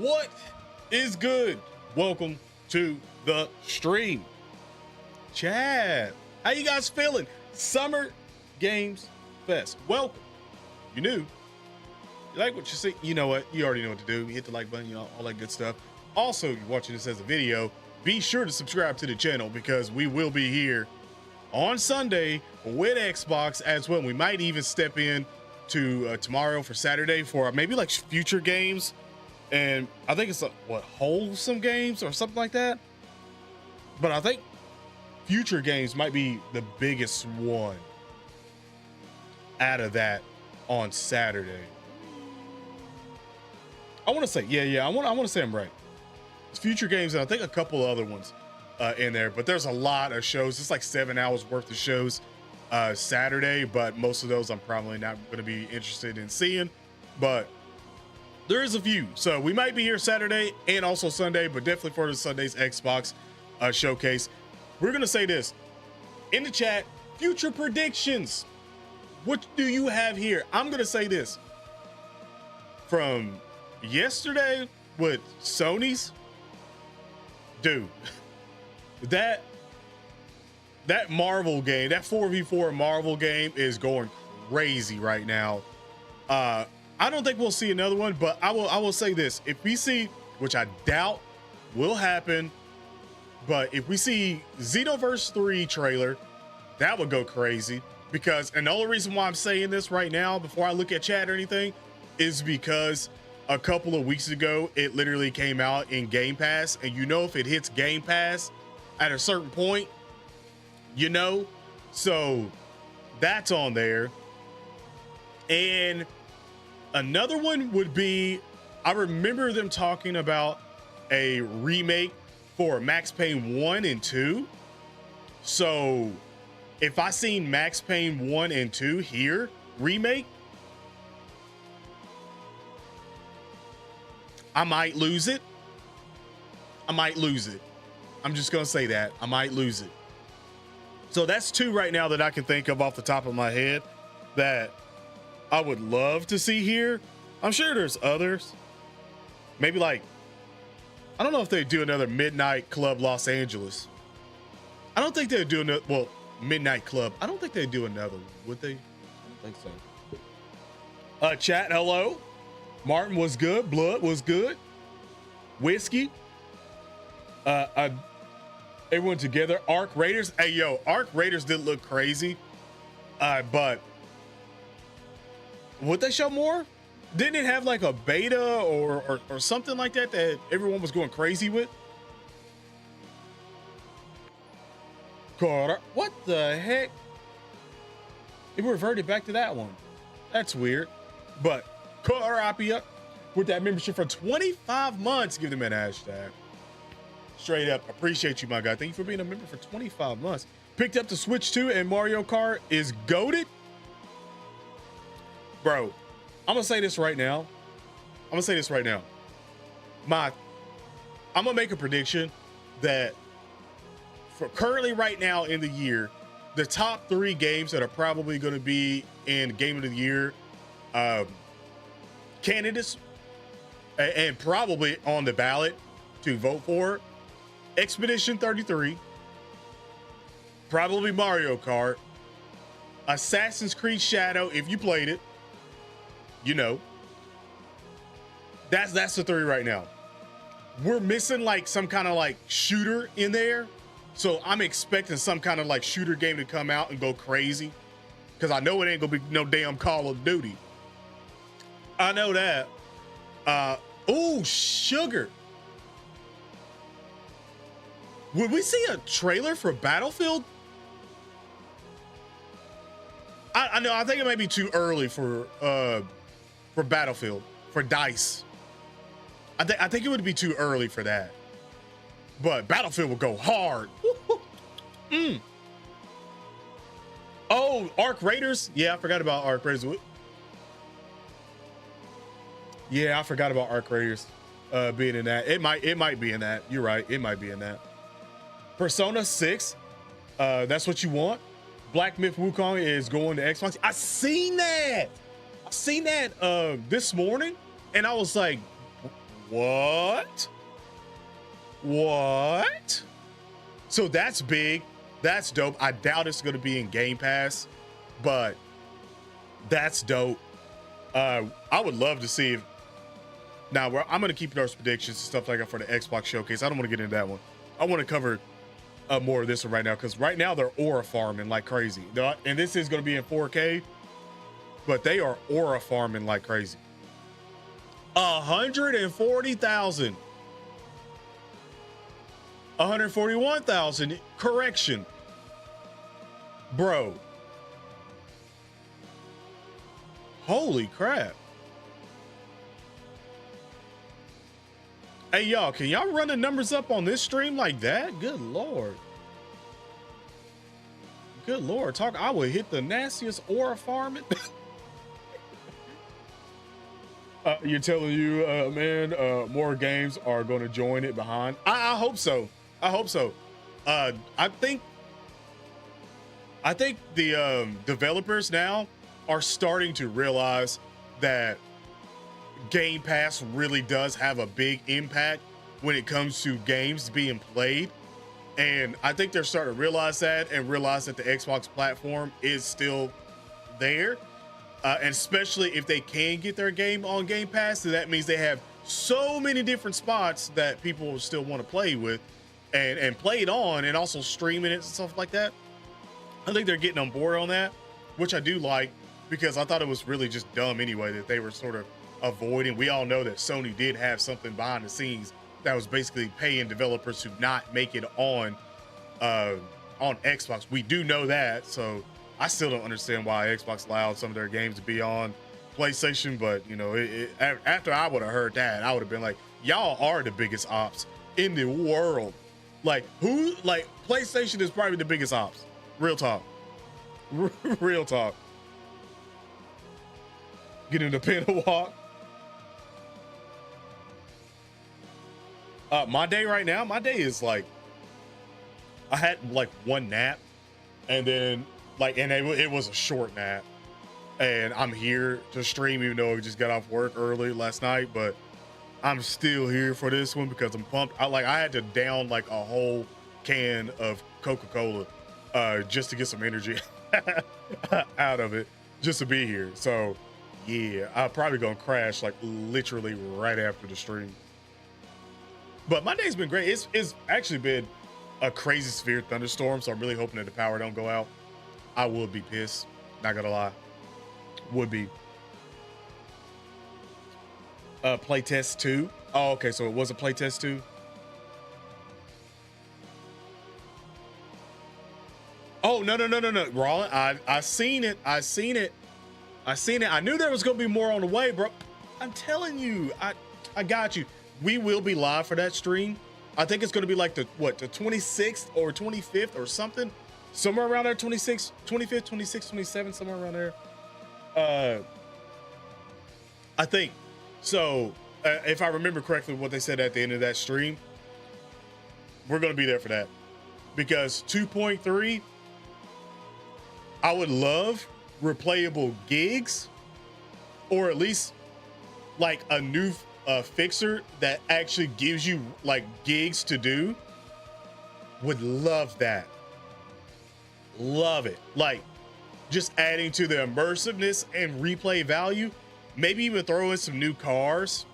What is good? Welcome to the stream. Chad, how you guys feeling? Summer Games Fest. Welcome. You new? You like what you see? You know what? You already know what to do. You hit the like button, you know, all that good stuff. Also, if you're watching this as a video, be sure to subscribe to the channel because we will be here on Sunday with Xbox as well. We might even step in to tomorrow for Saturday for maybe like future games. And I think it's like, what, wholesome games or something like that. But I think future games might be the biggest one out of that on Saturday. I want to say, I want to say I'm right. It's future games and I think a couple other ones in there, but there's a lot of shows. It's like 7 hours worth of shows Saturday, but most of those I'm probably not going to be interested in seeing, but there is a few. So we might be here Saturday and also Sunday, but definitely for the Sunday's Xbox showcase. We're going to say this in the chat, future predictions. What do you have here? I'm going to say this from yesterday with Sony's dude, that Marvel game, that 4v4 Marvel game is going crazy right now. I don't think we'll see another one, but I will say this. If we see, which I doubt will happen, but if we see Xenoverse 3 trailer, that would go crazy because, and the only reason why I'm saying this right now before I look at chat or anything is because a couple of weeks ago, it literally came out in Game Pass, and you know, if it hits Game Pass at a certain point, you know, so that's on there. And another one would be, I remember them talking about a remake for Max Payne 1 and 2. So if I seen Max Payne 1 and 2 here, remake, I might lose it. I'm just going to say that. I might lose it. So that's two right now that I can think of off the top of my head that I would love to see here. I'm sure there's others. Maybe like, I don't know if they do another Midnight Club Los Angeles. I don't think they'd do another, well, Midnight Club. I don't think they'd do another one, would they? I don't think so. Chat, hello. Martin was good. Blood was good. Whiskey. Everyone together. Ark Raiders. Hey, yo, Ark Raiders did look crazy. But would they show more? Didn't it have like a beta or something like that that everyone was going crazy with? Carter, what the heck? It reverted back to that one. That's weird. But Carapia with that membership for 25 months. Give them an hashtag. Straight up, appreciate you, my guy. Thank you for being a member for 25 months. Picked up the Switch 2 and Mario Kart is goated. Bro, I'm gonna say this right now. I'm gonna make a prediction that for currently right now in the year, the top 3 games that are probably gonna be in Game of the Year candidates and probably on the ballot to vote for: Expedition 33, probably Mario Kart, Assassin's Creed Shadow, if you played it, you know. That's the 3 right now. We're missing like some kind of like shooter in there. So I'm expecting some kind of like shooter game to come out and go crazy. Cause I know it ain't gonna be no damn Call of Duty. I know that. Oh, sugar. Would we see a trailer for Battlefield? I know, I think it might be too early for Battlefield, for DICE. I think it would be too early for that. But Battlefield will go hard. Oh, Ark Raiders? Yeah, I forgot about Ark Raiders. Yeah, I forgot about Ark Raiders being in that. It might be in that. You're right. It might be in that. Persona 6. That's what you want. Black Myth Wukong is going to Xbox. I seen that this morning, and I was like, What? What? So that's big. That's dope. I doubt it's going to be in Game Pass, but that's dope. I would love to see if now I'm going to keep those predictions and stuff like that for the Xbox showcase. I don't want to get into that one. I want to cover more of this one right now, because right now they're aura farming like crazy. And this is going to be in 4K, but they are aura farming like crazy. 140,000. 141,000. Correction. Bro. Holy crap. Hey, y'all, can y'all run the numbers up on this stream like that? Good Lord. Good Lord. I would hit the nastiest aura farming. You're telling you, man, more games are going to join it behind. I hope so. I hope so. I think the developers now are starting to realize that Game Pass really does have a big impact when it comes to games being played. And I think they're starting to realize that, and realize that the Xbox platform is still there. And especially if they can get their game on Game Pass, so that means they have so many different spots that people will still want to play with and play it on, and also streaming it and stuff like that. I think they're getting on board on that, which I do like, because I thought it was really just dumb anyway that they were sort of avoiding. We all know that Sony did have something behind the scenes that was basically paying developers to not make it on Xbox. We do know that, so I still don't understand why Xbox allowed some of their games to be on PlayStation. But you know, after I would have heard that, I would have been like, y'all are the biggest ops in the world. Like, who? Like, PlayStation is probably the biggest ops. Real talk. Real talk. Getting the pin to walk. My day right now, my day is like, I had like one nap, and then like, and it was a short nap, and I'm here to stream, even though I just got off work early last night, but I'm still here for this one because I'm pumped. I had to down like a whole can of Coca-Cola just to get some energy out of it, just to be here. So yeah, I'm probably gonna crash like literally right after the stream. But my day's been great. It's actually been a crazy severe thunderstorm, so I'm really hoping that the power don't go out. I would be pissed, not gonna lie. Would be. Playtest 2. Oh, okay, so it was a playtest 2. Oh, no. Rollin, I seen it. I knew there was gonna be more on the way, bro. I'm telling you, I got you. We will be live for that stream. I think it's gonna be like the 26th or 25th or something. Somewhere around there, 25th, 26th, 27th, somewhere around there. I think. So, if I remember correctly what they said at the end of that stream, we're gonna be there for that. Because 2.3, I would love replayable gigs, or at least like a new fixer that actually gives you like gigs to do. Would love that. Love it. Like, just adding to the immersiveness and replay value. Maybe even throw in some new cars.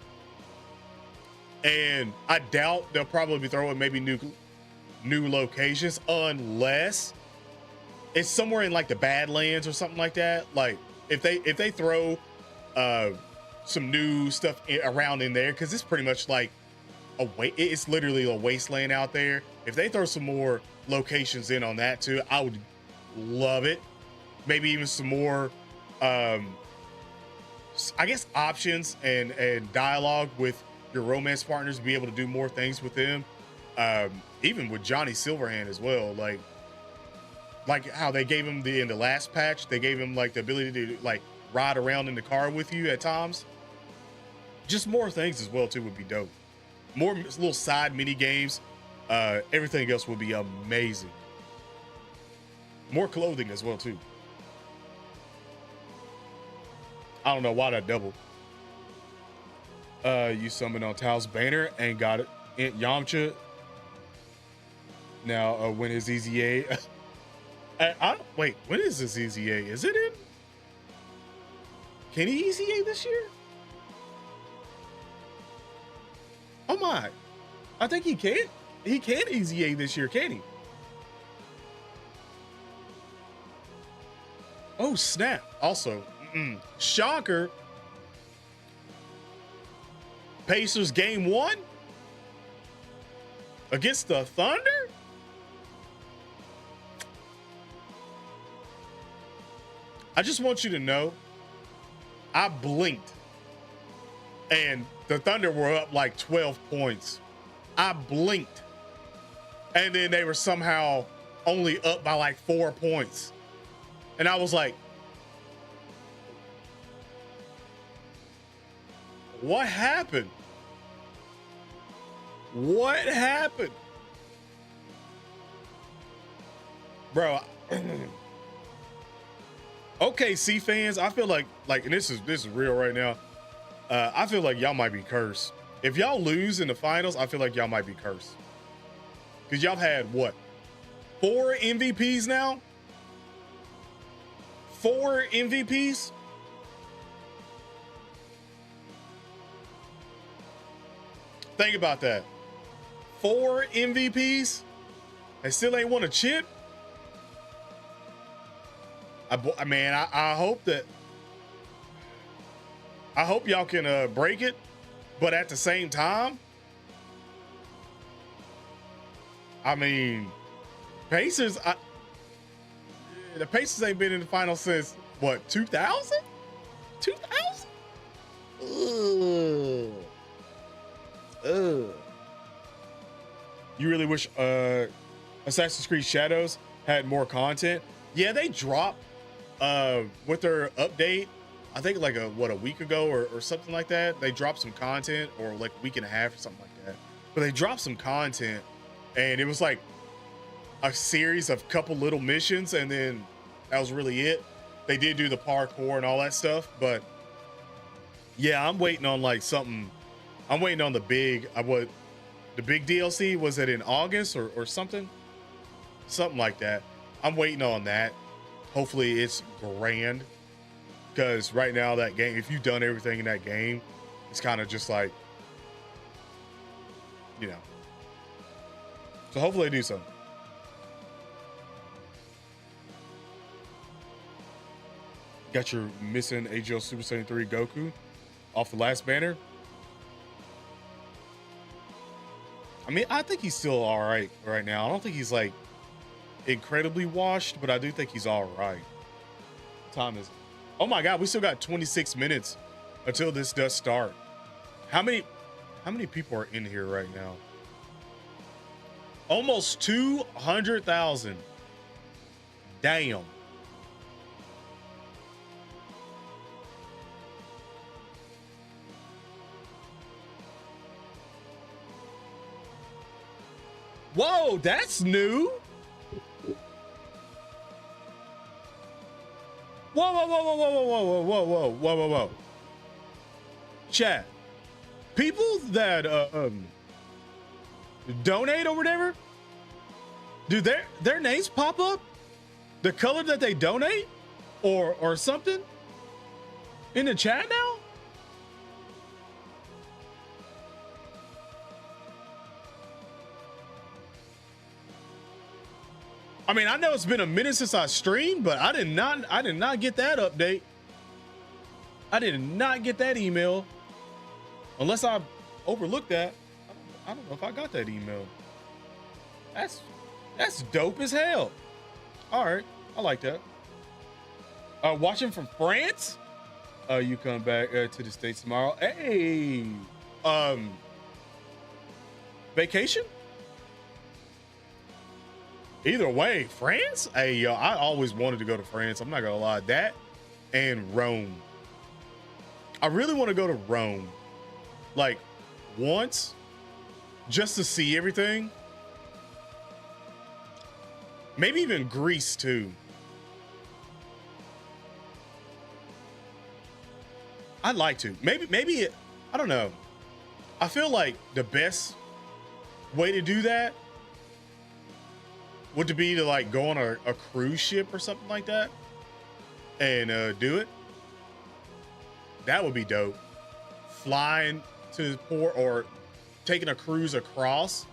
And I doubt they'll probably be throwing maybe new locations, unless it's somewhere in like the Badlands or something like that. Like, if they throw some new stuff around in there, because it's pretty much like it's literally a wasteland out there. If they throw some more locations in on that too, I would love it. Maybe even some more I guess options and dialogue with your romance partners, be able to do more things with them. Even with Johnny Silverhand as well, like how they gave him in the last patch, they gave him like the ability to like ride around in the car with you at times. Just more things as well too would be dope. More little side mini games. Everything else would be amazing. More clothing as well too. I don't know why that double. You summoned on Tao's banner and got it. Yamcha. Now, when is EZA? Wait, when is this EZA? Is it in? Can he EZA this year? Oh my. I think he can. He can EZA this year, can he? Oh, snap. Also, shocker. Pacers game 1 against the Thunder? I just want you to know, I blinked and the Thunder were up like 12 points. I blinked and then they were somehow only up by like 4 points. And I was like, what happened? What happened? Bro, OKC fans, I feel like and this is real right now. I feel like y'all might be cursed. If y'all lose in the finals, I feel like y'all might be cursed. Because y'all had what? 4 MVPs now? 4 MVPs? Think about that. 4 MVPs and still ain't won a chip? I hope that. I hope y'all can break it, but at the same time, I mean, Pacers. The Pacers ain't been in the final since what, 2000? 2000? You really wish Assassin's Creed Shadows had more content? Yeah, they dropped with their update. I think like a week ago or something like that. They dropped some content, or like a week and a half or something like that. But they dropped some content, and it was like a series of couple little missions, and then that was really it. They did do the parkour and all that stuff, but yeah, I'm waiting on like something. I'm waiting on the big the big DLC. Was it in August or something like that? I'm waiting on that. Hopefully it's grand, because right now that game, if you've done everything in that game, it's kind of just like, you know. So hopefully they do something. Got your missing AGL Super Saiyan 3 Goku off the last banner. I mean, I think he's still all right now. I don't think he's like incredibly washed, but I do think he's all right. What time is it? Oh my God, we still got 26 minutes until this does start. How many people are in here right now? Almost 200,000. Damn. Whoa, that's new. Whoa, whoa, whoa, whoa, whoa, whoa, whoa, whoa, whoa, whoa, whoa, whoa. Chat. People that donate or whatever, do their names pop up? The color that they donate or something in the chat now? I mean, I know it's been a minute since I streamed, but I did not get that update. I did not get that email. Unless I overlooked that. I don't know if I got that email. That's dope as hell. All right, I like that. Watching from France? You come back to the States tomorrow. Hey, vacation? Either way, France? Hey, yo, I always wanted to go to France. I'm not gonna lie. That and Rome. I really want to go to Rome. Like, once. Just to see everything. Maybe even Greece, too. I'd like to. Maybe, I don't know. I feel like the best way to do that would be to like go on a cruise ship or something like that and do it. That would be dope. Flying to the port or taking a cruise across,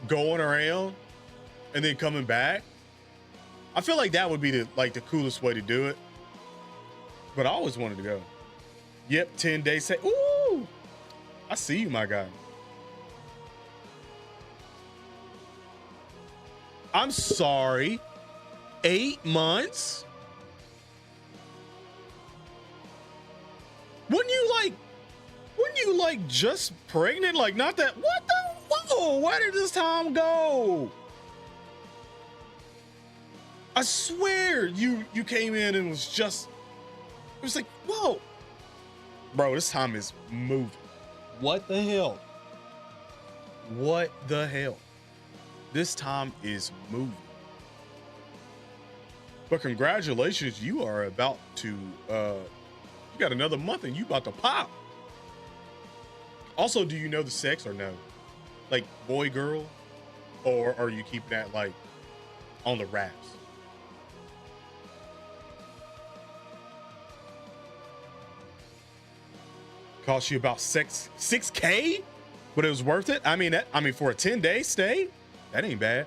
going around, and then coming back. I feel like that would be the coolest way to do it. But I always wanted to go. Yep, 10 days. Say, ooh, I see you, my guy. I'm sorry. 8 months? Wouldn't you like just pregnant? Like not that, what the, whoa, where did this time go? I swear you came in and was just, it was like, whoa. Bro, this time is moving. What the hell? What the hell? This time is moving. But congratulations, you are about to, you got another month and you about to pop. Also, do you know the sex or no? Like boy, girl? Or are you keeping that like on the wraps? Cost you about 6K, but it was worth it. I mean, for a 10-day stay, that ain't bad.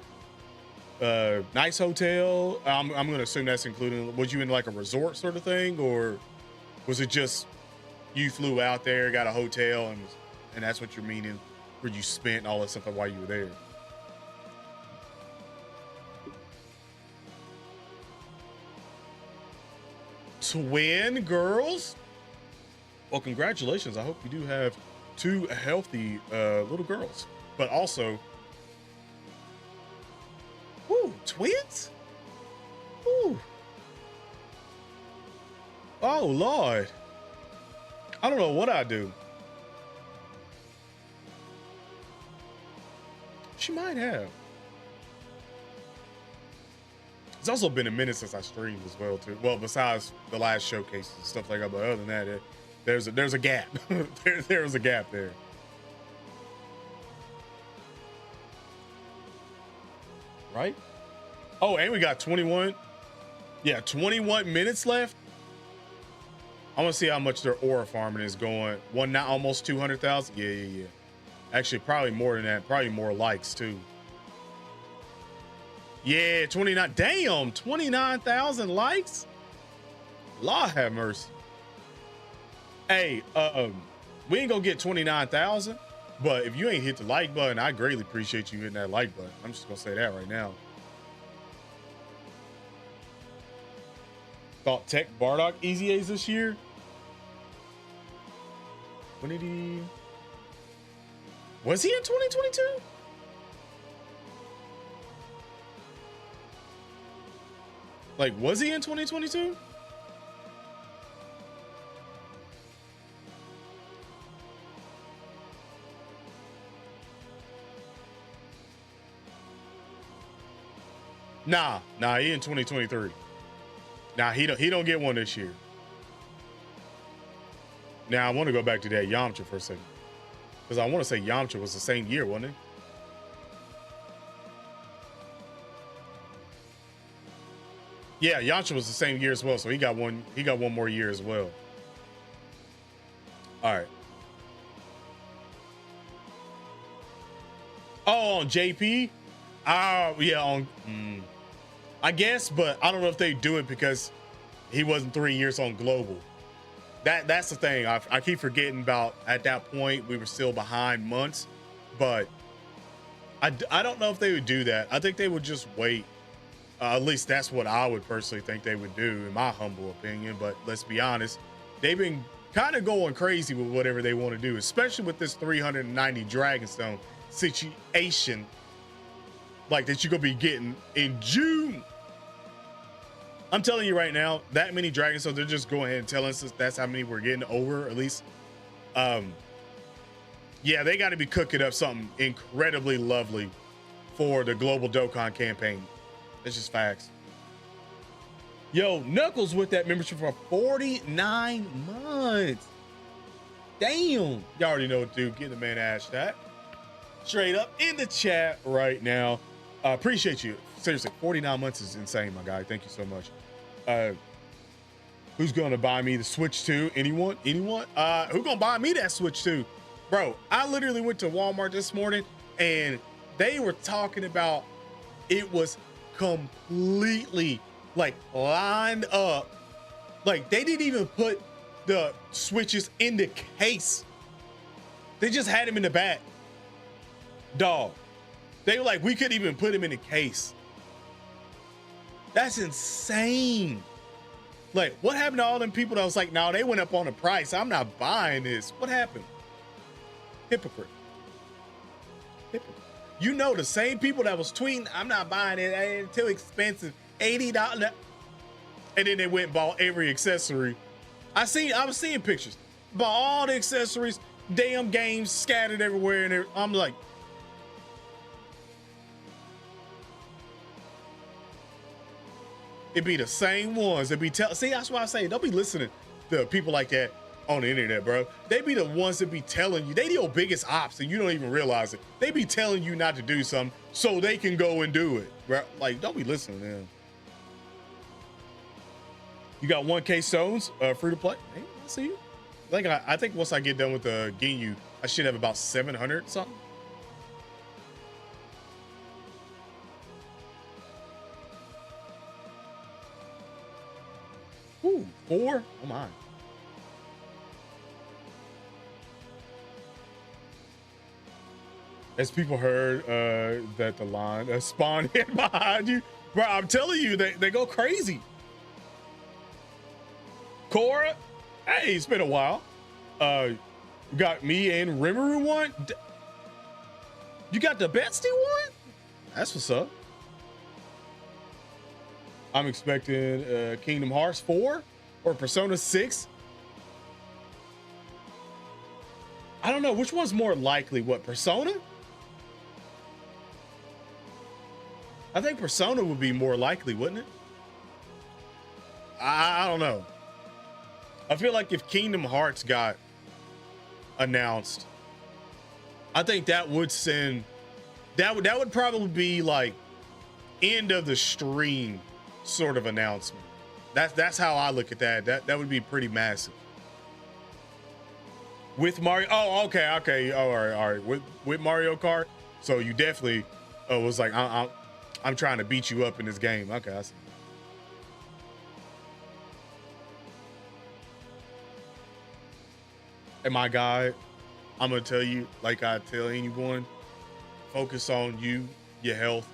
Nice hotel. I'm gonna assume that's including. Was you in like a resort sort of thing, or was it just you flew out there, got a hotel, and that's what you're meaning, where you spent all that stuff while you were there? Twin girls. Well, congratulations. I hope you do have 2 healthy little girls. But also, ooh, twins? Ooh. Oh, Lord. I don't know what I'd do. She might have. It's also been a minute since I streamed as well, too. Well, besides the last showcase and stuff like that, but other than that, there's a gap. There's a gap there. Right? Oh, and we got 21. Yeah, 21 minutes left. I want to see how much their aura farming is going. One, not almost 200,000. Yeah. Actually, probably more than that. Probably more likes too. Yeah, 29. Damn, 29,000 likes. Lord have mercy. Hey, we ain't gonna get 29,000, but if you ain't hit the like button, I greatly appreciate you hitting that like button. I'm just gonna say that right now. Thought Tech Bardock Easy A's this year. When did he? Was he in 2022? Like, was he in 2022? Nah, he in 2023. Nah, he don't get one this year. Now I want to go back to that Yamcha for a second, because I want to say Yamcha was the same year, wasn't it? Yeah, Yamcha was the same year as well, so he got one more year as well. All right. Oh, on JP? Yeah, on I guess, but I don't know if they do it because he wasn't 3 years on global. That's the thing. I keep forgetting about, at that point we were still behind months, but I don't know if they would do that. I think they would just wait. At least that's what I would personally think they would do, in my humble opinion. But let's be honest, they've been kind of going crazy with whatever they want to do, especially with this 390 Dragonstone situation, like that you're gonna be getting in June. I'm telling you right now, that many Dragonstones, they're just going ahead and telling us that's how many we're getting over, at least. Yeah, they got to be cooking up something incredibly lovely for the global Dokkan campaign. It's just facts. Yo, Knuckles with that membership for 49 months. Damn. Y'all already know what to do. Get the man hashtag straight up in the chat right now. Appreciate you. Seriously, 49 months is insane, my guy. Thank you so much. Who's gonna buy me the Switch 2? Anyone? Who gonna buy me that Switch 2? Bro, I literally went to Walmart this morning and they were talking about it was completely like lined up. Like they didn't even put the Switches in the case. They just had them in the back. Dog. They were like, we couldn't even put him in a case. That's insane. Like, what happened to all them people that was like, no, they went up on the price. I'm not buying this. What happened? Hypocrite. Hypocrite. You know, the same people that was tweeting, I'm not buying it. It's too expensive. $80. And then they went and bought every accessory. I was seeing pictures. Bought all the accessories, damn games scattered everywhere. And I'm like, it be the same ones. It be see, that's why I say don't be listening to people like that on the internet, bro. They be the ones that be telling you, they your biggest ops and you don't even realize it. They be telling you not to do something so they can go and do it, bro. Like, don't be listening to them. You got 1K stones, free to play. Hey, I see you. I think once I get done with the Ginyu, I should have about 700 something. Ooh, 4? Oh my. As people heard that the line spawned in behind you, bro, I'm telling you, they go crazy. Cora, hey, it's been a while. You got me and Rimuru one. You got the Bestie one? That's what's up. I'm expecting Kingdom Hearts 4 or Persona 6. I don't know which one's more likely. What, Persona? I think Persona would be more likely, wouldn't it? I don't know. I feel like if Kingdom Hearts got announced, I think that would send that would probably be like end of the stream sort of announcement. That's how I look at that. That would be pretty massive. With Mario, oh, okay, all right. With Mario Kart, so you definitely was like, I'm trying to beat you up in this game. Okay, I see. And my guy, I'm gonna tell you, like I tell anyone, focus on you, your health,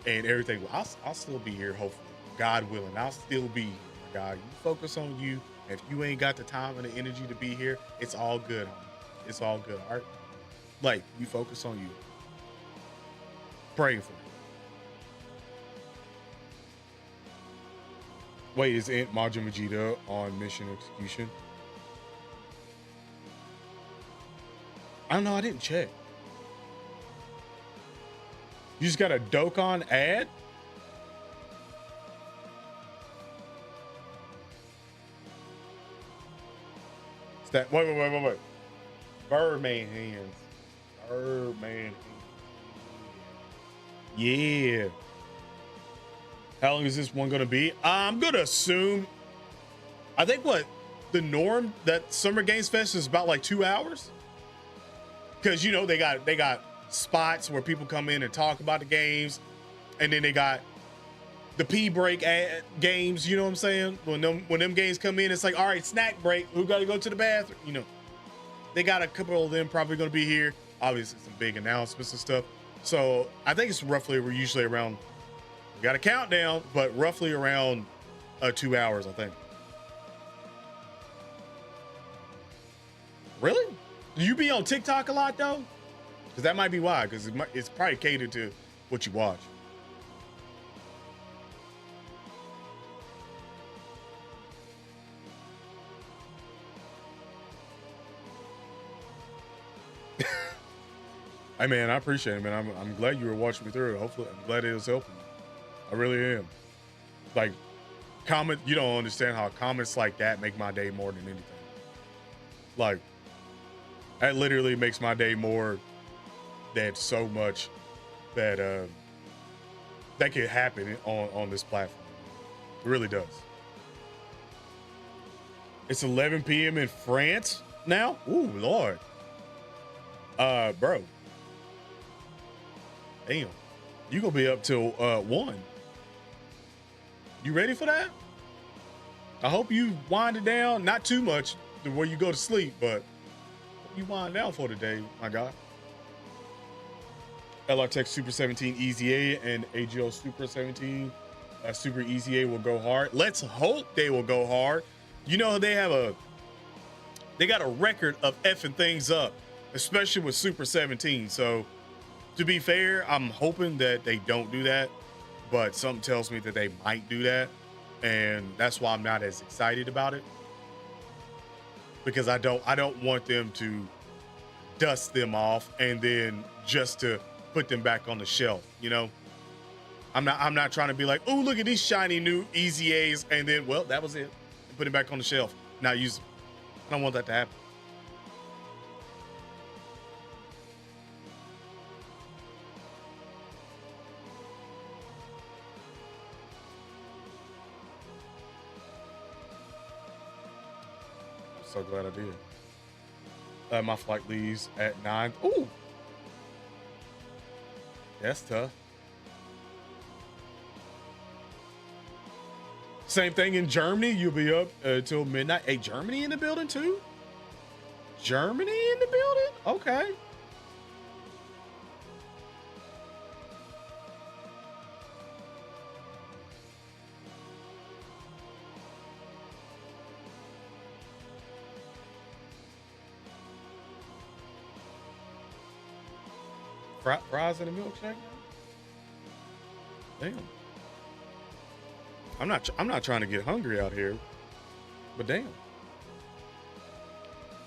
and everything. I'll still be here, hopefully, God willing. I'll still be here, my guy. You focus on you. If you ain't got the time and the energy to be here, it's all good, homie. It's all good, all right? Like, you focus on you. Praying for you. Wait, is Aunt Majin Vegeta on mission execution? I don't know, I didn't check. You just got a Dokkan ad? It's that, wait. Birdman hands. Birdman hands. Yeah. How long is this one gonna be? I'm gonna assume, I think the norm that Summer Games Fest is about like 2 hours. Cause you know, they got spots where people come in and talk about the games. And then they got the pee break games, you know what I'm saying? When them games come in, it's like, all right, snack break. Who got to go to the bathroom? You know, they got a couple of them probably going to be here. Obviously, some big announcements and stuff. So I think it's roughly, we're usually around, we got a countdown, but roughly around 2 hours, I think. Really? Do you be on TikTok a lot though? Because that might be why, because it's probably catered to what you watch. Hey man, I appreciate it, man. I'm glad you were watching me through it. Hopefully, I'm glad it was helping you. I really am. Like, you don't understand how comments like that make my day more than anything. Like, That literally makes my day more. That so much that that could happen on this platform. It really does. It's 11 p.m. in France now. Ooh, Lord. Bro. Damn. You gonna be up till 1. You ready for that? I hope you wind it down, not too much to where you go to sleep, but you wind down for today, my God. LR Tech Super 17 Easy A and AGO Super 17 Super Easy A will go hard. Let's hope they will go hard. You know, they got a record of effing things up, especially with Super 17. So to be fair, I'm hoping that they don't do that, but something tells me that they might do that. And that's why I'm not as excited about it. Because I don't want them to dust them off and then just to put them back on the shelf, you know? I'm not trying to be like, oh, look at these shiny new Easy A's, and then, well, that was it. Put it back on the shelf. Not use them. I don't want that to happen. I'm so glad I did. My flight leaves at 9. Ooh. That's tough. Same thing in Germany. You'll be up till midnight. Hey, Germany in the building too? Germany in the building? Okay. Fries in a milkshake? Damn. I'm not trying to get hungry out here, but damn.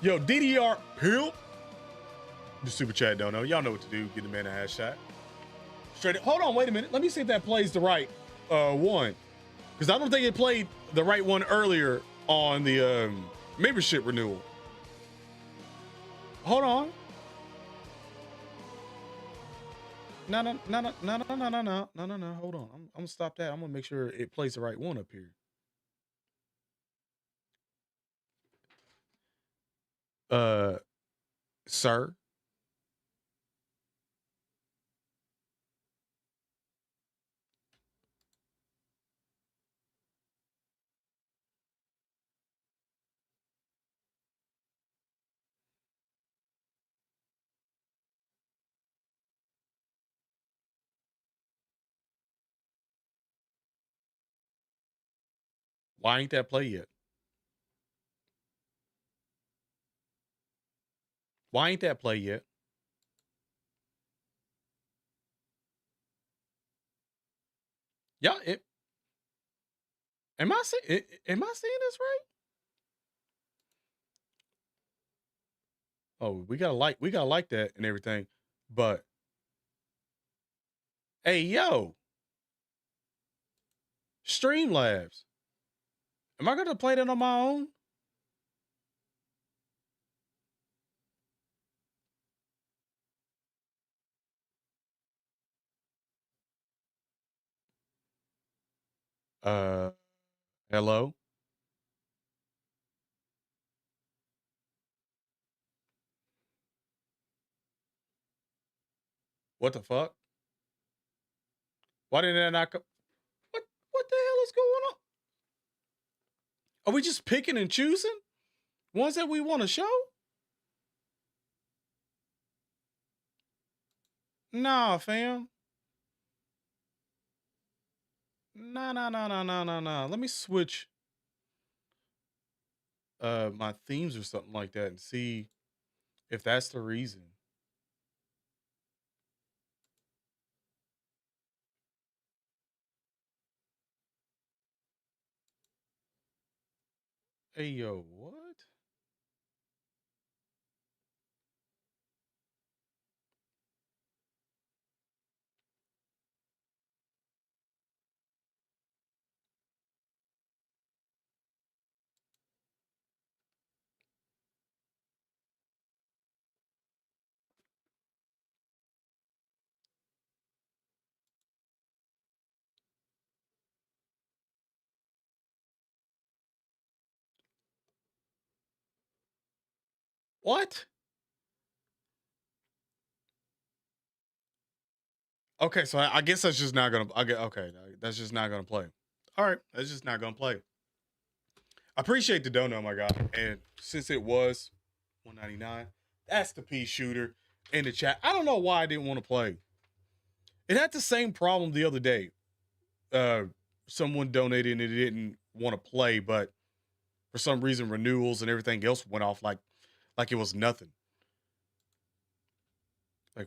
Yo, DDR Pimp. The super chat don't know. Y'all know what to do. Get the man a ass shot. Straight up. Hold on, wait a minute. Let me see if that plays the right one. Because I don't think it played the right one earlier on the membership renewal. Hold on. No. Hold on. I'm gonna stop that. I'm gonna make sure it plays the right one up here. Sir. Why ain't that play yet? Why ain't that play yet? Yeah, am I seeing this right? Oh, we gotta like that and everything. But hey, yo, Streamlabs. Am I gonna play that on my own? Uh, hello. What the fuck? Why didn't that not come? What the hell is going on? Are we just picking and choosing ones that we want to show? Nah, fam. Nah. Let me switch my themes or something like that and see if that's the reason. Hey yo, what? What? Okay, so I guess that's just not gonna. Okay, that's just not gonna play. All right, that's just not gonna play. I appreciate the dono, my guy. And since it was 199, that's the pea shooter in the chat. I don't know why I didn't want to play. It had the same problem the other day. Uh, someone donated and it didn't want to play, but for some reason renewals and everything else went off like it was nothing.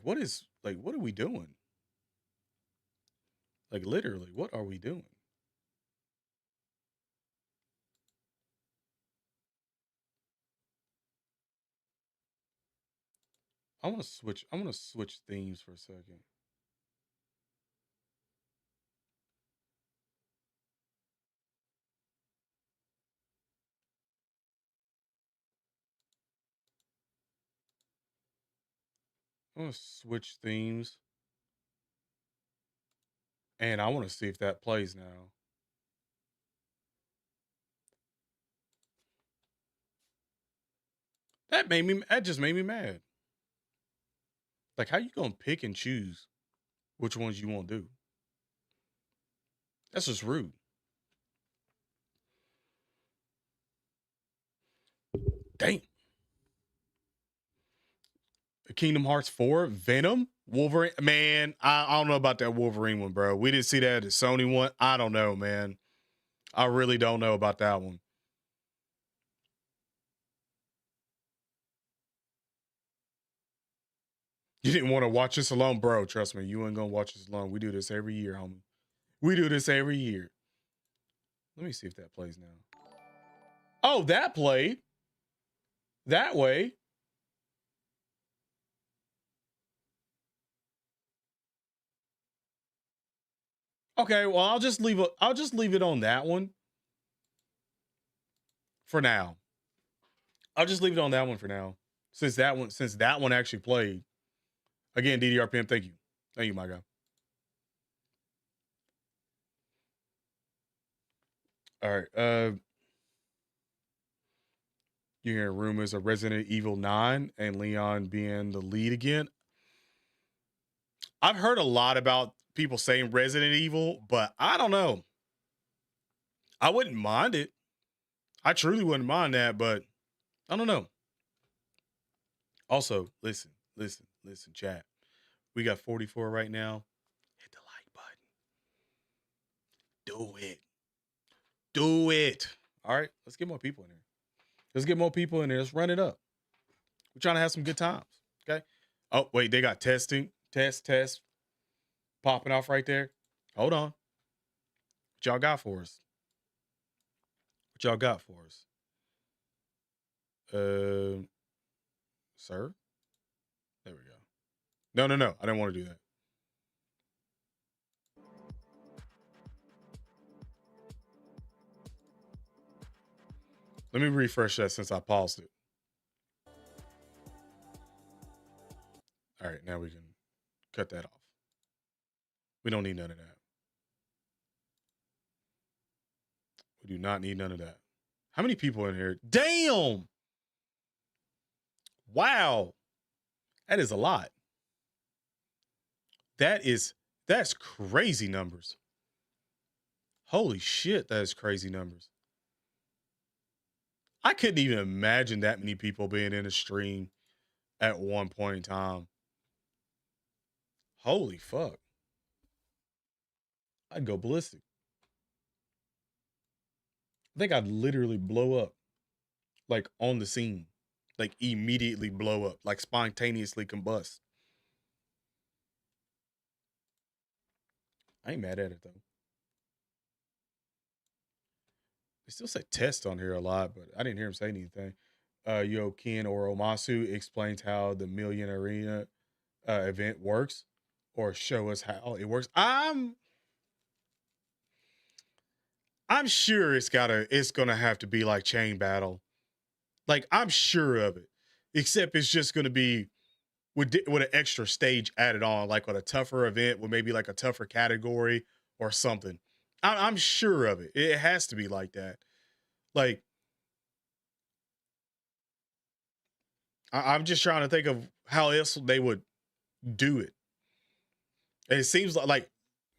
What are we doing? Like literally, what are we doing? I want to switch themes for a second. I want to switch themes. And I want to see if that plays now. That just made me mad. Like, how you gonna pick and choose which ones you want to do? That's just rude. Dang. Kingdom Hearts 4, Venom, Wolverine. Man, I don't know about that Wolverine one, bro. We didn't see that at the Sony one. I don't know, man. I really don't know about that one. You didn't want to watch this alone, bro. Trust me, you ain't gonna watch this alone. We do this every year, homie. We do this every year. Let me see if that plays now. Oh, that played. That way. Okay, well, I'll just leave it on that one for now. I'll just leave it on that one for now. Since that one actually played. Again, DDRPM, thank you. Thank you, my guy. All right. You're hearing rumors of Resident Evil 9 and Leon being the lead again. I've heard a lot about people saying Resident Evil, but I don't know. I wouldn't mind it. I truly wouldn't mind that, but I don't know. Also, listen, chat. We got 44 right now. Hit the like button. Do it. Do it. All right, let's get more people in here. Let's get more people in here. Let's run it up. We're trying to have some good times. Okay. Oh, wait, they got testing. Test. Popping off right there. Hold on. What y'all got for us? What y'all got for us? Sir? There we go. No. I didn't want to do that. Let me refresh that since I paused it. All right, now we can cut that off. We don't need none of that. We do not need none of that. How many people in here? Damn! Wow. That is a lot. That's crazy numbers. Holy shit, that is crazy numbers. I couldn't even imagine that many people being in a stream at one point in time. Holy fuck. I'd go ballistic. I think I'd literally blow up, like on the scene, like immediately blow up, like spontaneously combust. I ain't mad at it though. They still say test on here a lot, but I didn't hear him say anything. Yo, Ken or Omasu explains how the Million Arena event works, or show us how it works. I'm sure it's gonna have to be like chain battle. Like I'm sure of it. Except it's just gonna be with an extra stage added on, like with a tougher event, with maybe like a tougher category or something. I'm sure of it. It has to be like that. Like I'm just trying to think of how else they would do it. And it seems like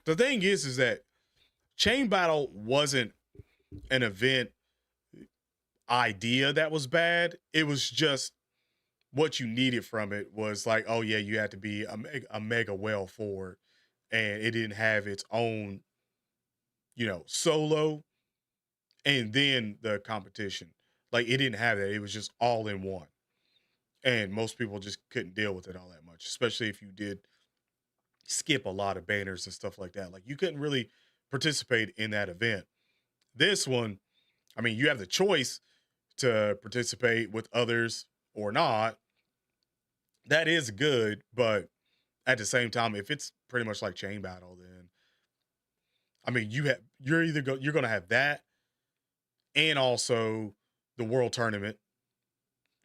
the thing is that Chain Battle wasn't an event idea that was bad. It was just what you needed from it was like, oh yeah, you had to be a mega well forward, and it didn't have its own, solo and then the competition. Like it didn't have that. It was just all in one. And most people just couldn't deal with it all that much, especially if you did skip a lot of banners and stuff like that. Like you couldn't really participate in that event. This one, I mean, you have the choice to participate with others or not. That is good, but at the same time, if it's pretty much like Chain Battle, then I mean, you're you're going to have that and also the World Tournament.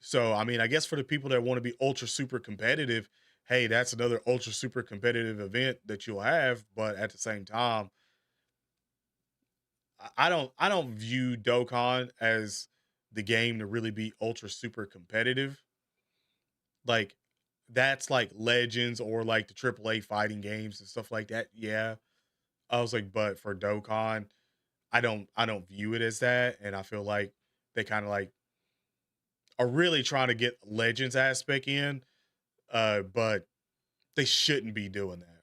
So, I mean, I guess for the people that want to be ultra super competitive, hey, that's another ultra super competitive event that you'll have. But at the same time, I don't view Dokkan as the game to really be ultra super competitive. Like that's like Legends or like the AAA fighting games and stuff like that. Yeah. I was like, but for Dokkan, I don't view it as that. And I feel like they kind of like are really trying to get Legends aspect in. But they shouldn't be doing that.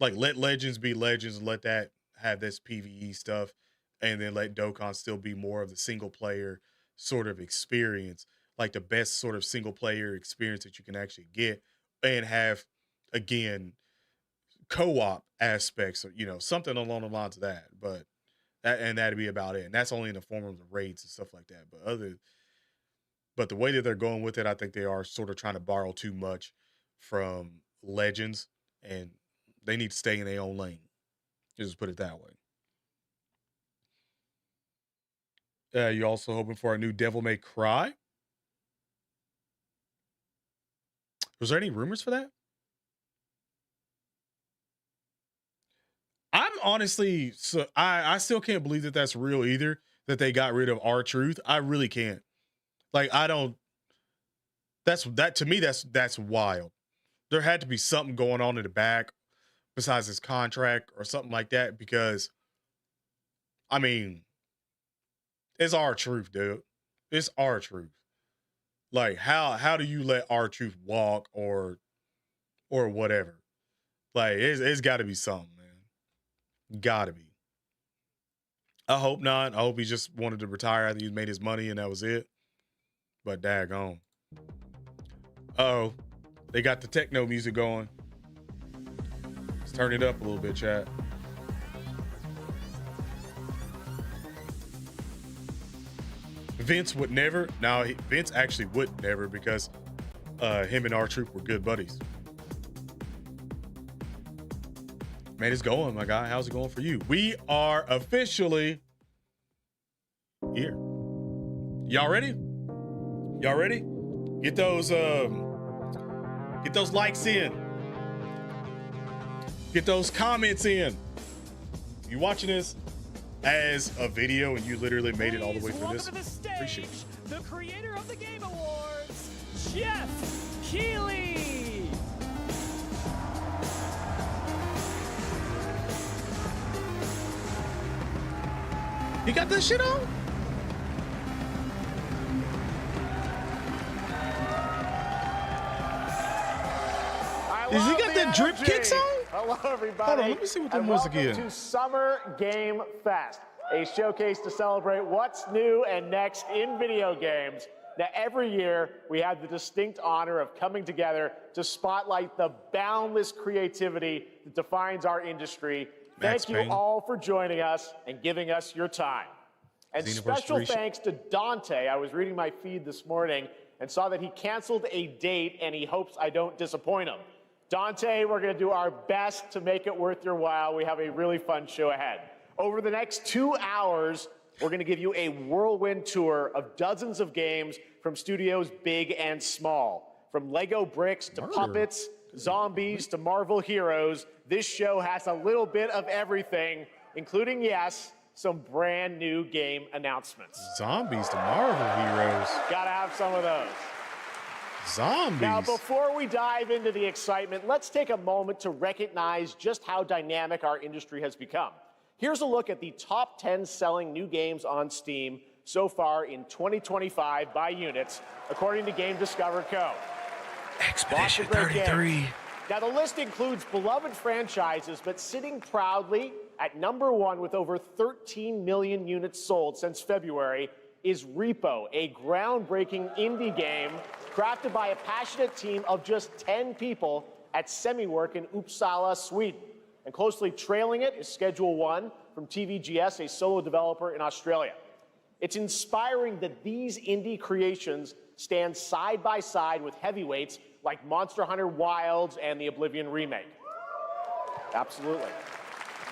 Like let Legends be Legends and let that have this PvE stuff, and then let Dokkan still be more of the single player sort of experience, like the best sort of single player experience that you can actually get, and have again co-op aspects or something along the lines of that. But that'd be about it. And that's only in the form of the raids and stuff like that. But the way that they're going with it, I think they are sort of trying to borrow too much from Legends, and they need to stay in their own lane. Just put it that way. You also hoping for a new Devil May Cry? Was there any rumors for that? I'm honestly, so I still can't believe that that's real either. That they got rid of R-Truth. I really can't. Like I don't. That to me. That's wild. There had to be something going on in the back besides his contract or something like that. Because I mean, it's R-Truth, dude. It's R-Truth. Like how do you let R-Truth walk or whatever? Like it's got to be something, man. Got to be. I hope not. I hope he just wanted to retire after he made his money and that was it. But daggone. Oh, they got the techno music going. Let's turn it up a little bit, chat. Vince would never. Now, Vince actually would never because him and R-Truth were good buddies. Man, it's going, my guy. How's it going for you? We are officially here. Y'all ready? Y'all ready? Get those likes in. Get those comments in. You watching this as a video and you literally made it all the way through this? Appreciate it. The creator of the Game Awards, Jeff Keighley. You got that shit on? Does he got that drip kicks on? Hello, everybody. Hold on, let me see what that was again. Welcome to Summer Game Fest, a showcase to celebrate what's new and next in video games. Now, every year, we have the distinct honor of coming together to spotlight the boundless creativity that defines our industry. Thank you all for joining us and giving us your time. And special thanks to Dante. I was reading my feed this morning and saw that he canceled a date and he hopes I don't disappoint him. Dante, we're going to do our best to make it worth your while. We have a really fun show ahead. Over the next 2 hours, we're going to give you a whirlwind tour of dozens of games from studios big and small. From Lego bricks to puppets, zombies to Marvel heroes, this show has a little bit of everything, including, yes, some brand new game announcements. Zombies to Marvel heroes. Gotta have some of those. Zombies. Now, before we dive into the excitement, let's take a moment to recognize just how dynamic our industry has become. Here's a look at the top 10 selling new games on Steam so far in 2025 by units, according to Game Discover Co. Expedition 33. Now, the list includes beloved franchises, but sitting proudly at number 1 with over 13 million units sold since February is Repo, a groundbreaking indie game crafted by a passionate team of just 10 people at Semiwork in Uppsala, Sweden. And closely trailing it is Schedule 1 from TVGS, a solo developer in Australia. It's inspiring that these indie creations stand side by side with heavyweights like Monster Hunter Wilds and the Oblivion remake. Absolutely.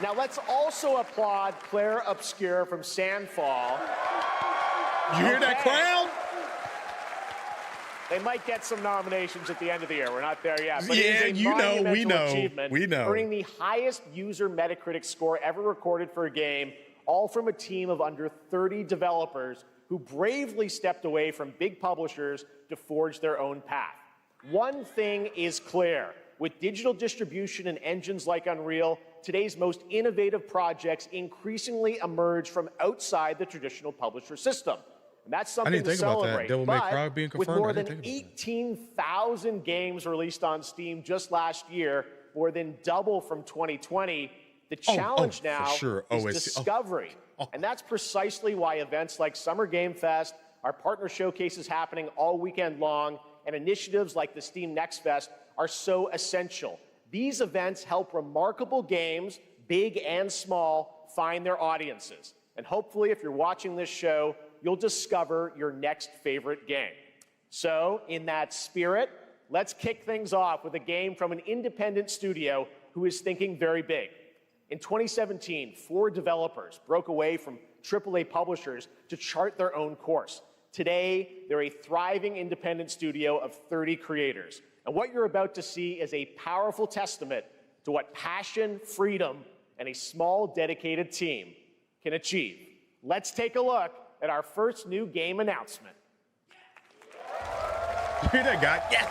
Now let's also applaud Claire Obscure from Sandfall. You hear that crowd? They might get some nominations at the end of the year. We're not there yet. But Yeah, it is a monumental achievement, we know. earning the highest user Metacritic score ever recorded for a game, all from a team of under 30 developers who bravely stepped away from big publishers to forge their own path. One thing is clear. With digital distribution and engines like Unreal, today's most innovative projects increasingly emerge from outside the traditional publisher system. And that's something to celebrate. Devil May Cry being with confirmed. more than 18,000 games released on Steam just last year, more than double from 2020, the challenge now is discovery. And that's precisely why events like Summer Game Fest, our partner showcases happening all weekend long, and initiatives like the Steam Next Fest are so essential. These events help remarkable games, big and small, find their audiences. And hopefully, if you're watching this show, you'll discover your next favorite game. So, in that spirit, let's kick things off with a game from an independent studio who is thinking very big. In 2017, 4 developers broke away from AAA publishers to chart their own course. Today, they're a thriving independent studio of 30 creators. And what you're about to see is a powerful testament to what passion, freedom, and a small, dedicated team can achieve. Let's take a look at our first new game announcement. You hear that guy? Yeah.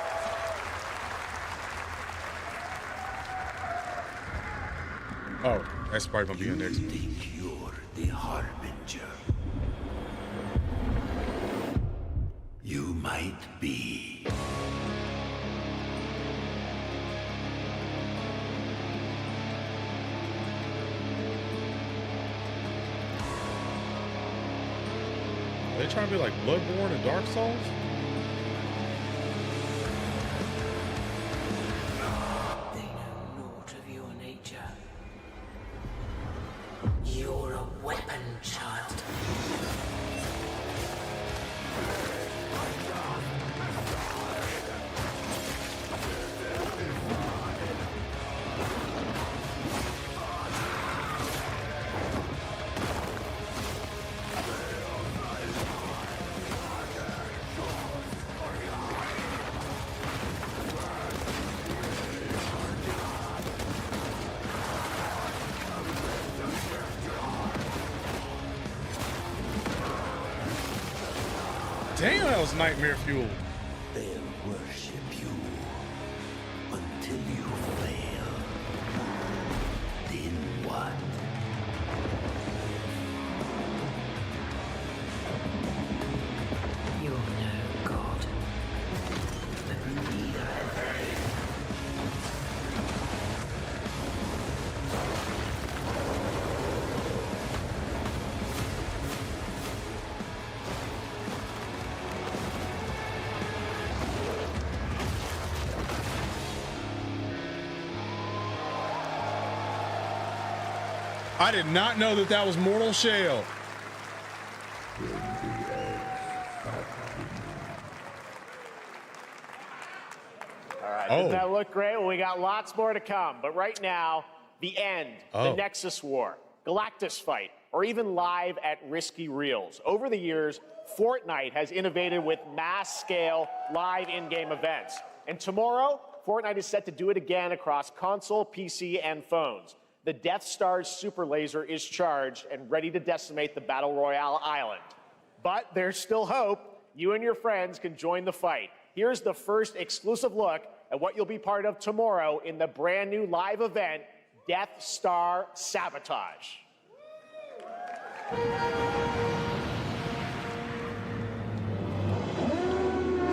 Oh, that's probably gonna be your next one. Think you're the harbinger. You might be. Are they trying to be like Bloodborne and Dark Souls? They know naught of your nature. You're a weapon, child. Damn, that was nightmare fuel. They'll worship you until you fail. Then what? You're no god, but neither have they. I did not know that that was Mortal Shell. All right, didn't that look great? Well, we got lots more to come. But right now, the end, the Nexus War, Galactus Fight, or even live at Risky Reels. Over the years, Fortnite has innovated with mass-scale live in-game events. And tomorrow, Fortnite is set to do it again across console, PC, and phones. The Death Star's super laser is charged and ready to decimate the Battle Royale island. But there's still hope. You and your friends can join the fight. here's the first exclusive look at what you'll be part of tomorrow in the brand new live event, Death Star Sabotage. I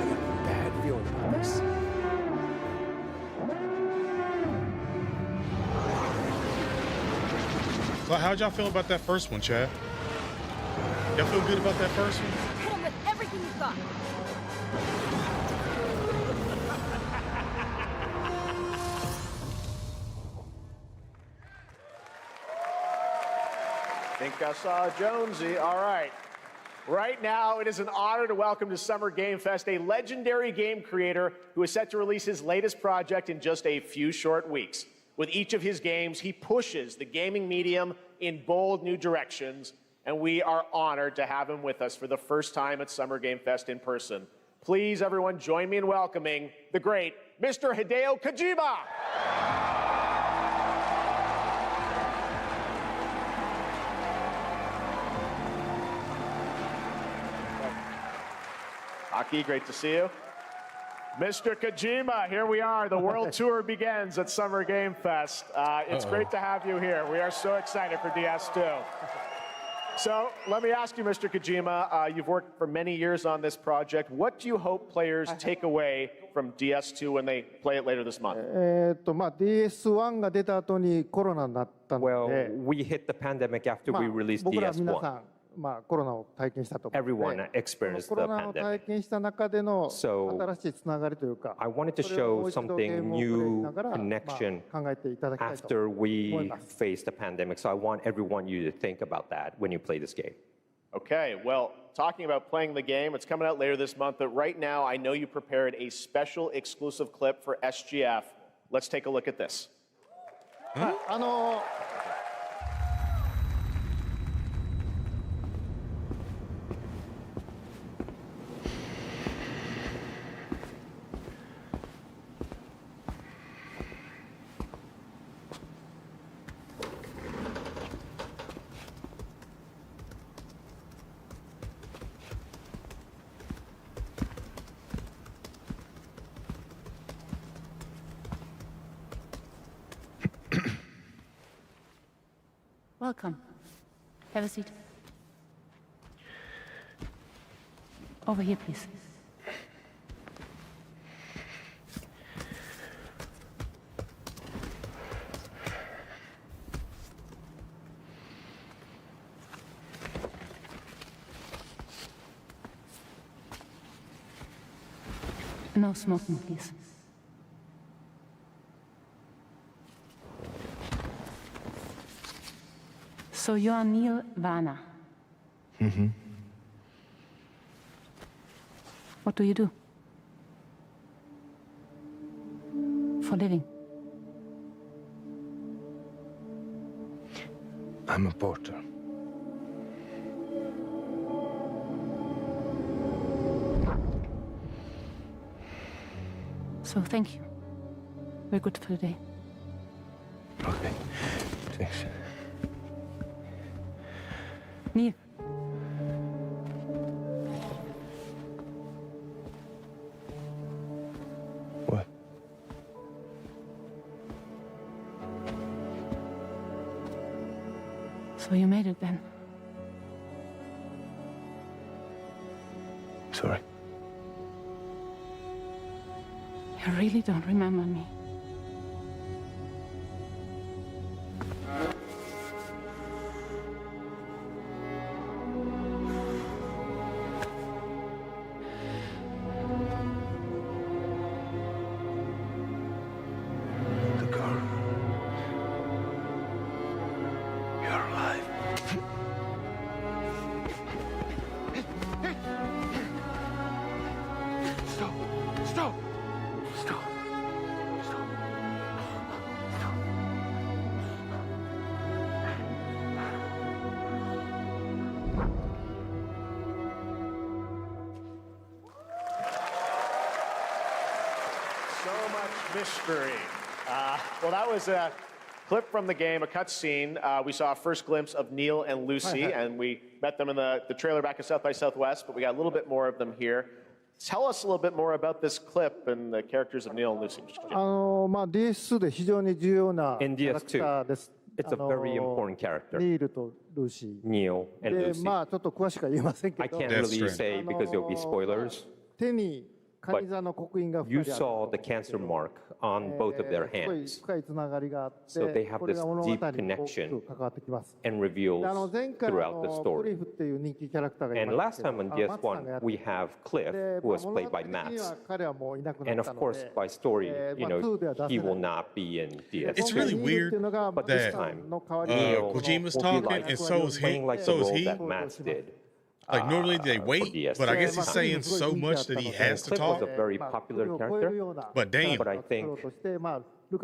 got a bad feeling about this. So how'd y'all feel about that first one, Chad? Y'all feel good about that first one? Hit him with everything you've got. Think I saw Jonesy. All right. Right now, it is an honor to welcome to Summer Game Fest a legendary game creator who is set to release his latest project in just a few short weeks. With each of his games, he pushes the gaming medium in bold new directions, and we are honored to have him with us for the first time at Summer Game Fest in person. Please, everyone, join me in welcoming the great Mr. Hideo Kojima. Aki, great to see you. Mr. Kojima, here we are. The world tour begins at Summer Game Fest. It's great to have you here. We are so excited for DS2. So let me ask you, Mr. Kojima, you've worked for many years on this project. What do you hope players take away from DS2 when they play it later this month? DS1 が出た後にコロナになったので、 Well, we hit the pandemic after we released 僕ら皆さ DS1. ん、コロナを体験したと思うの Everyone で、 experienced コ the ロナを体 pandemic. 験した中での So, 新しいつながりというか、 I wanted to それをも show う一度ゲー something ムをプレイし new ながら、 connection 考えていただきたいと after 思い we ます。 faced the pandemic. So I want everyone you to think about that when you play this game. Okay, well, talking about playing the game, it's coming out later this month, but right now I know you prepared a special exclusive clip for SGF. Let's take a look at this. 'Welcome. Have a seat. Over here, please. No smoking, please. So you are Neil Varner. Mm-hmm. What do you do? For a living? I'm a porter. So thank you. We're good for the day. Okay. Thanks. Neil. What? So you made it then? Sorry. You really don't remember me. The girl. You're alive. Stop! Stop! Stop! Stop! Stop! So much mystery. Well, that was a clip from the game, a cutscene. We saw a first glimpse of Neil and Lucy, and we met them in the trailer back at South by Southwest, but we got a little bit more of them here. Tell us a little bit more about this clip and the characters of Neil and Lucy. Mr. Kojima. DS2 で非常に重要なキ In ャラクターです。 It's a very important character. ニールとルーシー。 Neil and で、 Lucy. まあちょっと詳しくは言えませんけ I ど、 can't That's really true. say because there'll be spoilers. 手にカニ座の刻印が You 2人ある。 saw the cancer mark on both of their すごい hands 深いつながりがあって So they have これが this 物語に deep 大き connection く関わってきます。 and reveals で前回 throughout the クリ story. フっていう人気キャラクターがい And ま last したけ time ど、 on マツさんが DS1, やって we have Cliff, で who was 物 played 語 by 的に Max. は彼はもういなくな And った of の course, で、 by story, you まあ know, 2では出せない he will not be in It's It's DS2. really 今回ニールっていうのが But マ this ツさ time, んの代わり Neil に Kojima's will be talking, like, and so is he. playing like So the is role he. that Max did. Like normally they for wait, DS2. but I guess he's Yeah, saying so much that he has to Cliff was talk. a very popular character, But damn. but I think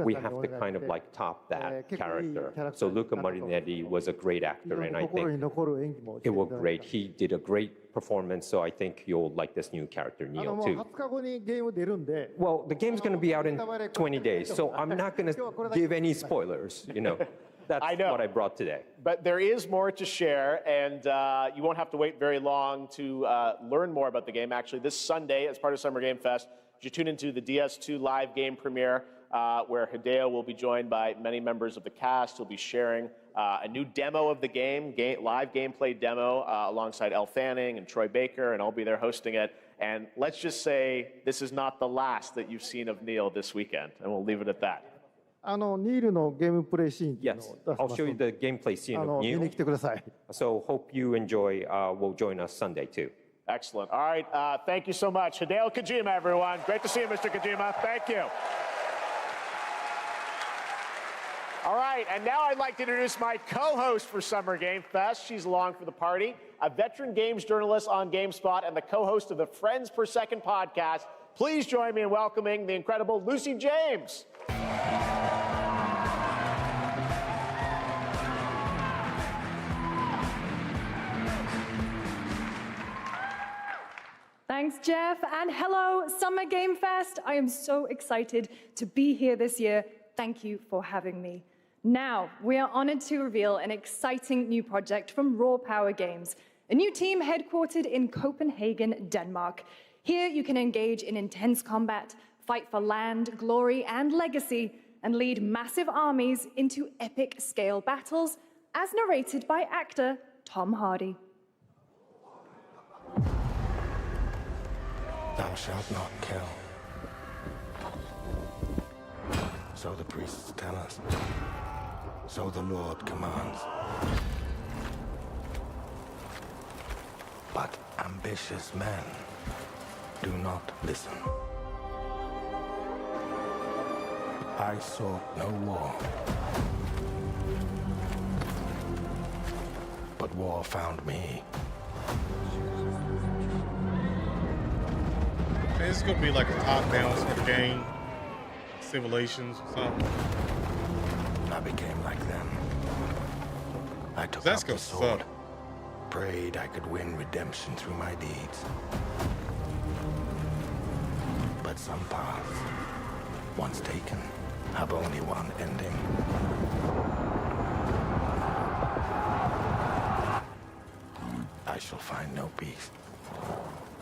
we have to kind of like top that character. So Luca Marinetti was a great actor, and I think it was great. He did a great performance, so I think you'll like this new character, も Neil, う too. 20日後にゲーム出るんで、 Well, the game's going to be out in 20 days, so I'm not going to give any spoilers, you know. That's I know. what I brought today. But there is more to share, and you won't have to wait very long to learn more about the game. Actually, this Sunday, as part of Summer Game Fest, you tune into the DS2 live game premiere, where Hideo will be joined by many members of the cast. He'll be sharing a new demo of the game, live gameplay demo, alongside Elle Fanning and Troy Baker, and I'll be there hosting it. And let's just say this is not the last that you've seen of Neil this weekend, and we'll leave it at that. ニールのゲームプレイシーンっていうの Yes, を出し I'll ます show you ので、 the gameplay scene of 見に Neil. 来てください。 So hope you enjoy. Will join us Sunday too. Excellent. All right, thank you so much. Hideo Kojima, everyone. Great to see you, Mr. Kojima. Thank you. All right, and now I'd like to introduce my co-host for Summer Game Fest. She's along for the party, a veteran games journalist on GameSpot and the co-host of the Friends Per Second podcast. Please join me in welcoming the incredible Lucy James. Thanks, Jeff, and hello, Summer Game Fest. I am so excited to be here this year. Thank you for having me. Now, we are honored to reveal an exciting new project from Raw Power Games, a new team headquartered in Copenhagen, Denmark. Here, you can engage in intense combat, fight for land, glory, and legacy, and lead massive armies into epic scale battles, as narrated by actor Tom Hardy. Thou shalt not kill. So the priests tell us. So the Lord commands. But ambitious men do not listen. I sought no war. But war found me. Man, this is gonna be like a top-down sort of game, simulations or something. I became like them. I took That's up the gonna sword, suck. prayed I could win redemption through my deeds. But some paths, once taken, have only one ending. I shall find no peace.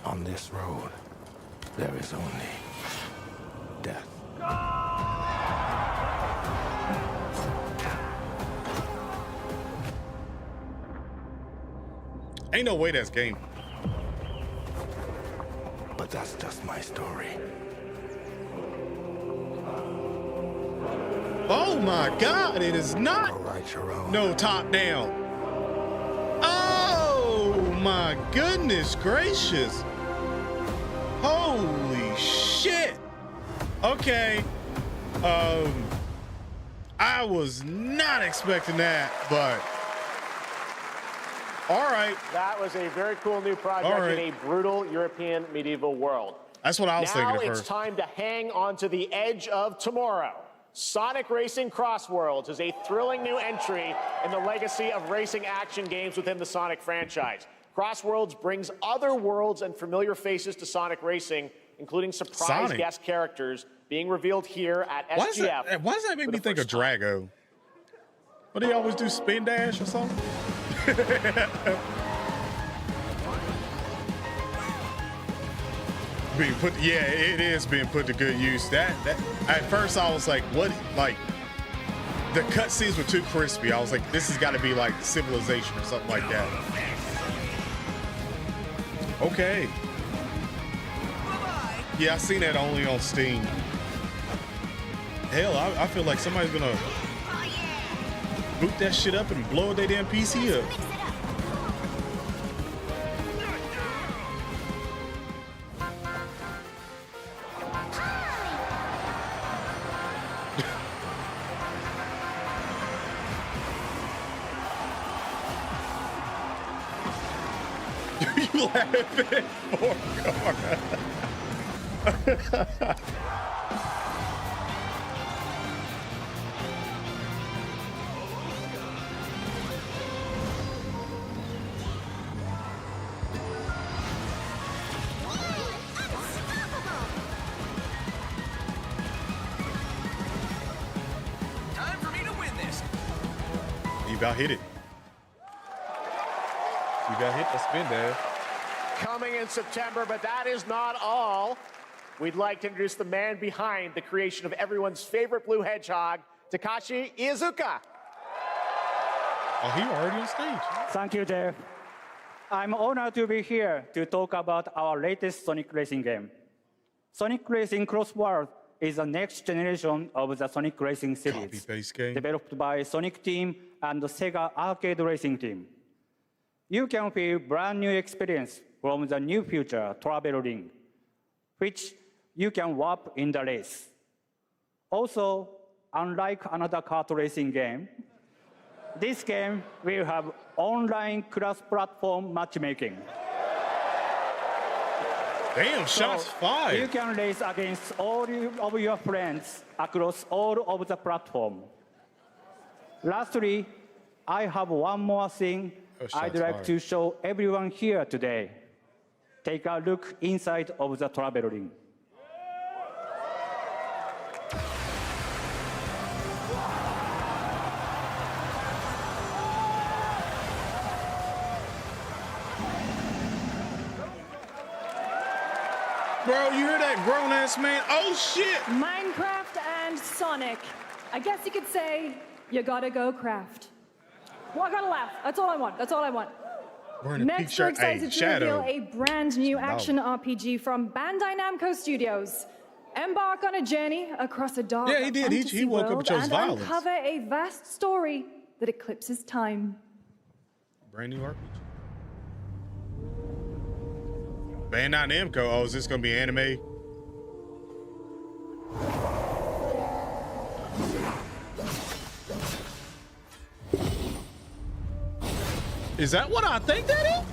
On this road, there is only death. Ain't no way that's game. But that's just my story. Oh my God, it is not. Go write your own. No, top down. Oh my goodness gracious. Holy shit. Okay. I was not expecting that, but all right. That was a very cool new project in a brutal European medieval world. That's what I was thinking Now at it's first. time to hang on to the edge of tomorrow. Sonic Racing Crossworlds is a thrilling new entry in the legacy of racing action games within the Sonic franchise. Crossworlds brings other worlds and familiar faces to Sonic Racing, including surprise Sonic? guest characters being revealed here at Why does SGF. that make me think of Drago? What do he always do? Spin dash or something? being put. Yeah, it is being put to good use. That at first I was like, what? Like the cutscenes were too crispy. I was like, this has got to be like Civilization or something like that. Okay. Yeah, I seen that only on Steam. Hell, I feel like somebody's gonna boot that shit up and blow their damn PC up. You laughing for Time for me to win this. You about hit it. You got hit the spin there. Coming in September, but that is not all. We'd like to introduce the man behind the creation of everyone's favorite blue hedgehog, Takashi Iizuka. Oh, he already on stage. Thank you, Jeff. I'm honored to be here to talk about our latest Sonic Racing game. Sonic Racing Cross World is the next generation of the Sonic Racing series, Copy-paste game. developed by Sonic Team and the Sega Arcade Racing Team. You can feel brand new experience from the new future travel ring, which you can warp in the race. Also, unlike another kart racing game, this game will have online cross-platform matchmaking. Damn, shots fired. You can race against all of your friends across all of the platform. Lastly, I have one more thing I'd like to show everyone here today. Take a look inside of the travel ring. Bro, you hear that grown-ass man? Oh, shit! Minecraft and Sonic. I guess you could say, you gotta go craft. Well, I gotta laugh. That's all I want. That's all I want. We're in a Next, we're picture. Hey, excited to Shadow. reveal a brand new action RPG from Bandai Namco Studios. Embark on a journey across a dark Yeah, he did. He fantasy woke up and world chose and violence. uncover a vast story that eclipses time. Brand new RPG. Bandai Namco. Oh, is this gonna be anime? Is that what I think that is?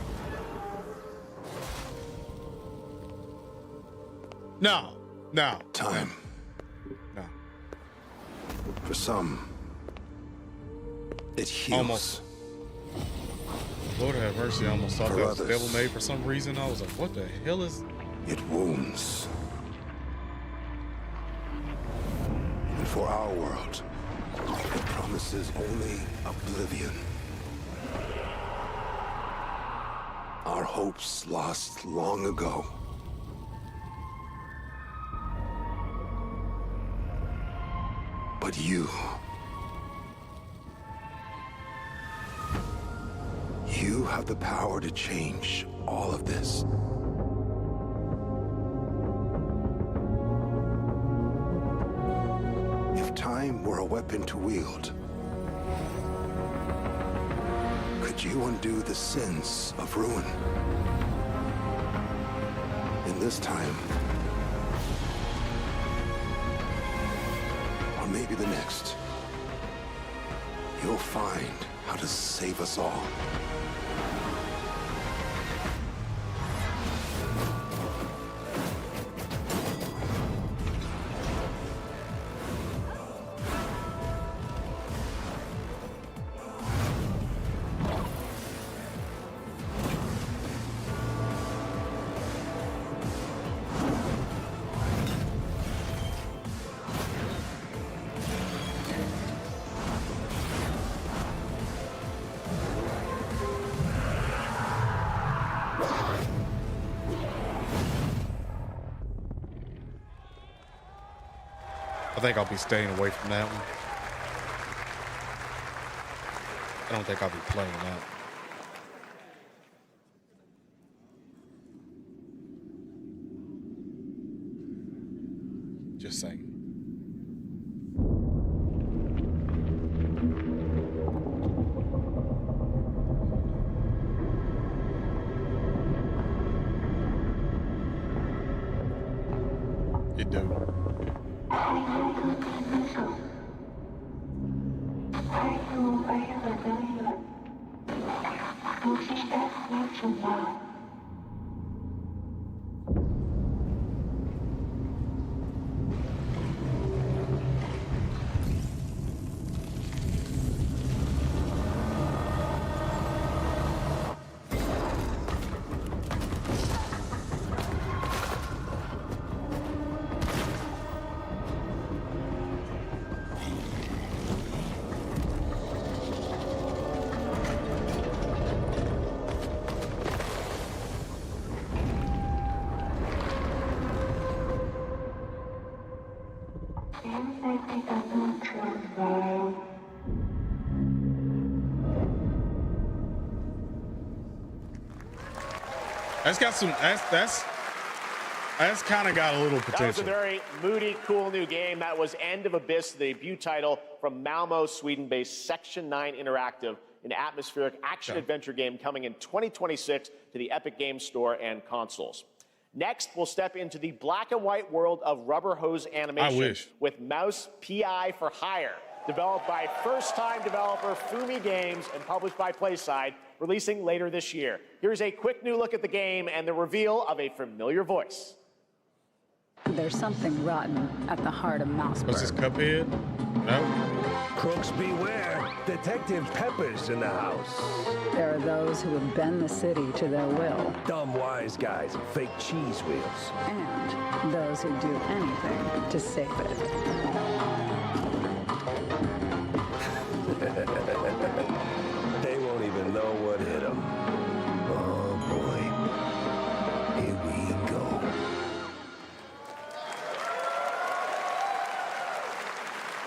No. No. Time. No. For some, it heals. Almost. Lord have mercy, I almost thought For that was others. devil made for some reason. I was like, what the hell is... It wounds. And for our world, it promises only oblivion. Our hopes lost long ago. But you have the power to change all of this. If time were a weapon to wield, could you undo the sins of ruin? In this time, or maybe the next, you'll find how to save us all. I think I'll be staying away from that one. I don't think I'll be playing that. Just saying. You do. That's kind of got a little potential. That was a very moody, cool new game. That was End of Abyss, the debut title from Malmo, Sweden-based Section 9 Interactive, an atmospheric action-adventure game coming in 2026 to the Epic Games Store and consoles. Next, we'll step into the black and white world of rubber hose animation with Mouse PI for Hire, developed by first-time developer Fumi Games and published by PlaySide, releasing later this year. Here's a quick new look at the game and the reveal of a familiar voice. There's something rotten at the heart of Mouseburg. Was this Cuphead? No. Crooks beware. Detective Pepper's in the house. There are those who would bend the city to their will. Dumb wise guys and fake cheese wheels. And those who do anything to save it. They won't even know what hit them. Oh boy. Here we go.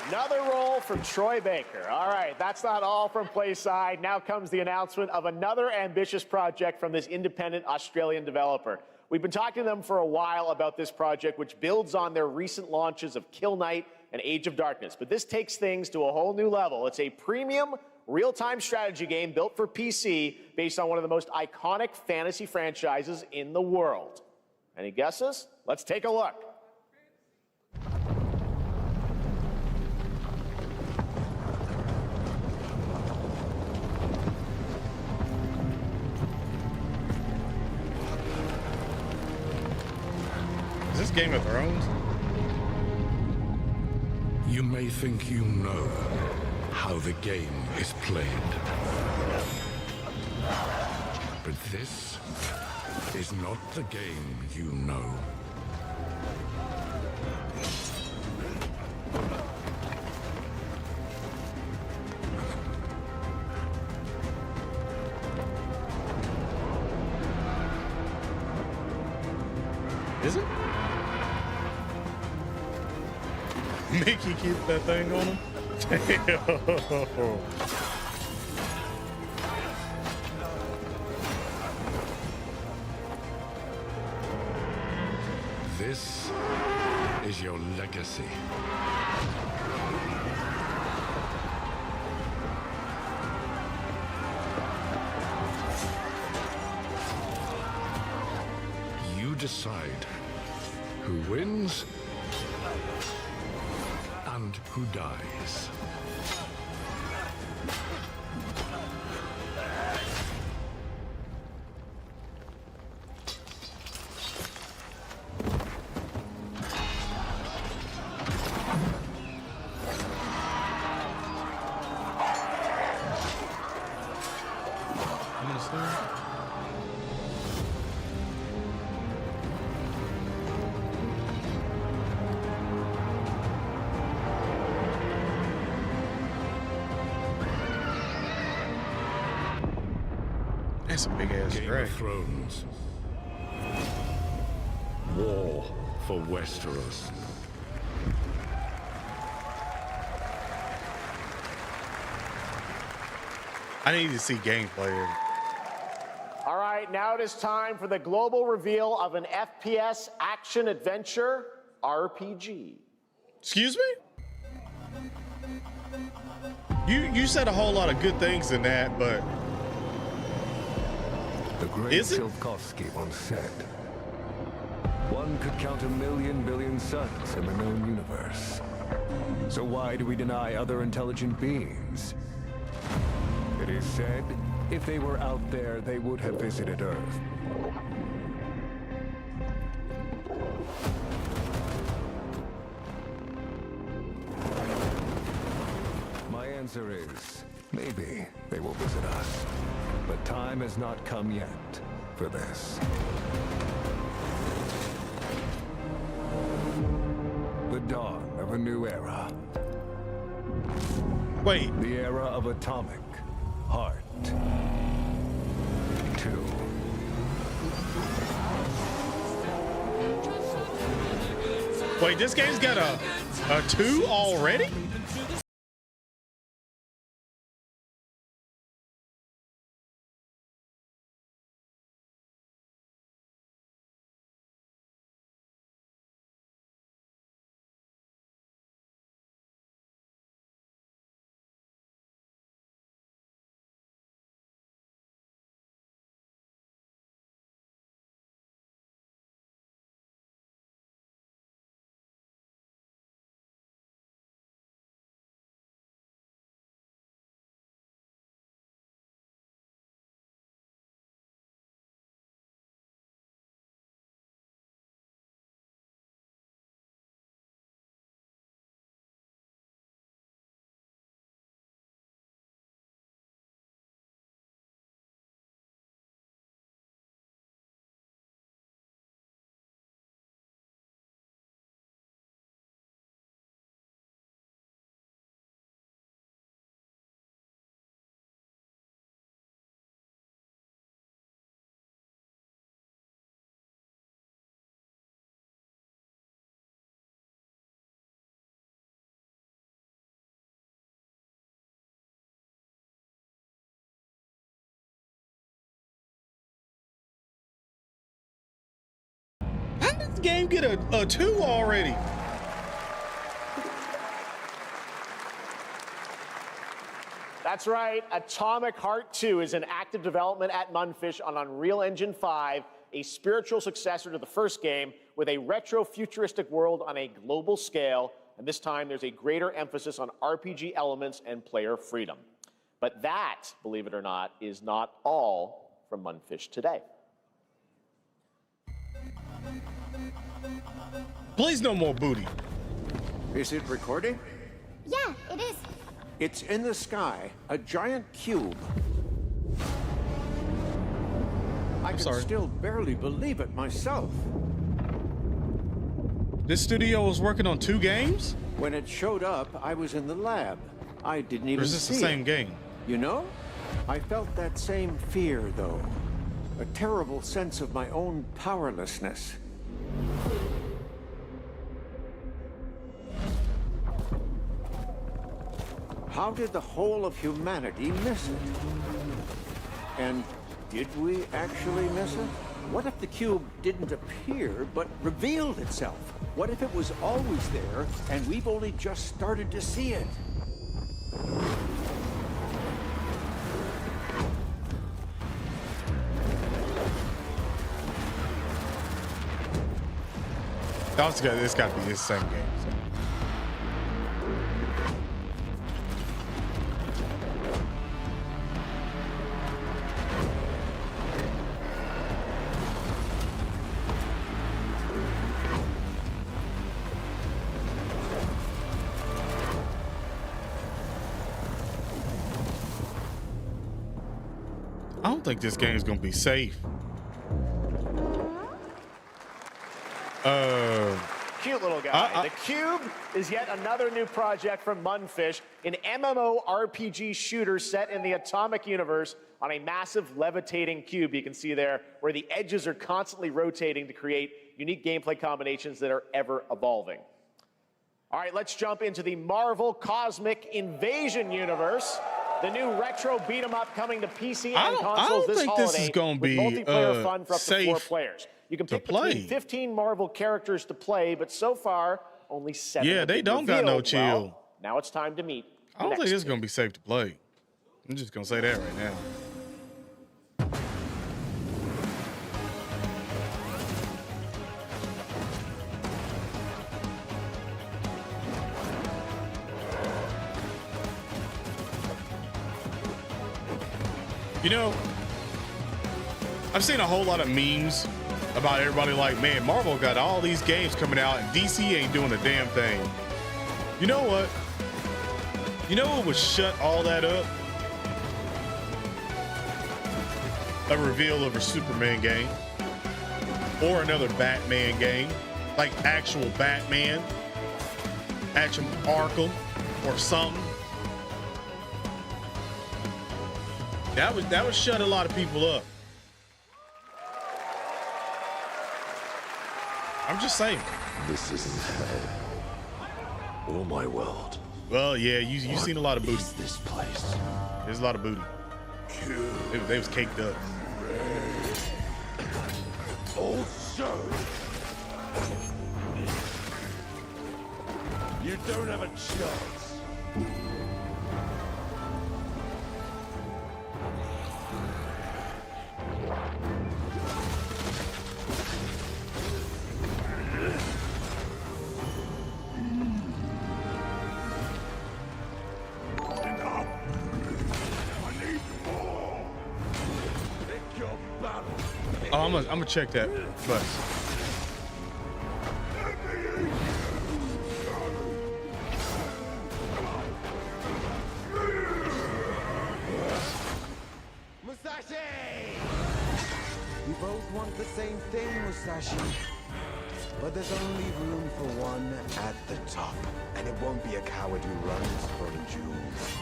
Another roll from Troy Baker. All right, that's not all from PlaySide. Now comes the announcement of another ambitious project from this independent Australian developer. We've been talking to them for a while about this project, which builds on their recent launches of Kill Knight and Age of Darkness. But this takes things to a whole new level. It's a premium real-time strategy game built for PC based on one of the most iconic fantasy franchises in the world. Any guesses? Let's take a look. Is this Game of Thrones? You may think you know how the game is played. But this is not the game you know. Is it? Mickey keep that thing on him? Damn. This is your legacy. You decide who wins and who dies. That's a big ass Game drag. of Thrones. War for Westeros. I need to see gameplay. All right, now it is time for the global reveal of an FPS action adventure RPG. Excuse me? You said a whole lot of good things in that, but the great Tsiolkovsky once said, one could count 1,000,000 billion suns in the known universe. So why do we deny other intelligent beings? It is said, if they were out there, they would have visited Earth. My answer is, maybe they will visit us. But time has not come yet for this. The dawn of a new era. Wait. The era of atomic heart. 2. Wait, this game's got a 2 already? How did the game get a 2 already? That's right. Atomic Heart 2 is in active development at Mundfish on Unreal Engine 5, a spiritual successor to the first game with a retro-futuristic world on a global scale. And this time there's a greater emphasis on RPG elements and player freedom. But that, believe it or not, is not all from Mundfish today. Please no more booty. Is it recording? Yeah, it is. It's in the sky, a giant cube. I can still barely believe it myself. This studio was working on 2 games? When it showed up, I was in the lab. I didn't even see it. Or is this the same game? You know, I felt that same fear, though. A terrible sense of my own powerlessness. How did the whole of humanity miss it? And did we actually miss it? What if the cube didn't appear, but revealed itself? What if it was always there, and we've only just started to see it? It's got to be the same game. So. I don't think this game is going to be safe. Cute little guy. The Cube is yet another new project from Mundfish, an MMORPG shooter set in the Atomic universe on a massive levitating cube you can see there, where the edges are constantly rotating to create unique gameplay combinations that are ever evolving. All right, let's jump into the Marvel Cosmic Invasion universe. The new retro beat 'em up coming to PC I and don't consoles this think holiday this is gonna with be, multiplayer fun for up to 4 safe players. You can to pick between play. 15 Marvel characters to play, but so far only 7. Yeah, have they been don't got no revealed. chill. Well, now it's time to meet. I don't think this is gonna be safe to play. I'm just gonna say that right now. You know, I've seen a whole lot of memes about everybody like, man, Marvel got all these games coming out and DC ain't doing a damn thing. You know what? You know what would shut all that up? A reveal of a Superman game or another Batman game, like actual Batman, actual Arkham or something. That would shut a lot of people up. I'm just saying. This isn't hell or my world. Well, yeah, you've seen a lot of booty. This place. There's a lot of booty. They was caked up. Also, you don't have a chance. Oh, I'm gonna check that bus. Musashi! We both want the same thing, Musashi. But there's only room for one at the top. And it won't be a coward who runs from jewels.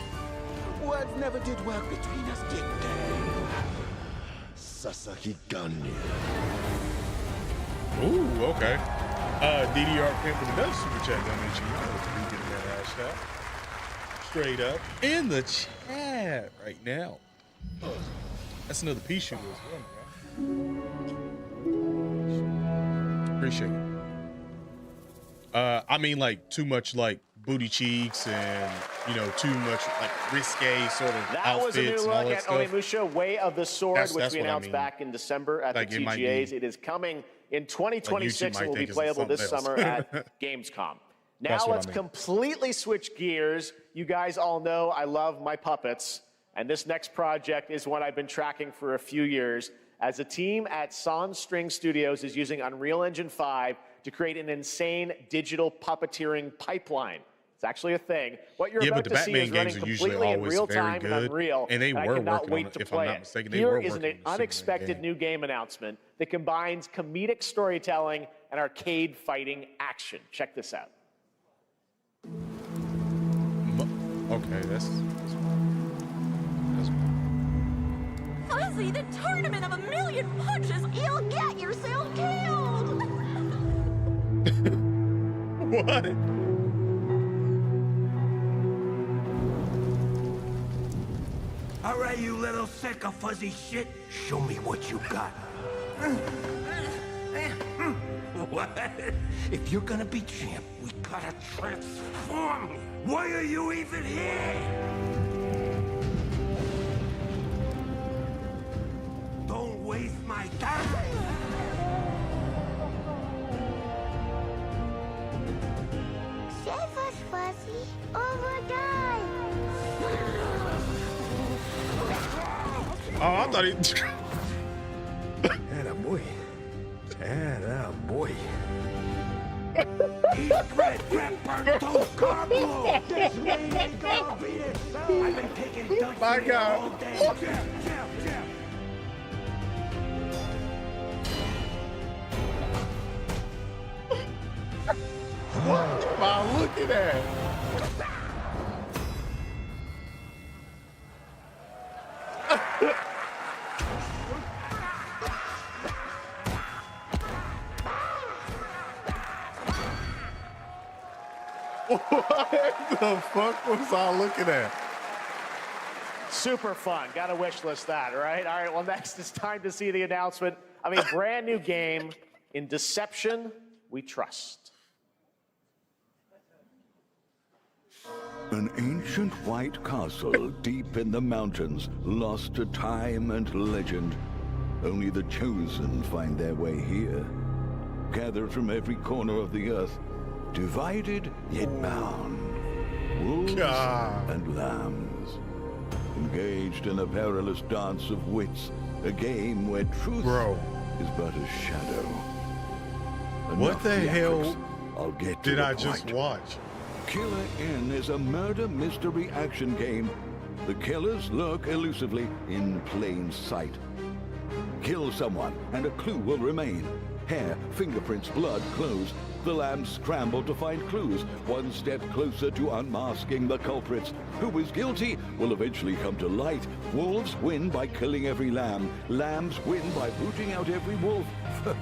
Words never did work between us, did they? Sasaki Ganyu. Ooh, okay. DDR Pimp with another super chat donation. You know what to do, getting that hashtag. Straight up in the chat right now. That's another pea shooter as well, man. Appreciate it. I mean, like, too much, like, booty cheeks and, you know, too much, like, risque sort of that outfits was a new and all look that at stuff. Onimusha Way of the Sword, That's which we what I announced mean. back in December at Like, the it might TGAs. be- It is coming in 2026 might and will be think it's playable this something summer else. at Gamescom. That's Now what I let's mean. completely switch gears. You guys all know I love my puppets, and this next project is one I've been tracking for a few years, as a team at Sans String Studios is using Unreal Engine 5 to create an insane digital puppeteering pipeline. It's actually a thing. What you're Yeah, about but the to see Batman is running games are usually completely in always real very time in good, Unreal, and they I were cannot working wait on it, to if I'm play not it. mistaken. They Here were is working an on the Superman unexpected game. new game announcement that combines comedic storytelling and arcade fighting action. Check this out. Okay, that's Fuzzy, the tournament of a million punches, you'll get yourself killed! What? All right, you little sick of fuzzy shit. Show me what you got. What? If you're gonna be champ, we gotta transform you. Why are you even here? Don't waste my time. Save us, Fuzzy, or we'll die! Oh, I thought he. Atta boy. Atta boy. Eat bread, grandpa, toast, carbo. This man ain't gonna beat it. I've been taking dumps My in here God. all day. Jab, jab, jab. What am I looking at? What the fuck was I looking at? Super fun. Got to wish list that, right? All right, well, next it's time to see the announcement of a brand new game in Deception We Trust. An ancient white castle deep in the mountains, lost to time and legend. Only the chosen find their way here. Gathered from every corner of the earth, divided yet bound. Wolves and lambs. Engaged in a perilous dance of wits, a game where truth is but a shadow. What the hell I'll get did to the I just point. watch? Killer Inn is a murder mystery action game. The killers lurk elusively in plain sight. Kill someone and a clue will remain. Hair, fingerprints, blood, clothes. The lambs scramble to find clues, one step closer to unmasking the culprits. Who is guilty will eventually come to light. Wolves win by killing every lamb. Lambs win by booting out every wolf.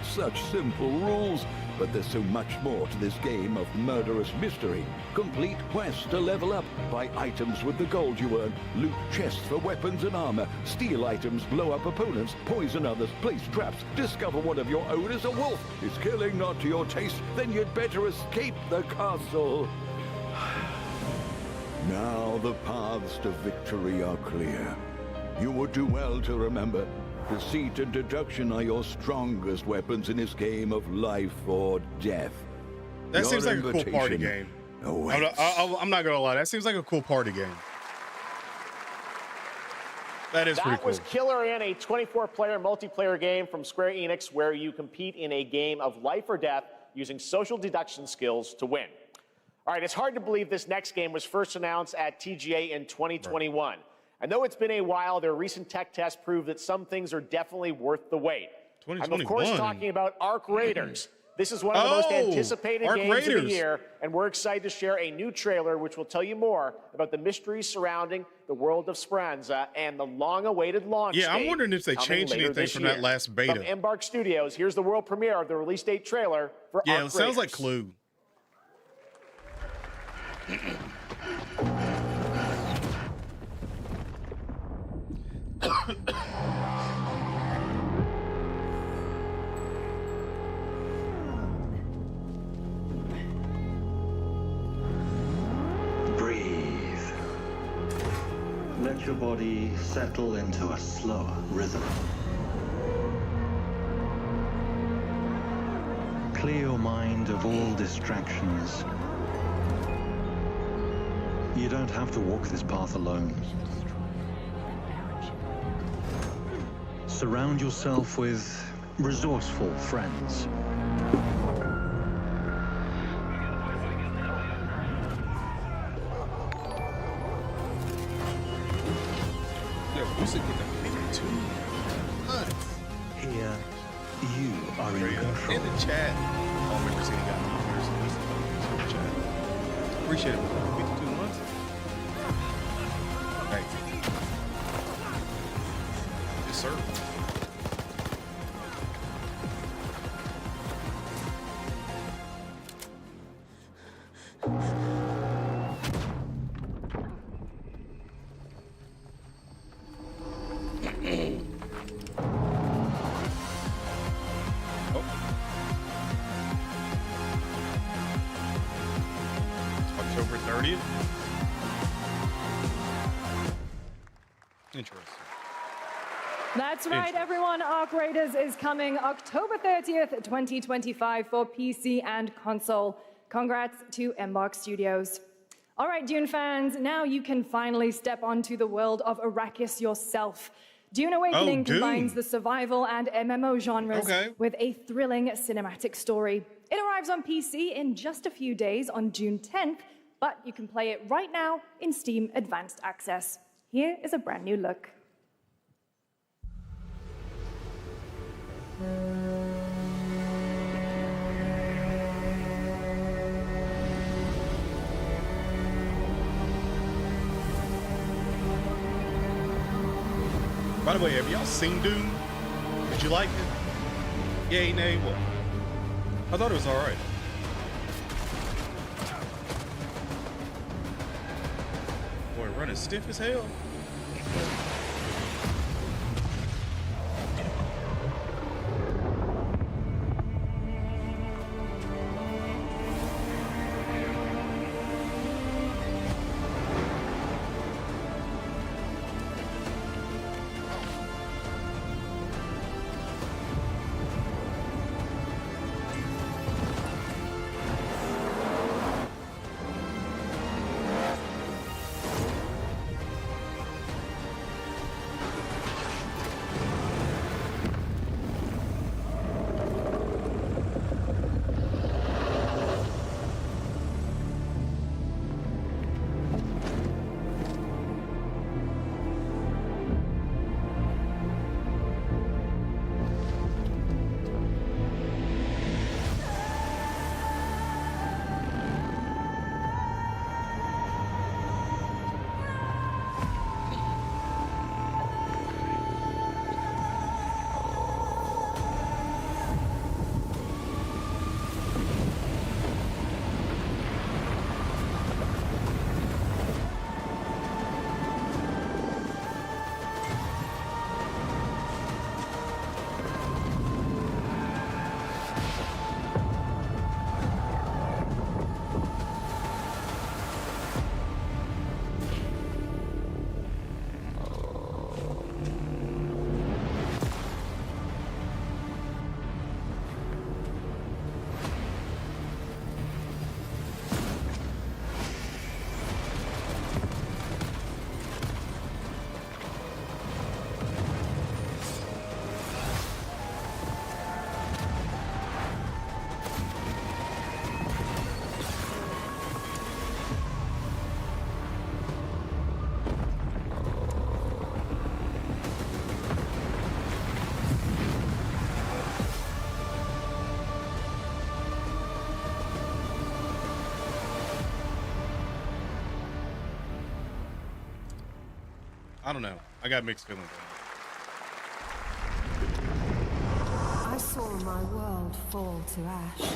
Such simple rules. But there's so much more to this game of murderous mystery. Complete quests to level up. Buy items with the gold you earn. Loot chests for weapons and armor. Steal items, blow up opponents, poison others, place traps. Discover one of your own is a wolf. Is killing not to your taste? Then you'd better escape the castle. Now the paths to victory are clear. You would do well to remember, deceit and deduction are your strongest weapons in this game of life or death. That Your seems like a cool party invitation game. awaits. I'm not gonna lie, that seems like a cool party game. That is pretty That cool. was Killer Inn, a 24-player multiplayer game from Square Enix where you compete in a game of life or death using social deduction skills to win. All right, it's hard to believe this next game was first announced at TGA in 2021. And though it's been a while, their recent tech tests prove that some things are definitely worth the wait. I'm, of course, 2021. talking about Ark Raiders. This is one of the most anticipated Ark games of the Raiders. year, and we're excited to share a new trailer which will tell you more about the mysteries surrounding the world of Speranza and the long-awaited launch Yeah, I'm date wondering if they coming changed later anything this from that year. last beta. From Embark Studios, here's the world premiere of the release date trailer for Yeah, Ark it sounds like Raiders. Clue. Breathe. Let your body settle into a slower rhythm. Clear your mind of all distractions. You don't have to walk this path alone. Surround yourself with resourceful friends. Here, you are in control. In the chat. All members ain't got numbers. In the chat. Appreciate it. 52 months. Hey. Yes, sir. October 30th. Interesting. That's right, everyone. Ark Raiders is coming October 30th, 2025 for PC and console. Congrats to Embark Studios. All right, Dune fans, now you can finally step onto the world of Arrakis yourself. Dune Awakening Dune. combines the survival and MMO genres with a thrilling cinematic story. It arrives on PC in just a few days on June 10th, but you can play it right now in Steam Advanced Access. Here is a brand new look. By the way, have y'all seen Dune? Did you like it? Yay, nay, what? I thought it was all right. Boy, running stiff as hell. I don't know. I got mixed feelings. I saw my world fall to ash,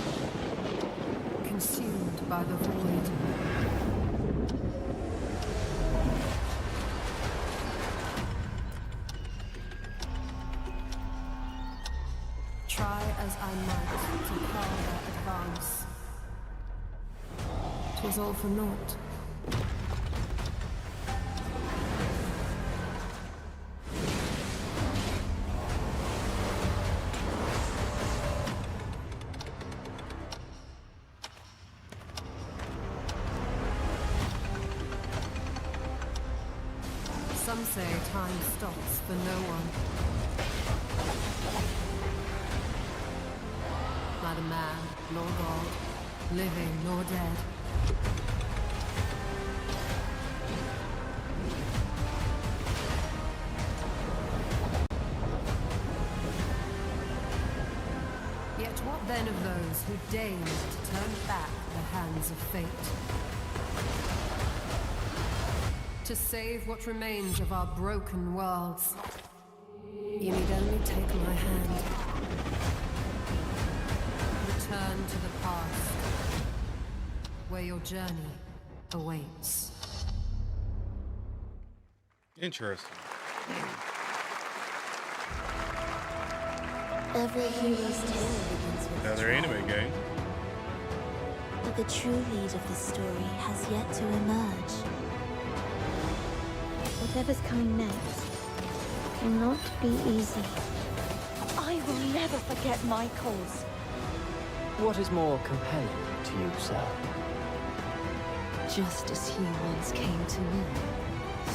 consumed by the void. Try as I might to further advance. 'Twas all for naught. Some say time stops for no one. Neither man nor God, living nor dead. Yet what then of those who deigned to turn back the hands of fate? To save what remains of our broken worlds, you need only take my hand. Return to the past, where your journey awaits. Interesting. Every hero's tale begins with Another anime game. But the true lead of the story has yet to emerge. Whatever's coming next cannot be easy. I will never forget my cause. What is more compelling to you, sir? Just as he once came to me,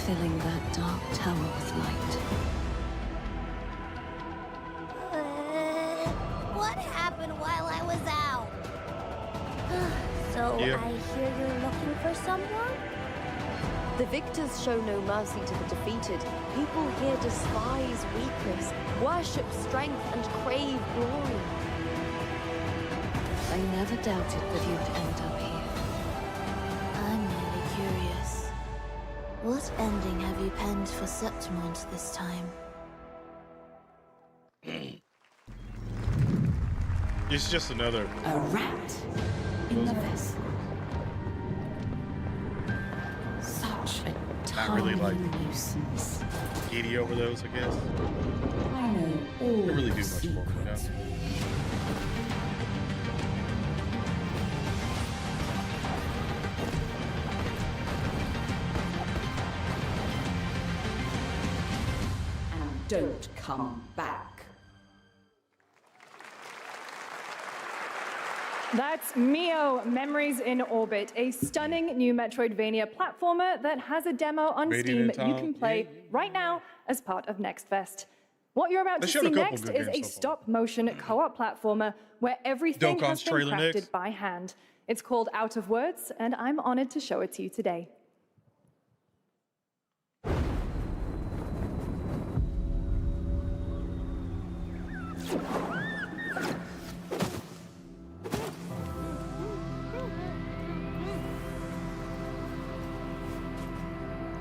filling that dark tower with light. What happened while I was out? So Yeah. I hear you're looking for someone? The victors show no mercy to the defeated. People here despise weakness, worship strength, and crave glory. I never doubted that you'd end up here. I'm merely curious. What ending have you penned for Septimont this time? It's just another. A rat in the vessel. Such a Not really like giddy over those, I guess. I know all Don't really do your much for me, you know? and don't come back. That's Mio, Memories in Orbit, a stunning new Metroidvania platformer that has a demo on Steam you can play right now as part of Next Fest. What you're about to see next is a stop-motion co-op platformer where everything has been crafted by hand. It's called Out of Words, and I'm honored to show it to you today.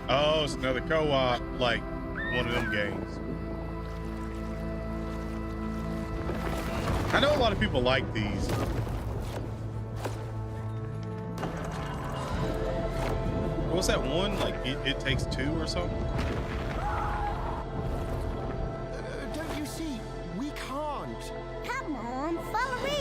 Oh, it's another co-op, like one of them games. I know a lot of people like these. What's that one? Like it takes two or something? Don't you see? We can't. Come on, follow me.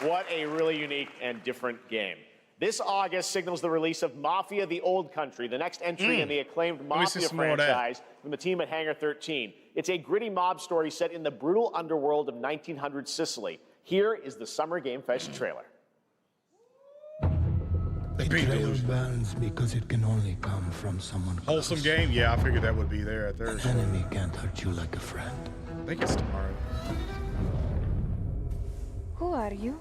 What a really unique and different game. This August signals the release of Mafia: The Old Country, the next entry in the acclaimed Mafia franchise from the team at Hangar 13. It's a gritty mob story set in the brutal underworld of 1900 Sicily. Here is the Summer Game Fest trailer. Betrayal burns because it can only come from someone close. Wholesome game? Yeah, I figured that would be there at Thursday. An enemy can't hurt you like a friend. I think it's tomorrow. Who are you?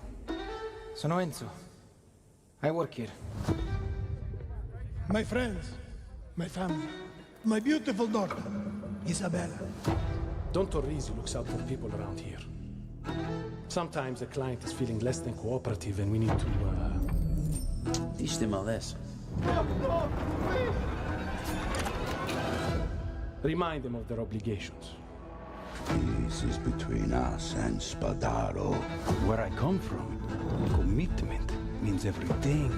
Sono Enzo. I work here. My friends, my family, my beautiful daughter, Isabella. Don Torrisi looks out for people around here. Sometimes the client is feeling less than cooperative and we need to, teach them a lesson. Remind them of their obligations. This is between us and Spadaro. Where I come from, commitment means everything.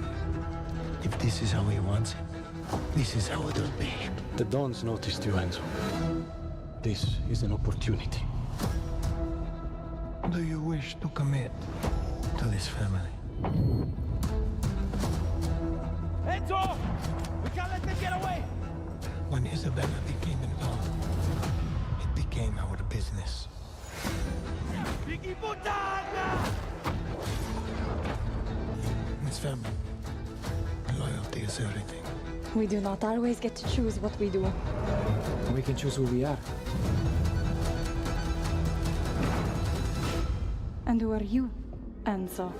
If this is how he wants it, this is how it'll be. The Dons noticed you, Enzo. This is an opportunity. Do you wish to commit to this family? Enzo! We can't let them get away! When Isabella became involved, it became our business. Miss family, loyalty is everything. We do not always get to choose what we do. We can choose who we are. And who are you, Enzo?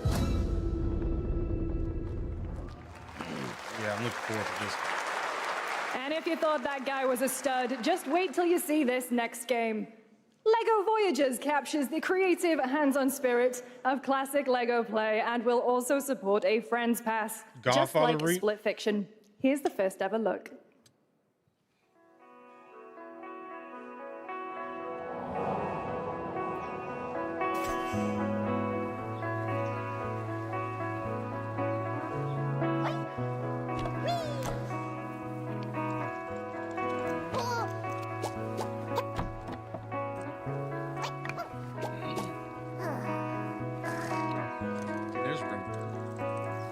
Yeah, I'm looking forward to this. And if you thought that guy was a stud, just wait till you see this next game. LEGO Voyagers captures the creative, hands-on spirit of classic LEGO play and will also support a Friends Pass, just like Split Fiction. Here's the first ever look.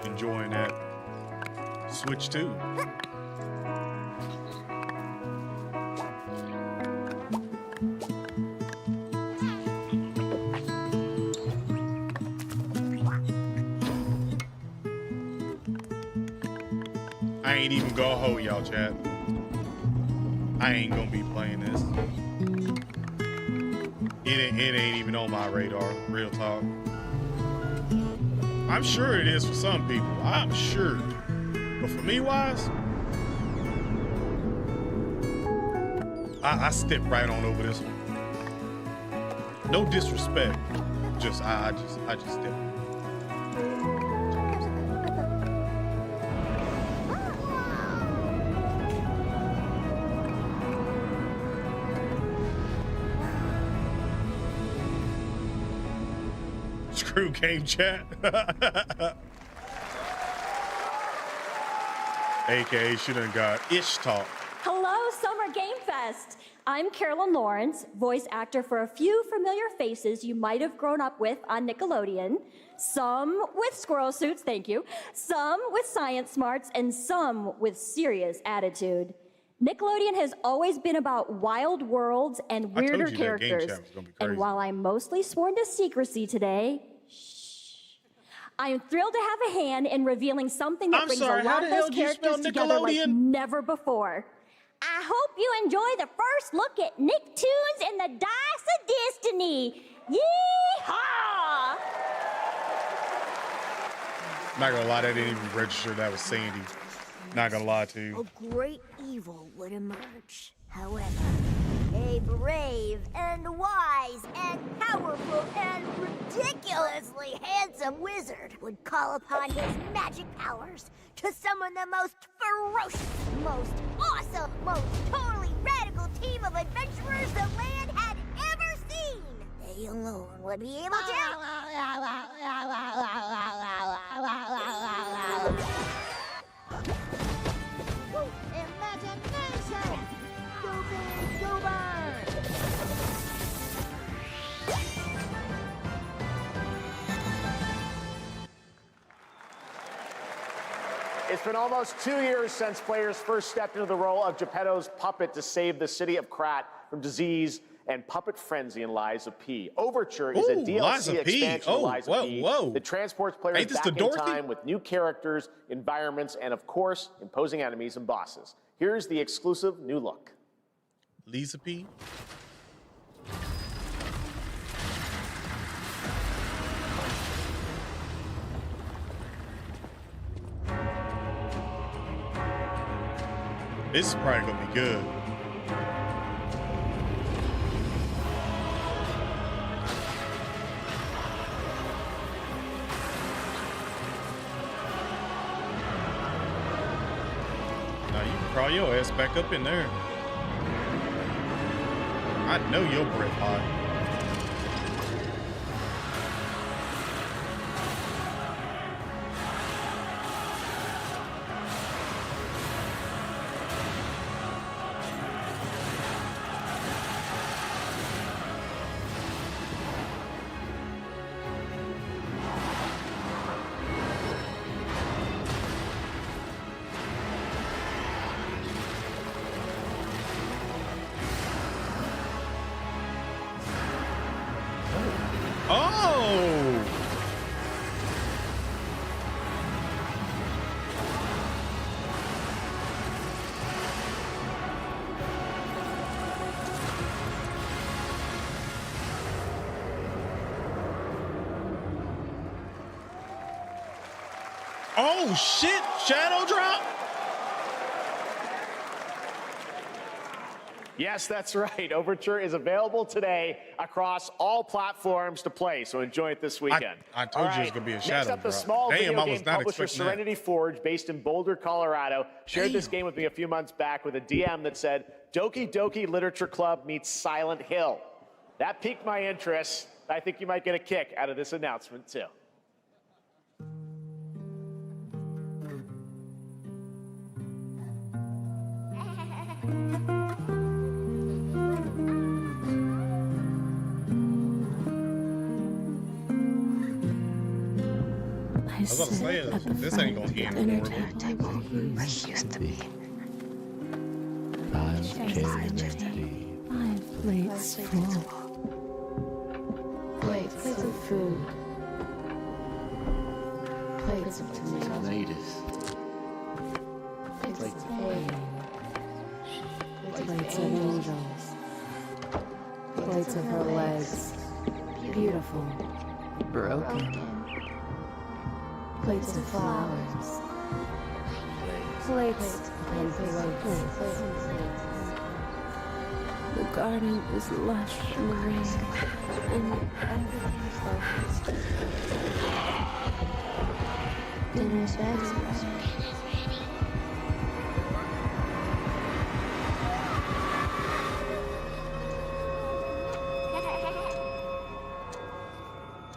Enjoying that Switch 2. I ain't even gonna hold y'all, chat. I ain't gonna be playing this. It ain't even on my radar, real talk. I'm sure it is for some people. I'm sure. But for me, wise, I step right on over this one. No disrespect. I just step. Screw game chat. AKA she done got ish talk. Hello, Summer Game Fest. I'm Carolyn Lawrence, voice actor for a few familiar faces you might have grown up with on Nickelodeon. Some with squirrel suits, thank you. Some with science smarts, and some with serious attitude. Nickelodeon has always been about wild worlds and weirder characters. And while I'm mostly sworn to secrecy today, I am thrilled to have a hand in revealing something that brings a lot of those characters together like never before. I hope you enjoy the first look at Nicktoons and the Dice of Destiny. Yeehaw! Not gonna lie, that didn't even register that was Sandy. Not gonna lie to you. A great evil would emerge. However, a brave and wise and powerful and ridiculously handsome wizard would call upon his magic powers to summon the most ferocious, most awesome, most totally radical team of adventurers the land had ever seen. They alone would be able to... Imagination! Go big, go burn! It's been almost 2 years since players first stepped into the role of Geppetto's puppet to save the city of Krat from disease and puppet frenzy in Lies of P. Overture is a DLC expansion of Lies of P that transports players back in time with new characters, environments, and of course, imposing enemies and bosses. Here's the exclusive new look. Lisa P. This is probably gonna be good. Now you can crawl your ass back up in there. I know your breath hot. Oh! Oh shit! Shadow drop? Yes, that's right. Overture is available today across all platforms to play, so enjoy it this weekend. I told you it was gonna be a shadow Next up, the drop. small Damn, video I was game not publisher expecting that. Serenity Forge, based in Boulder, Colorado, shared this game with me a few months back with a DM that said, Doki Doki Literature Club meets Silent Hill. That piqued my interest. I think you might get a kick out of this announcement, too. I was about to say, this ain't gonna end anymore. Used to be. 5 plates full. Plates of food. Plates of tomatoes. Plates of hay. Plates of angels. Plates of her legs. Beautiful. Broken. Plates of flowers. Plates and plates. The garden is lush and green, and everything's focused. Dinner's ready.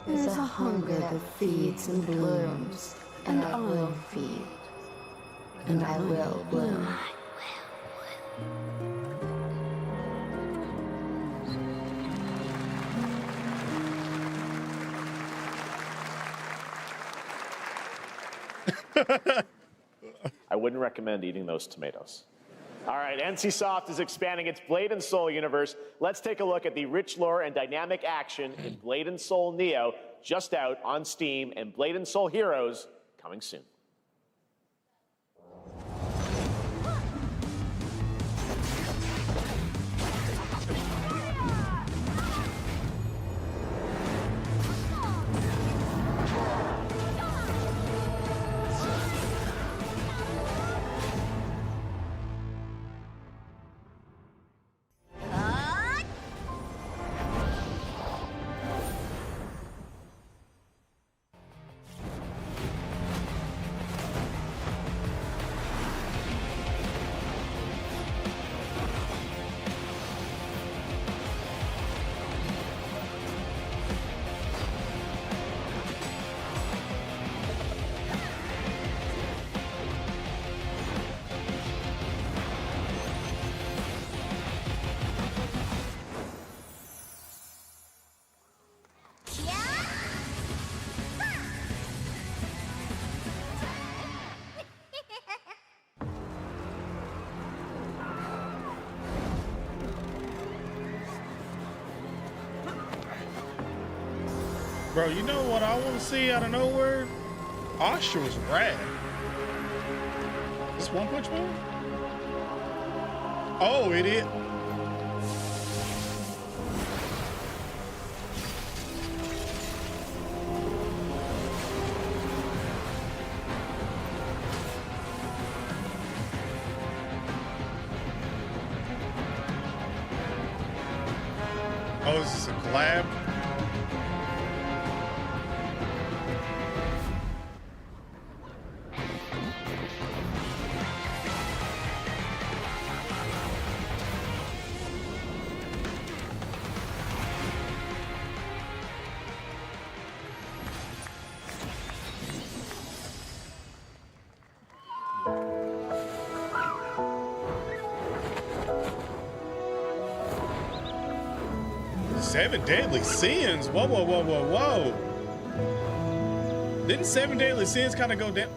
There's a hunger that feeds and blooms, and I will feed, and I will bloom. I wouldn't recommend eating those tomatoes. All right, NCSoft is expanding its Blade and Soul universe. Let's take a look at the rich lore and dynamic action in Blade and Soul Neo, just out on Steam, and Blade and Soul Heroes coming soon. Bro, you know what I want to see out of nowhere? Osher was rad. This One Punch Man? Oh, it is. Oh, is this a collab? Seven Deadly Sins. Whoa, whoa, whoa, whoa, whoa. Didn't Seven Deadly Sins kind of go down?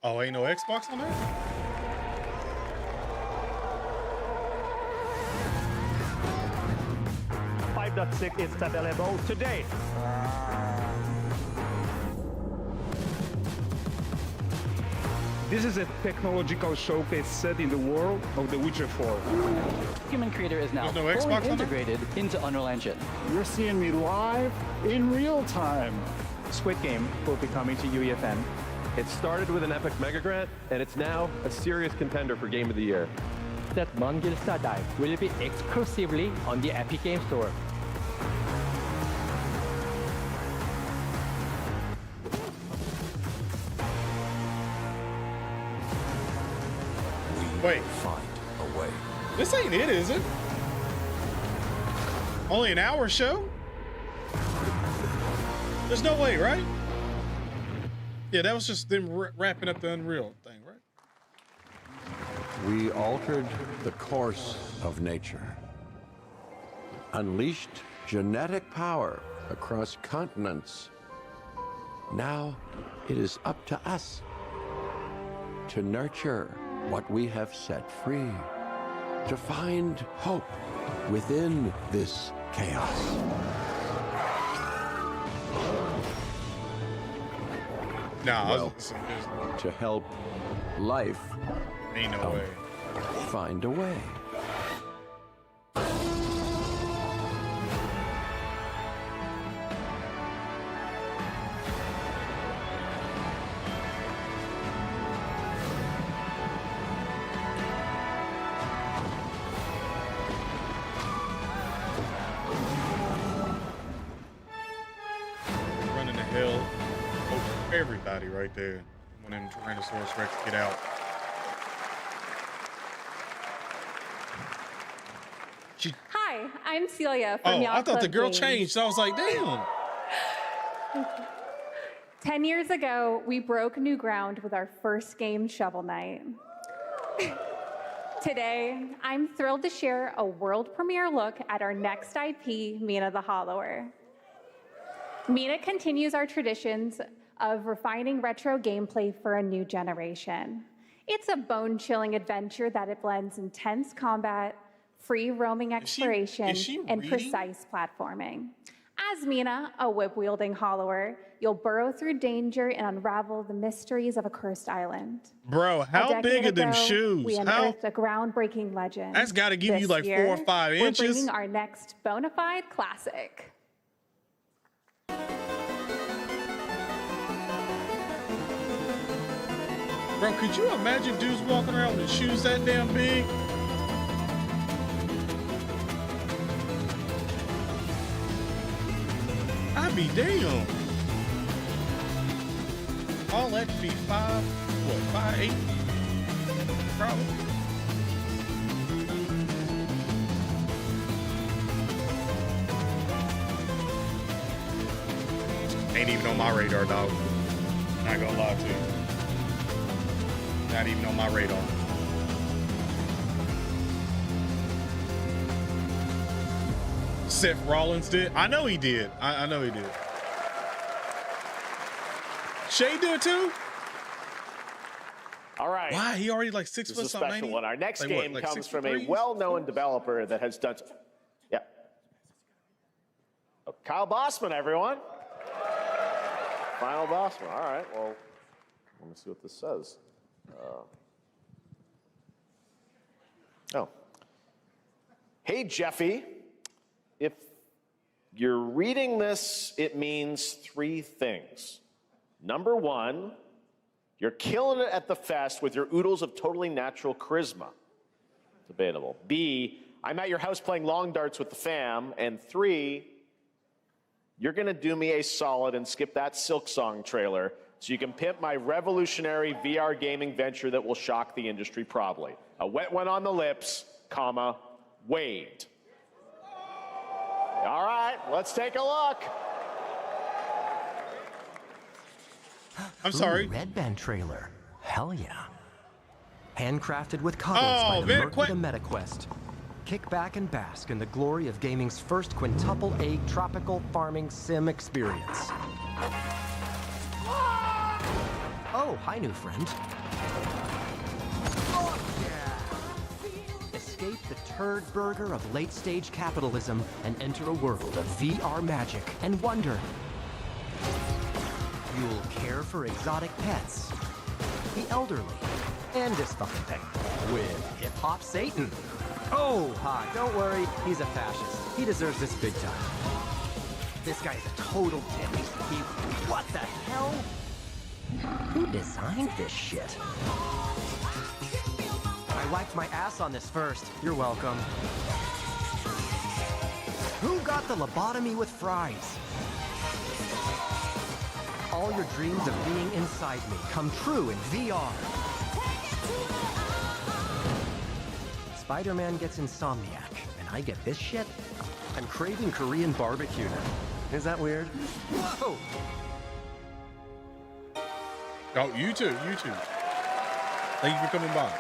Oh, ain't no Xbox on there? .6 is available today. This is a technological showcase set in the world of The Witcher 4. Human Creator is now fully integrated into Unreal Engine. You're seeing me live in real time. Squid Game will be coming to UEFN. It started with an epic mega grant, and it's now a serious contender for Game of the Year. That Mongilsta Dive will be exclusively on the Epic Game Store. Wait. Find a way. This ain't it, is it? Only an hour show? There's no way, right? Yeah, that was just them wrapping up the Unreal thing, right? We altered the course of nature, unleashed genetic power across continents. Now it is up to us to nurture what we have set free, to find hope within this chaos. To help life ain't no way. Find a way. Running the hill over everybody right there. When them Tyrannosaurus Rex get out. Hi, I'm Celia from I thought the girl changed. So I was like, damn. 10 years ago, we broke new ground with our first game, Shovel Knight. Today, I'm thrilled to share a world premiere look at our next IP, Mina the Hollower. Mina continues our traditions of refining retro gameplay for a new generation. It's a bone-chilling adventure that it blends intense combat, free roaming exploration, and precise platforming. As Mina, a whip-wielding hollower, you'll burrow through danger and unravel the mysteries of a cursed island. Bro, how big are them shoes? We unearthed a groundbreaking legend. That's got to give you like 4 or 5 inches. We're bringing our next bona fide classic. Bro, could you imagine dudes walking around with shoes that damn big? I'd be damn. All that to be 5'8"? Probably. Ain't even on my radar, dog. Not gonna lie to you. Not even on my radar. Seth Rollins did. I know he did. I know he did. Shay do it too? All right. Why? He already like 6 This foot is a something. special one. Our next Like game what, like comes 6'3"? from a well-known developer that has done. Yeah. Oh, Kyle Bossman, everyone. Final Bossman. All right. Well, let me see what this says. Oh. Hey, Jeffy. If you're reading this, it means 3 things. Number 1, you're killing it at the fest with your oodles of totally natural charisma. Debatable. B, I'm at your house playing long darts with the fam. And 3, you're gonna do me a solid and skip that Silk Song trailer so you can pimp my revolutionary VR gaming venture that will shock the industry probably. A wet one on the lips, comma, Wade. All right, let's take a look. I'm sorry. Ooh, Red Band trailer. Hell yeah. Handcrafted with cuddles by the Merc with a MetaQuest. Kick back and bask in the glory of gaming's first quintuple A tropical farming sim experience. Oh, hi, new friend. Escape the turd burger of late-stage capitalism and enter a world of VR magic and wonder. You'll care for exotic pets, the elderly, and this fucking thing with hip-hop Satan. Oh, hi, don't worry, he's a fascist. He deserves this big time. This guy's a total dick. What the hell? Who designed this shit? I wiped my ass on this first. You're welcome. Who got the lobotomy with fries? All your dreams of being inside me come true in VR. Spider-Man gets Insomniac, and I get this shit? I'm craving Korean barbecue now. Is that weird? Whoa! Oh, you too. Thank you for coming by.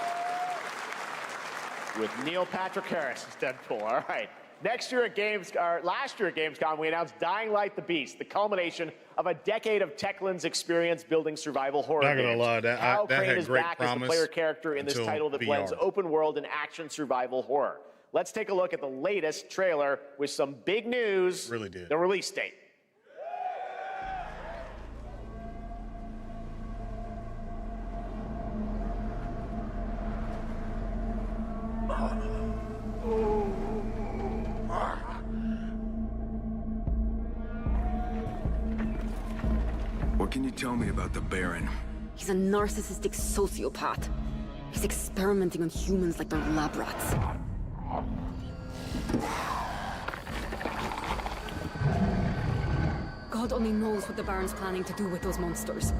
With Neil Patrick Harris as Deadpool. All right. Last year at Gamescom, we announced Dying Light: The Beast, the culmination of a decade of Techland's experience building survival horror Not gonna games. lie, that Kyle had Crane is great back as the promise player character in this until title that VR. blends open world and action survival horror. Let's take a look at the latest trailer with some big news. Really did. The release date. What can you tell me about the Baron? He's a narcissistic sociopath. He's experimenting on humans like they're lab rats. God only knows what the Baron's planning to do with those monsters.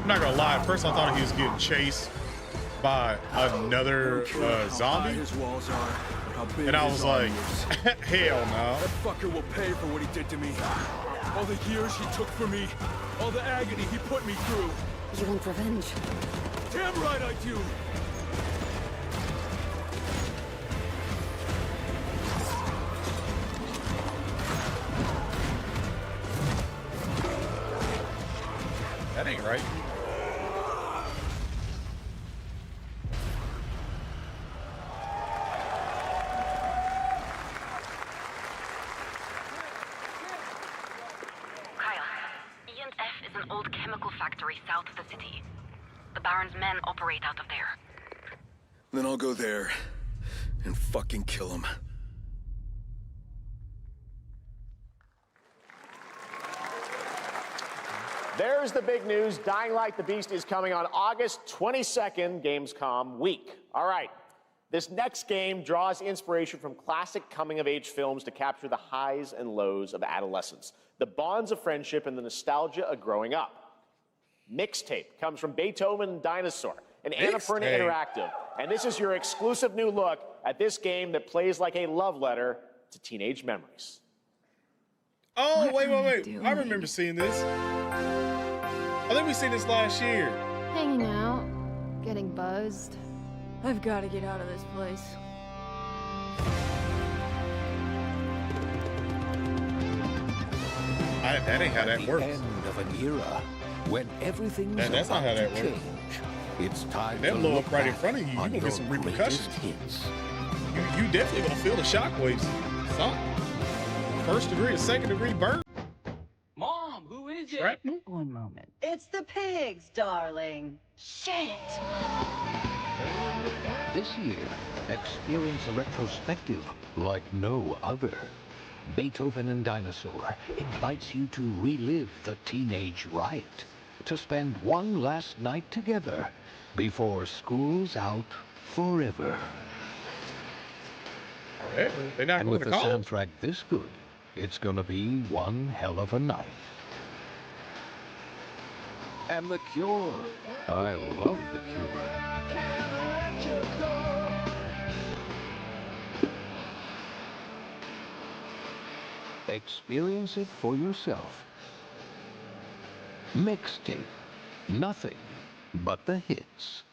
I'm not gonna lie, at first I thought he was getting chased by another zombie. And I was like, hell no. That fucker will pay for what he did to me. All the years he took for me. All the agony he put me through. You want revenge? Damn right I do. That ain't right. is an old chemical factory south of the city. The Baron's men operate out of there. Then I'll go there and fucking kill him. There's the big news. Dying Light: The Beast is coming on August 22nd, Gamescom week. All right. This next game draws inspiration from classic coming-of-age films to capture the highs and lows of adolescence, the bonds of friendship, and the nostalgia of growing up. Mixtape comes from Beethoven and Dinosaur, an Annapurna Interactive, and this is your exclusive new look at this game that plays like a love letter to teenage memories. Oh, wait. I remember seeing this. I think we seen this last year. Hanging out, getting buzzed. I've got to get out of this place. That ain't how that works. End of an era when everything's that's not how that about to works. change. It's time They to blow look up right in back front of you. on You gonna get some your repercussions. greatest hits. You definitely gonna feel the shockwaves. Something. First degree or second degree burn. Mom, who is it? Shrapnel? One moment. It's the pigs, darling. Shit! This year, experience a retrospective like no other. Beethoven and Dinosaur invites you to relive the teenage riot, to spend one last night together before school's out forever. And with the soundtrack this good, it's gonna be one hell of a night. And The Cure. I love The Cure. Experience it for yourself. Mixtape. Nothing but the hits.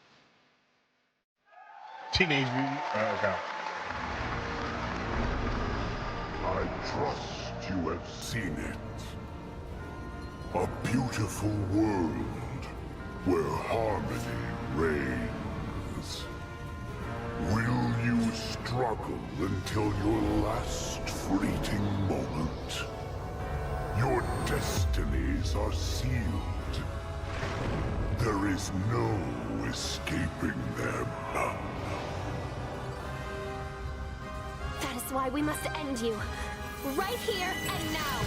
Teenage Mutant. Okay. I trust you have seen it. A beautiful world where harmony reigns. Will you struggle until your last fleeting moment? Your destinies are sealed. There is no escaping them. That is why we must end you. Right here and now.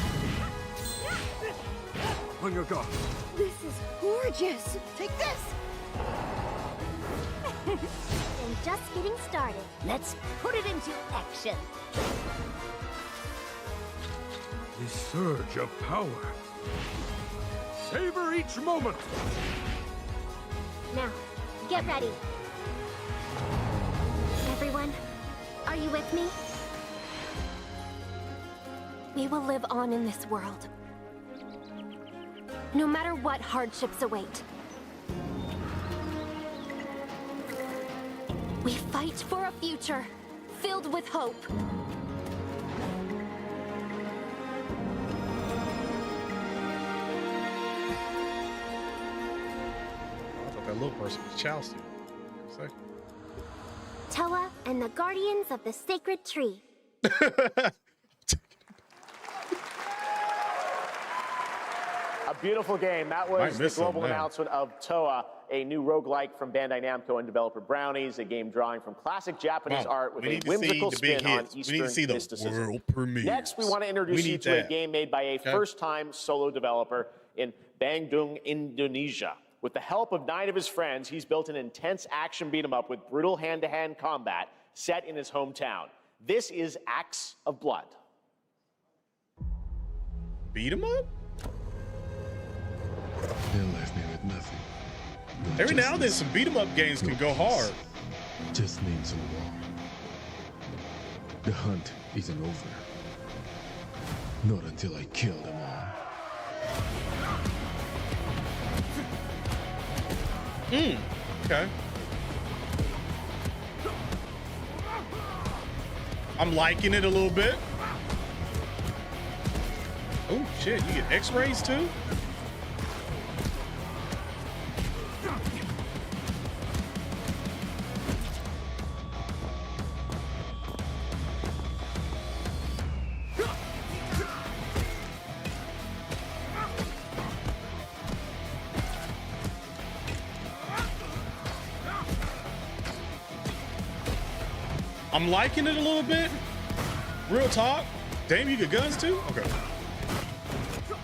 On your guard. This is gorgeous. Take this. And just getting started. Let's put it into action. The surge of power. Savor each moment. Now, get ready. Everyone, are you with me? We will live on in this world. No matter what hardships await. We fight for a future filled with hope. I thought that little person was Chelsea. Toa and the Guardians of the Sacred Tree. A beautiful game. That was the global announcement of Toa, a new roguelike from Bandai Namco and developer Brownies, a game drawing from classic Japanese art with a whimsical spin on Eastern mysticism. Next, we want to introduce you to a game made by a first-time solo developer in Bandung, Indonesia. With the help of 9 of his friends, he's built an intense action beat-em-up with brutal hand-to-hand combat set in his hometown. This is Acts of Blood. Beat 'em up? They left me with nothing. Every now and then, some beat 'em up games can go hard. Just names on the wall. The hunt isn't over. Not until I kill them all. Okay. I'm liking it a little bit. Oh shit, you get X-rays too? I'm liking it a little bit. Real talk. Damn, you get guns too? Okay.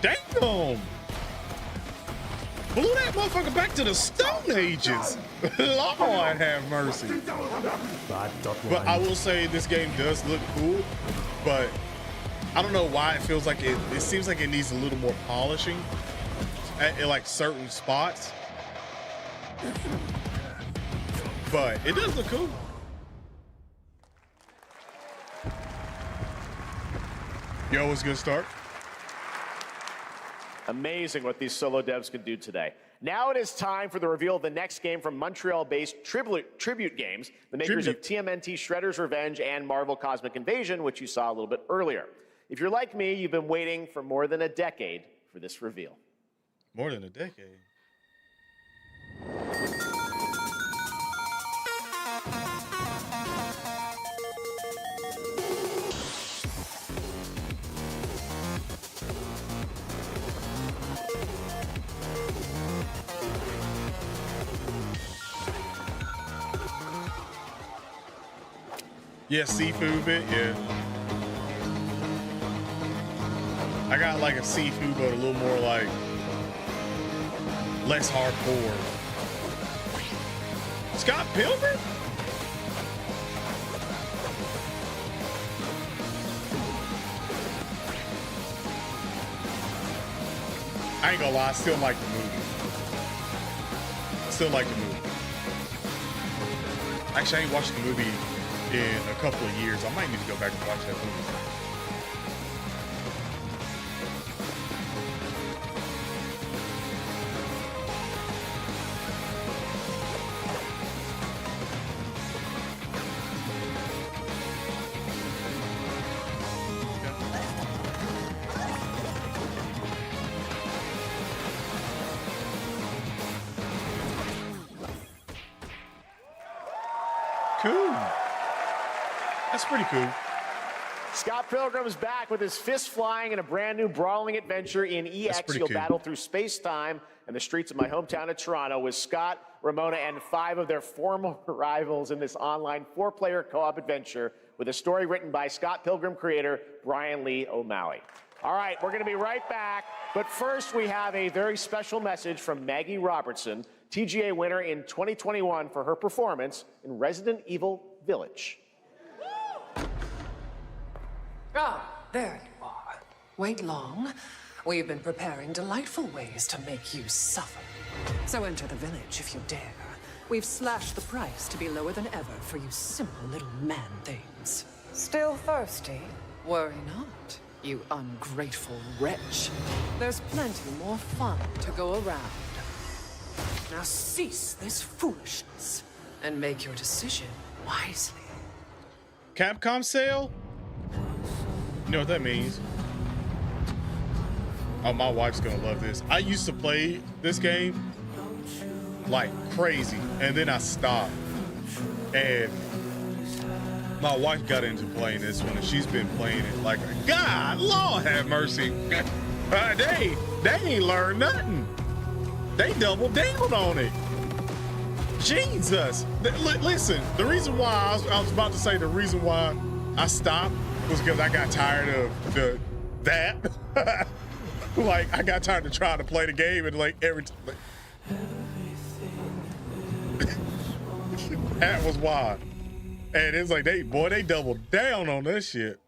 Damn! Blew that motherfucker back to the Stone Ages. Lord have mercy. But I will say this game does look cool, but I don't know why it feels like it seems like it needs a little more polishing at like certain spots. But it does look cool. Yo, what's a good start? Amazing what these solo devs can do today. Now it is time for the reveal of the next game from Montreal-based Tribute Games, the makers of TMNT Shredder's Revenge and Marvel Cosmic Invasion, which you saw a little bit earlier. If you're like me, you've been waiting for more than a decade for this reveal. More than a decade? Yeah, seafood bit, yeah. I got like a seafood, but a little more like, less hardcore. Scott Pilgrim? I ain't gonna lie, I still like the movie. Still like the movie. Actually, I ain't watched the movie in a couple of years. I might need to go back and watch that movie. Cool. That's pretty cool. Scott Pilgrim's back with his fists flying in a brand new brawling adventure in EX. You'll battle through space-time and the streets of my hometown of Toronto with Scott, Ramona, and 5 of their former rivals in this online 4-player co-op adventure with a story written by Scott Pilgrim creator Brian Lee O'Malley. All right, we're going to be right back, but first we have a very special message from Maggie Robertson, TGA winner in 2021 for her performance in Resident Evil Village. Ah, there you are. Wait long. We've been preparing delightful ways to make you suffer. So enter the village if you dare. We've slashed the price to be lower than ever for you simple little man things. Still thirsty? Worry not, you ungrateful wretch. There's plenty more fun to go around. Now cease this foolishness and make your decision wisely. Capcom sale? You know what that means? Oh, my wife's gonna love this. I used to play this game like crazy, and then I stopped. And my wife got into playing this one, and she's been playing it like, God, Lord have mercy. They ain't learned nothing. They doubled down on it. Jesus. Listen, the reason why I was about to say the reason why I stopped was because I got tired of that. Like, I got tired of trying to play the game and like every time. That was why. And it's like they doubled down on this shit.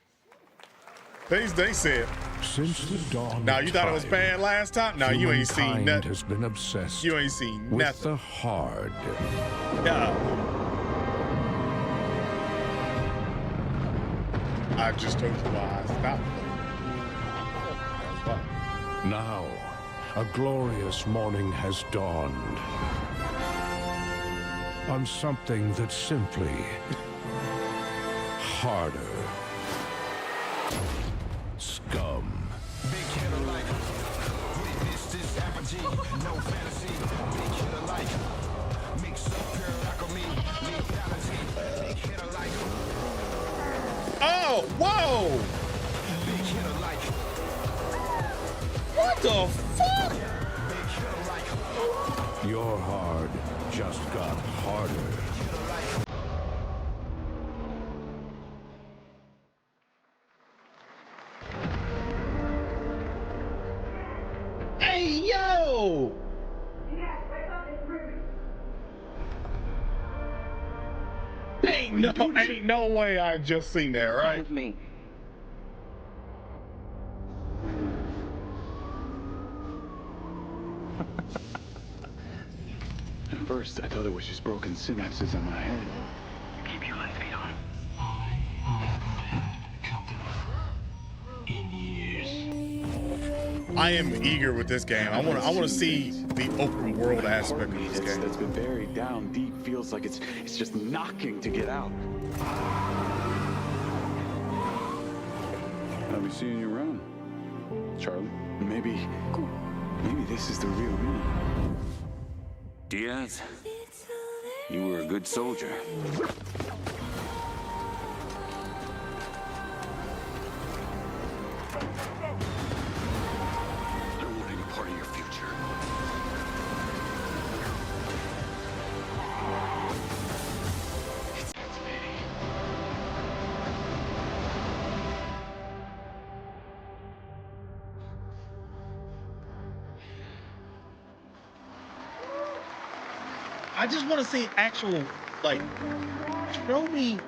They said, since the dawn now you thought it was bad last time? No, you ain't seen nothing. Has been obsessed you ain't seen with nothing. The hard. Yeah. I just told you why I stopped. That's why. Now, a glorious morning has dawned on something that's simply harder. Scum. Oh, whoa! What the fuck? Your hard just got harder. Hey, yo! Ain't no way I just seen that, right? With me. At first, I thought it was just broken synapses on my head. Keep your light feet on. I am eager with this game. I want to see the open world aspect of this game. That's been buried down deep feels like it's just knocking to get out. I'll be seeing you around, Charlie. Maybe this is the real me. Diaz, you were a good soldier. Part of your future. It's fascinating. I just want to see actual, like, show me.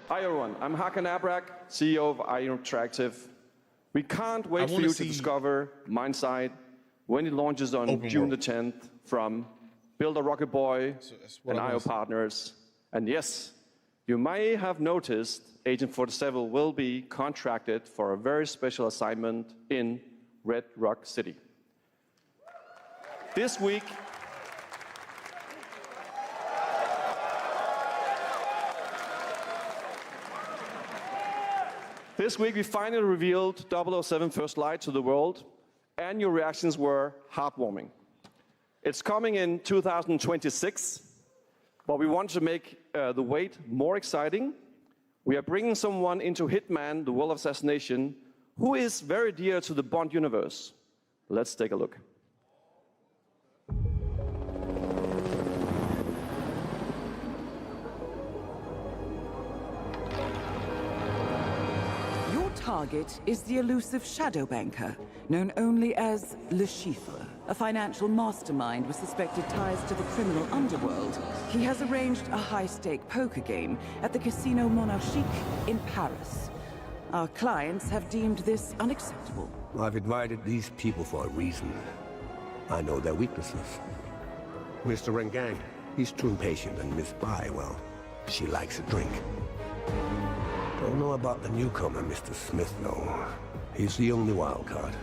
Hi everyone, I'm Hakan Abrak, CEO of Interactive. We can't wait for you to discover Mindside when it launches on June the 10th from Build a Rocket Boy and IO partners. And yes, you may have noticed Agent 47 will be contracted for a very special assignment in Red Rock City. This week, we finally revealed 007 First Light to the world, and your reactions were heartwarming. It's coming in 2026, But we want to make the wait more exciting. We are bringing someone into Hitman, the World of Assassination, who is very dear to the Bond universe. Let's take a look. Your target is the elusive shadow banker, known only as Le Chiffre, a financial mastermind with suspected ties to the criminal underworld. He has arranged a high-stake poker game at the Casino Monarchique in Paris. Our clients have deemed this unacceptable. I've invited these people for a reason. I know their weaknesses. Mr. Rengang, he's too impatient, and Miss Bai, well, she likes a drink. Don't know about the newcomer, Mr. Smith, though. He's the only wild card.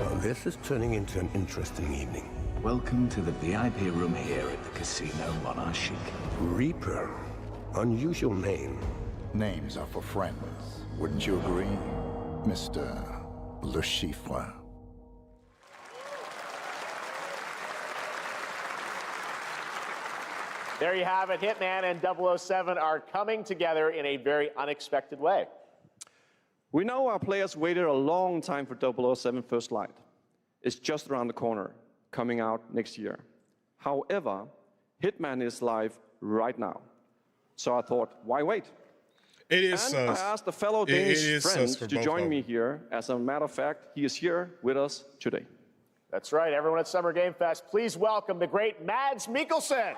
Well, this is turning into an interesting evening. Welcome to the VIP room here at the Casino Monarchique. Reaper. Unusual name. Names are for friends. Wouldn't you agree, Mr. Le Chiffre? There you have it. Hitman and 007 are coming together in a very unexpected way. We know our players waited a long time for 007 First Light. It's just around the corner, coming out next year. However, Hitman is live right now. So I thought, why wait? It is. And I asked a fellow Danish friend to join me here. As a matter of fact, he is here with us today. That's right. Everyone at Summer Game Fest, please welcome the great Mads Mikkelsen.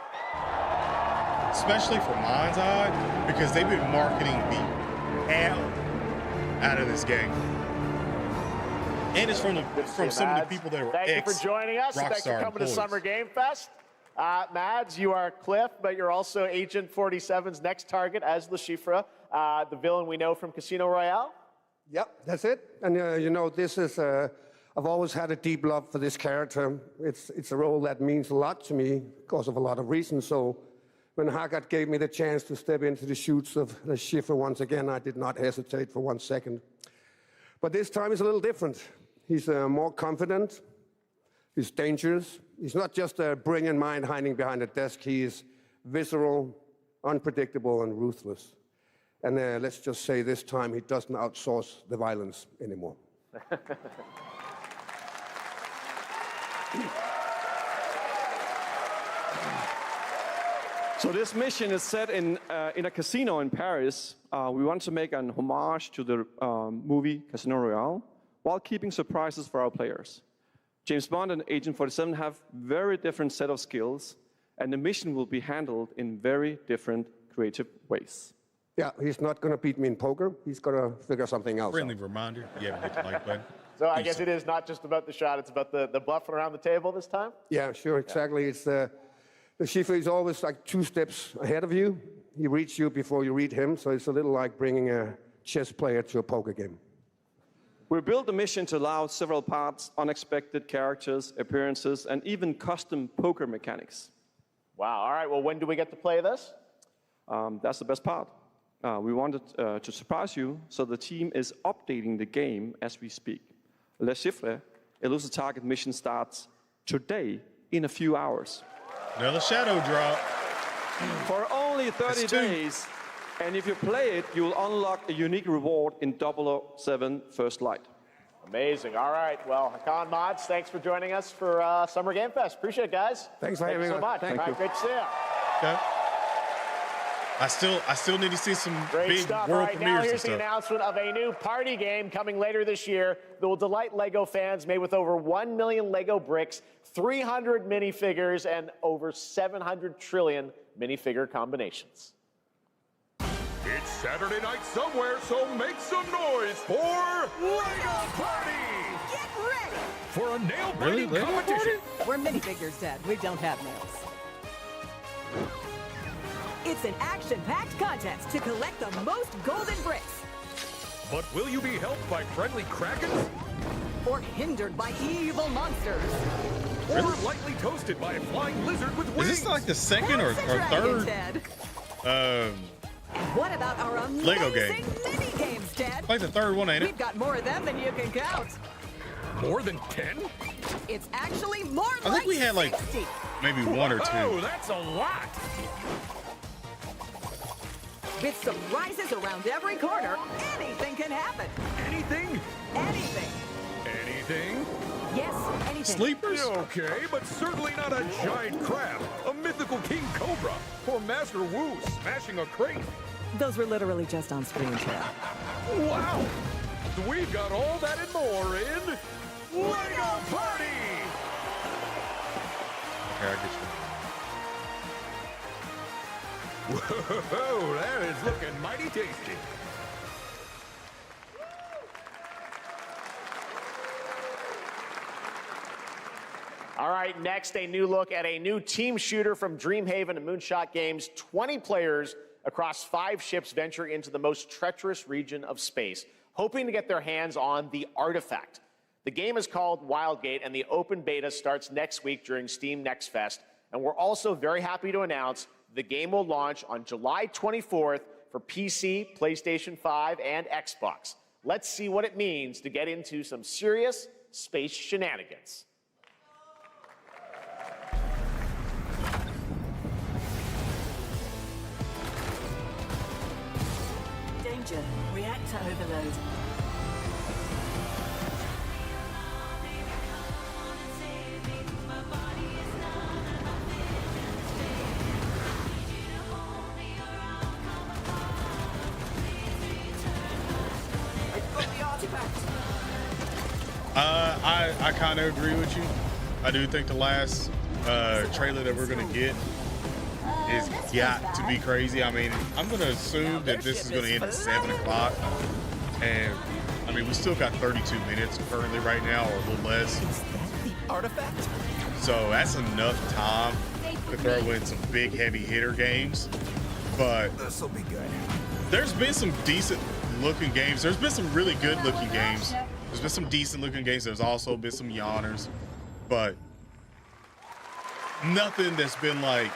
Especially for Mind's Eye, because they've been marketing the hell out of this game. And it's from some of the people that were Thank you for joining us. Thanks for coming to Summer Game Fest. Mads, you are Cliff, but you're also Agent 47's next target as Le Chiffre, the villain we know from Casino Royale. Yep, that's it. And you know, this is, I've always had a deep love for this character. It's a role that means a lot to me because of a lot of reasons. So when Haggard gave me the chance to step into the shoes of Le Chiffre once again, I did not hesitate for 1 second. But this time is a little different. He's more confident. He's dangerous. He's not just a brilliant mind hiding behind a desk. He is visceral, unpredictable, and ruthless. And let's just say this time he doesn't outsource the violence anymore. So this mission is set in a casino in Paris. We want to make an homage to the movie Casino Royale while keeping surprises for our players. James Bond and Agent 47 have very different set of skills, and the mission will be handled in very different creative ways. Yeah, he's not going to beat me in poker. He's going to figure something else Friendly out. reminder, you haven't hit the like button. So I guess it is not just about the shot, it's about the bluffing around the table this time? Yeah, sure, exactly. It's the Chiffre is always like 2 steps ahead of you. He reads you before you read him, so it's a little like bringing a chess player to a poker game. We built the mission to allow several parts, unexpected characters, appearances, and even custom poker mechanics. Wow, all right, well, when do we get to play this? That's the best part. We wanted to surprise you, so the team is updating the game as we speak. Le Chiffre, Elusive Target mission starts today in a few hours. Another shadow drop. For only 30 days, and if you play it, you will unlock a unique reward in 007 First Light. Amazing. All right. Well, Hakan Mods, thanks for joining us for Summer Game Fest. Appreciate it, guys. Thanks for having me so us. much. Thank All you. right, great to see you. Okay. I still need to see some Great big stuff. world All right, now premieres and here's the stuff. announcement of a new party game coming later this year that will delight LEGO fans, made with over 1 million LEGO bricks, 300 minifigures, and over 700 trillion minifigure combinations. It's Saturday night somewhere, so make some noise for LEGO Party! Get ready For a nail-biting competition. We're minifigures, Dad. We don't have nails. It's an action-packed contest to collect the most golden bricks. But will you be helped by friendly krakens? Or hindered by evil monsters. Or lightly toasted by a flying lizard with wings? Is this like the second or third What about our amazing Lego game? mini games, Dad? Like the third one, ain't it? We've got more of them than you can count. More than 10? It's actually more I think like we had like 60. maybe one or two. Oh, that's a lot. With surprises around every corner, anything can happen. Anything? Anything. Anything? Yes, anything. Sleepers? Okay, but certainly not a giant crab, a mythical king cobra, or Master Wu smashing a crate. Those were literally just on screen, Chair. Wow! We've got all that and more in LEGO Party! Okay, I get you. Whoa, that is looking mighty tasty. All right, next, a new look at a new team shooter from Dreamhaven and Moonshot Games. 20 players across 5 ships venture into the most treacherous region of space, hoping to get their hands on the artifact. The game is called Wildgate, and the open beta starts next week during Steam Next Fest. And we're also very happy to announce the game will launch on July 24th for PC, PlayStation 5, and Xbox. Let's see what it means to get into some serious space shenanigans. Danger. Reactor overload. I kind of agree with you. I do think the last trailer that we're gonna get is got to be crazy. I mean, I'm gonna assume that this is gonna end at 7 o'clock, and I mean, we still got 32 minutes currently right now, or a little less. Artifact. So that's enough time to throw in some big heavy hitter games. But This'll be good. there's been some decent looking games. There's been some really good looking games. There's been some decent looking games. There's also been some yawners, but nothing that's been like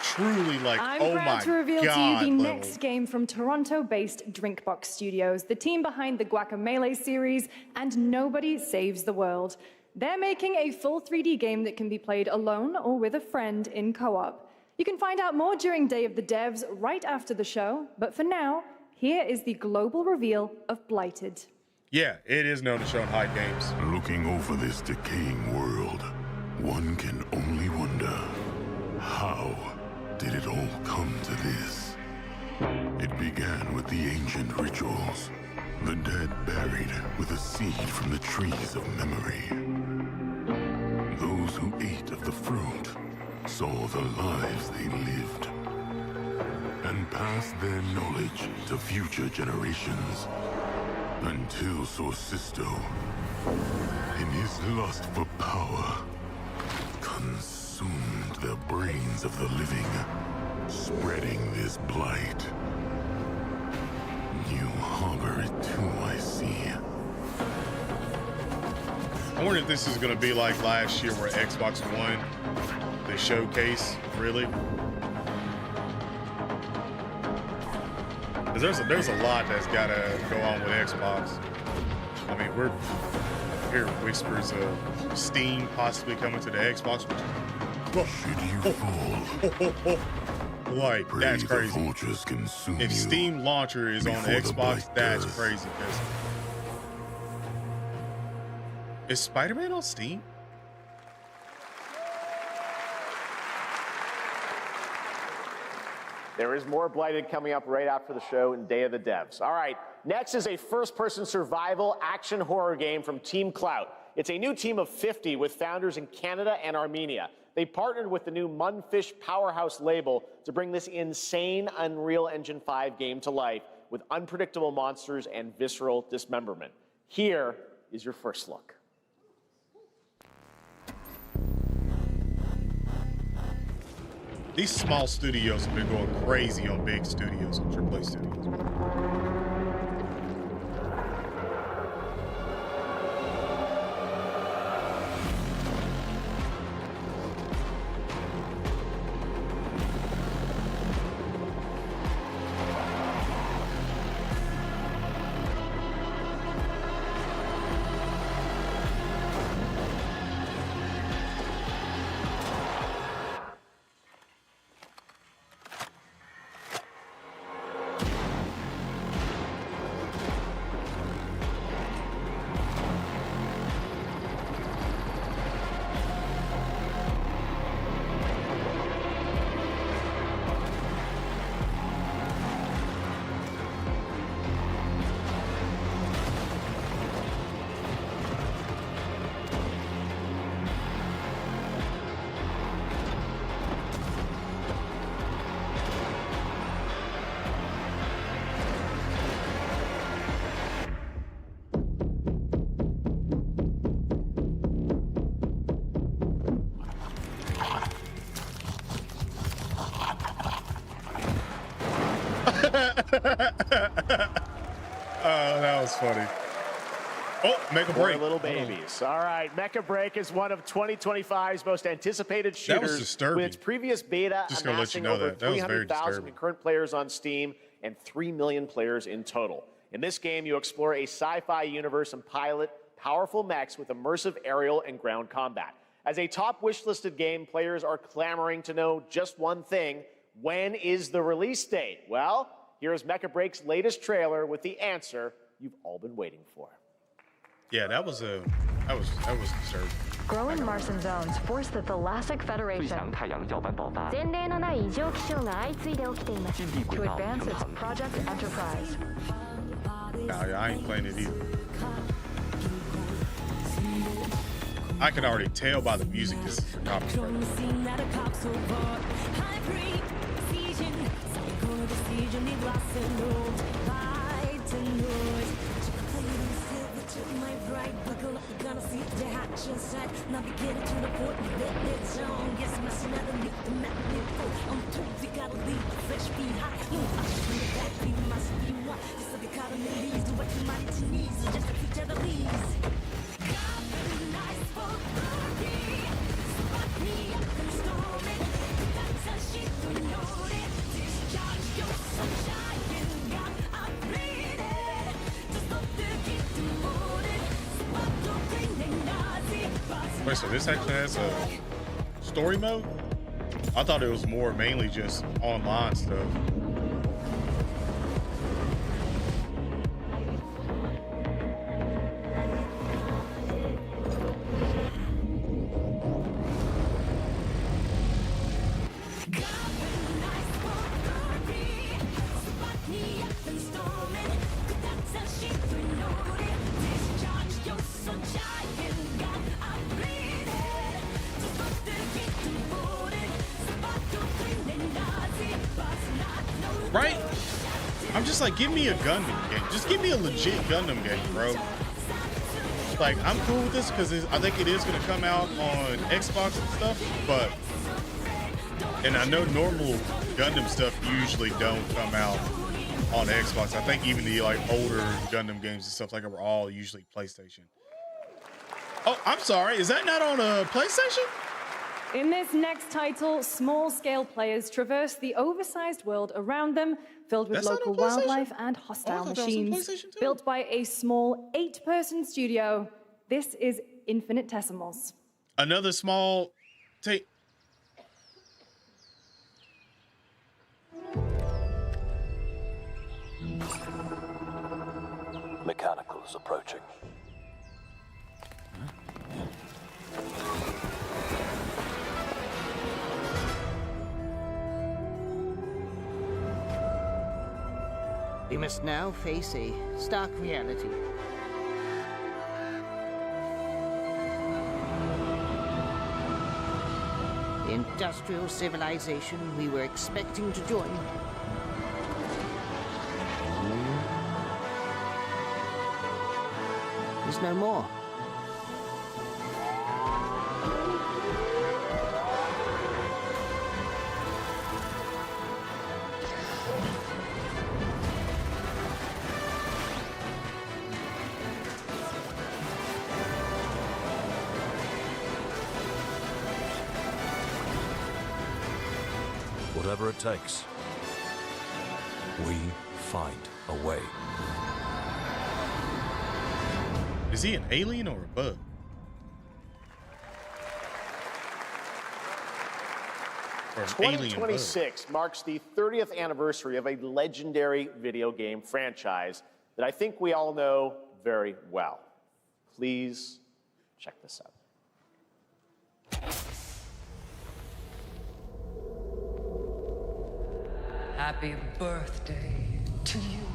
truly like, I'm oh proud my to reveal God, to you the level. next game from Toronto-based Drinkbox Studios, the team behind the Guacamelee series and Nobody Saves the World. They're making a full 3D game that can be played alone or with a friend in co-op. You can find out more during Day of the Devs right after the show, but for now, here is the global reveal of Blighted. Yeah, it is known to show in Hyde Games. Looking over this decaying world, one can only wonder, how did it all come to this? It began with the ancient rituals, the dead buried with a seed from the trees of memory. Those who ate of the fruit saw the lives they lived and passed their knowledge to future generations. Until Sorcisto, in his lust for power, consumed the brains of the living, spreading this blight. You harbor it too, I see. I wonder if this is going to be like last year where Xbox One, the showcase, really. Because there's a lot that's got to go on with Xbox. I mean, we're hear whispers of Steam possibly coming to the Xbox. Like, that's crazy. If Steam launcher is on the Xbox, that's crazy. Is Spider-Man on Steam? There is more Blighted coming up right after the show in Day of the Devs. All right, next is a first-person survival action horror game from Team Clout. It's a new team of 50 with founders in Canada and Armenia. They partnered with the new Munfish Powerhouse label to bring this insane Unreal Engine 5 game to life with unpredictable monsters and visceral dismemberment. Here is your first look. These small studios have been going crazy on big studios, on AAA studios. That was funny. Oh, Mecha Break. Little babies. All right, Mecha Break is one of 2025's most anticipated shooters. That was disturbing. With its previous beta Just gonna let you amassing know over that was very 300,000 disturbing. concurrent players on Steam and 3 million players in total. In this game, you explore a sci-fi universe and pilot powerful mechs with immersive aerial and ground combat. As a top wishlisted game, players are clamoring to know just one thing: when is the release date? Well, here's Mecha Break's latest trailer with the answer you've all been waiting for. Yeah, that was disturbing. Growing Martian zones force the Thalassic Federation to advance its Project Enterprise. Nah, I ain't playing it either. I can already tell by the music this is copyright. Wait, so this actually has a story mode? I thought it was more mainly just online stuff. Right? I'm just like, give me a Gundam game. Just give me a legit Gundam game, bro. Like, I'm cool with this because I think it is going to come out on Xbox and stuff, but, and I know normal Gundam stuff usually don't come out on Xbox. I think even the like older Gundam games and stuff like that were all usually PlayStation. Oh, I'm sorry. Is that not on a PlayStation? In this next title, small-scale players traverse the oversized world around them, filled with local wildlife and hostile machines. Built by a small 8-person studio, this is Infinitesimals. Another small take. Mechanicals approaching. We must now face a stark reality. The industrial civilization we were expecting to join is no more. Whatever it takes, we find a way. Is he an alien or a bug? Or an alien bug? 2026 marks the 30th anniversary of a legendary video game franchise that I think we all know very well. Please check this out. Happy birthday to you.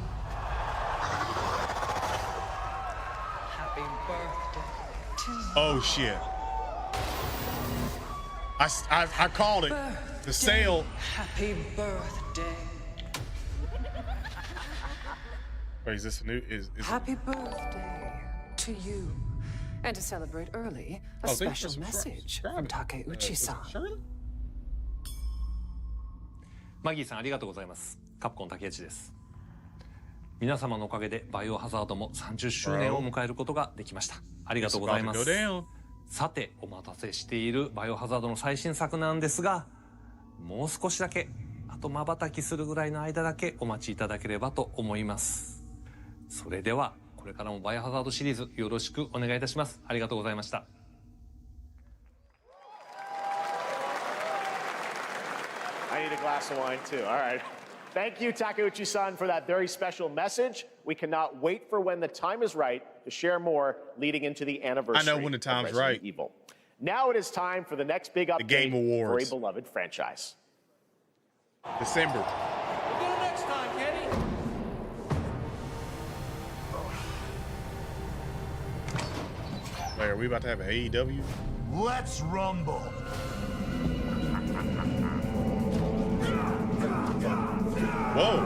Happy birthday to you. Oh shit! I called it. The sale. Happy birthday. Wait, is this a new? Is Happy birthday to you. And to celebrate early, a special message from Takeuchi-san. マギーさんありがとうございます。カプコン竹内です。皆様のおかげでバイオハザードも30周年を迎えることができました。ありがとうございます。さて、お待たせしているバイオハザードの最新作なんですが、もう少しだけ、あと瞬きするぐらいの間だけお待ちいただければと思います。それでは、これからもバイオハザードシリーズよろしくお願いいたします。ありがとうございました。I need a glass of wine too. All right. Thank you, Takeuchi-san, for that very special message. We cannot wait for when the time is right to share more leading into the anniversary. I know when the time's right. Evil. Now it is time for the next big update Game Awards. For a beloved franchise. December. We'll get it next time, Kenny. Wait, are we about to have an AEW? Let's rumble. Whoa.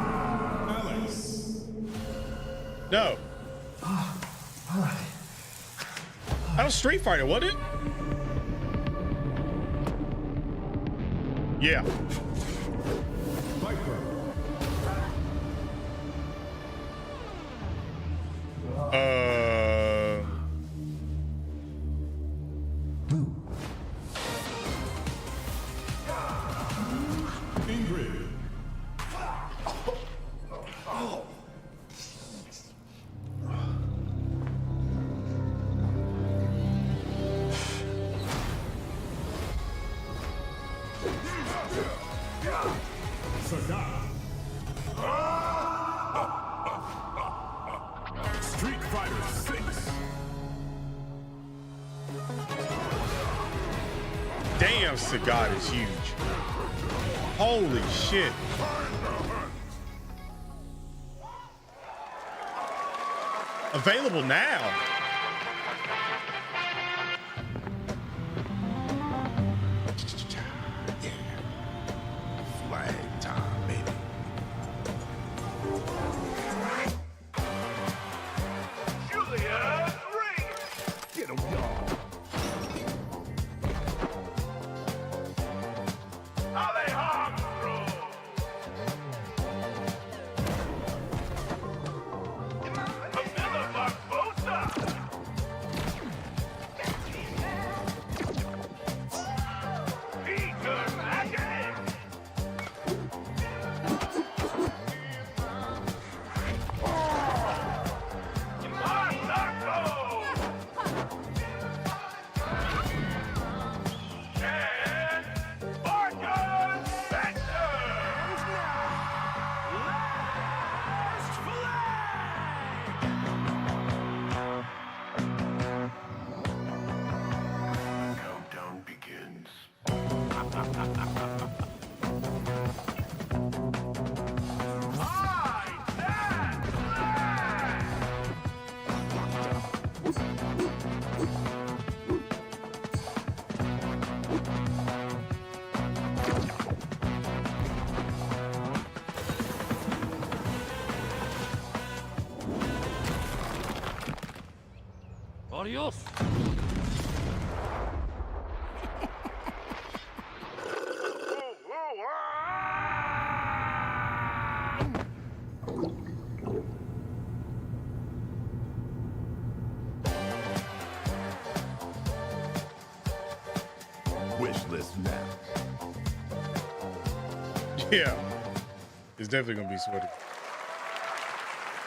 No. That was Street Fighter, wasn't it? Yeah. Street Fighter 6. Damn, Sagat is huge. Holy shit. Available now. Flag time, baby. Julia Raiders. Get him, y'all. Alejandro. Camilla Barbosa. Peter Magnet. Countdown begins. Adios. Wish list now. Yeah. It's definitely going to be sweaty.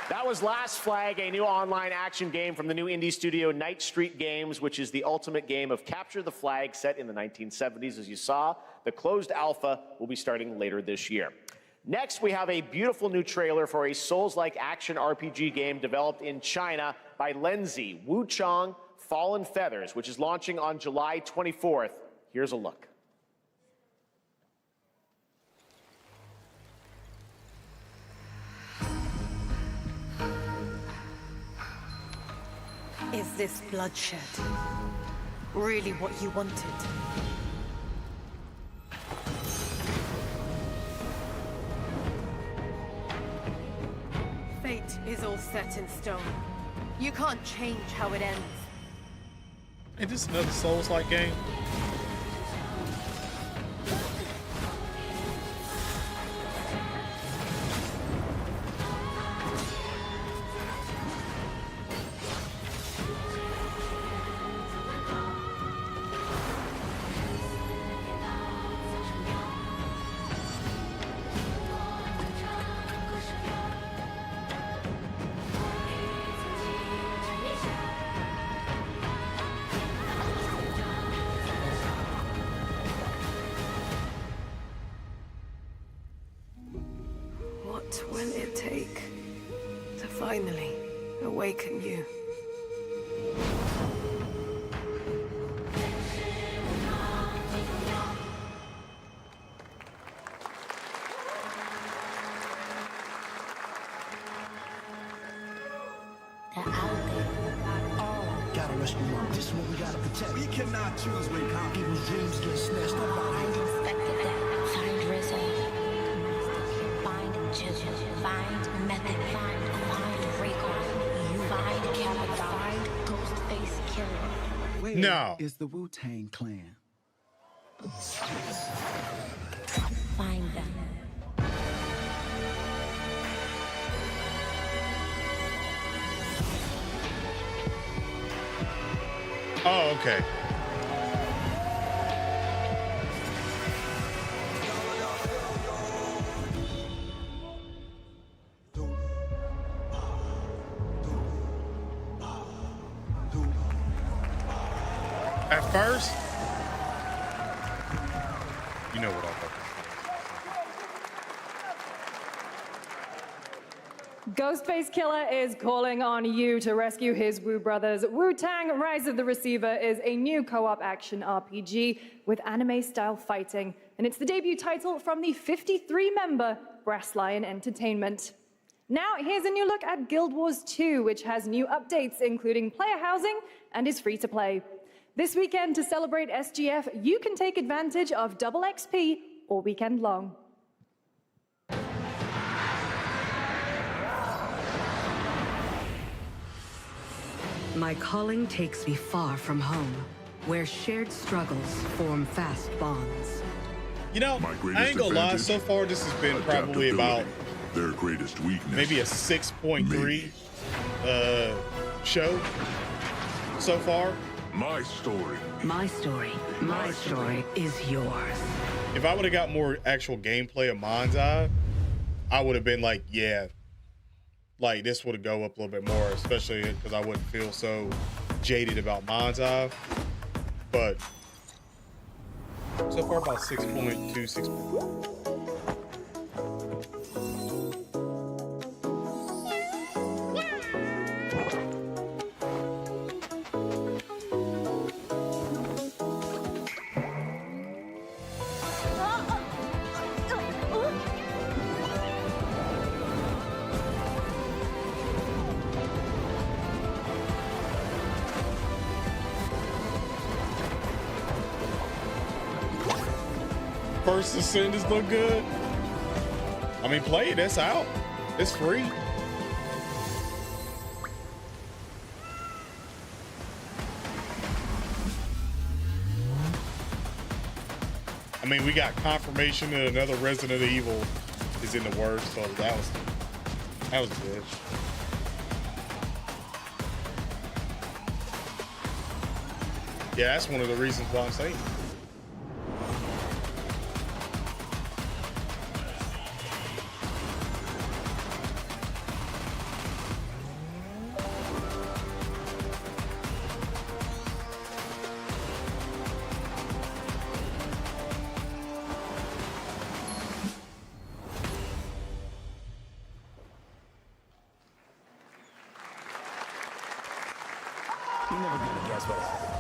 That was Last Flag, a new online action game from the new indie studio Night Street Games, which is the ultimate game of capture the flag set in the 1970s. As you saw, the closed alpha will be starting later this year. Next, we have a beautiful new trailer for a Souls-like action RPG game developed in China by Lenzi, Wuchang Fallen Feathers, which is launching on July 24th. Here's a look. Is this bloodshed really what you wanted? Fate is all set in stone. You can't change how it ends. Is this another Souls-like game? What will it take to finally awaken you? Gotta rescue them. This one we gotta protect. We cannot choose when people's dreams get snatched up by Find Inspector Deck. Find Rizzo. Find Jill. Find Method. Find Raycon. Find Capital. Find Ghostface Killer. Where No. is the Wu-Tang Clan? Find them. Oh, okay. At first, you know what I'm talking Ghostface Killer is calling on you to rescue his Wu brothers. Wu-Tang Rise of the Receiver is a new co-op action RPG with anime-style fighting, and it's the debut title from the 53-member Brass Lion Entertainment. Now, here's a new look at Guild Wars 2, which has new updates, including player housing, and is free to play. This weekend, to celebrate SGF, you can take advantage of double XP all weekend long. My calling takes me far from home, where shared struggles form fast bonds. You know, I ain't gonna lie, so far this has been probably about their greatest weakness. maybe a 6.3 show so far. My story. My story. My story is yours. If I would have got more actual gameplay of Mind's Eye, I would have been like, yeah, like this would have go up a little bit more, especially because I wouldn't feel so jaded about Mind's Eye. But so far about 6.2, 6.4. First Ascenders look good. I mean, play it. That's out. It's free. I mean, we got confirmation that another Resident Evil is in the works, so that was good. Yeah, that's one of the reasons why I'm saying it. You're never gonna guess what happened.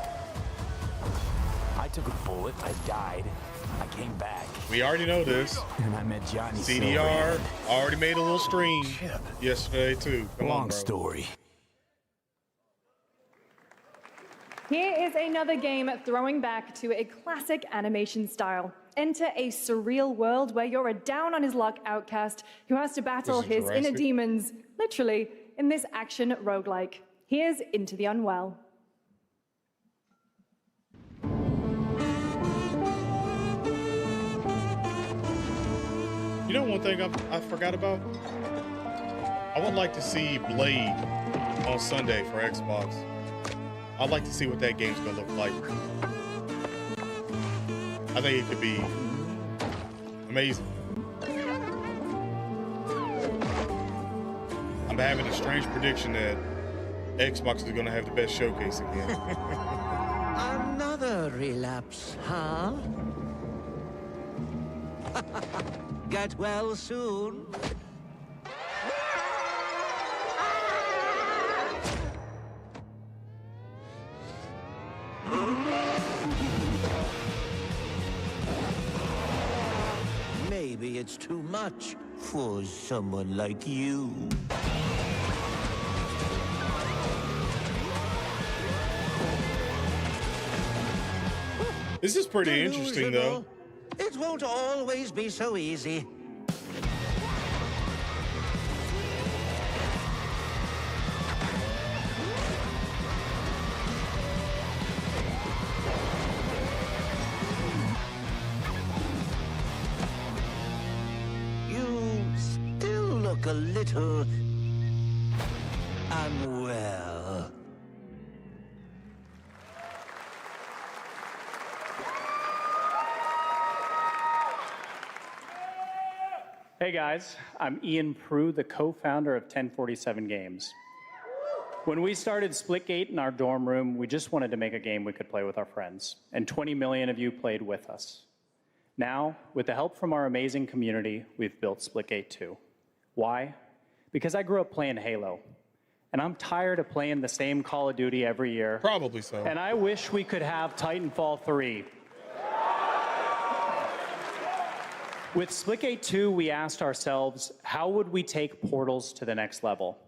I took a bullet, I died, I came back. We already know this. And I met Johnny CDR Silverhand. already made a little stream yesterday too. Come on, Long bro. story. Here is another game throwing back to a classic animation style. Enter a surreal world where you're a down-on-his-luck outcast who has to battle This is his inner Jurassic. demons, literally, in this action roguelike. Here's Into the Unwell. You know one thing I forgot about? I would like to see Blade on Sunday for Xbox. I'd like to see what that game's gonna look like. I think it could be amazing. I'm having a strange prediction that Xbox is gonna have the best showcase again. Another relapse, huh? Get well soon. maybe it's too much for someone like you. This is pretty interesting, though. It won't always be so easy. You still look a little unwell. Hey guys, I'm Ian Prue, the co-founder of 1047 Games. When we started Splitgate in our dorm room, we just wanted to make a game we could play with our friends, and 20 million of you played with us. Now, with the help from our amazing community, we've built Splitgate 2. Why? Because I grew up playing Halo, and I'm tired of playing the same Call of Duty every year. Probably so. And I wish we could have Titanfall 3. With Splitgate 2, we asked ourselves, how would we take portals to the next level?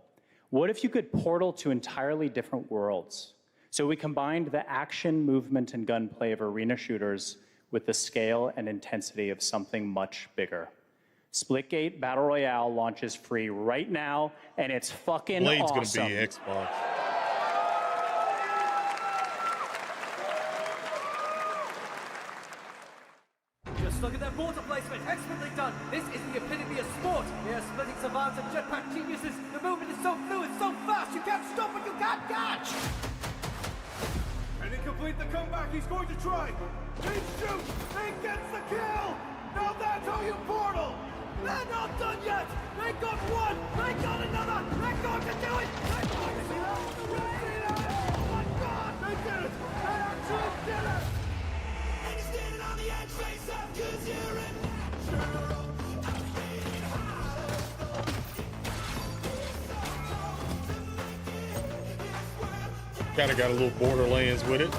What if you could portal to entirely different worlds? So we combined the action, movement, and gunplay of arena shooters with the scale and intensity of something much bigger. Splitgate Battle Royale launches free right now, and it's fucking Blade's awesome. gonna be Xbox. Just look at their water placement. Expertly done. This is the epitome of sport. They are splitting savants and jetpack geniuses. The movement is so fluid, so fast, you can't stop it, you can't catch. And to complete the comeback, he's going to try. He shoots, he gets the kill. Now that's how you portal. They're not done yet. They got one, they got another. They're going to do it. They're going to do it. Oh my God, they did it. They actually did it. And you're standing on the edge, face up, 'cause you're in natural. Kinda got a little Borderlands with it.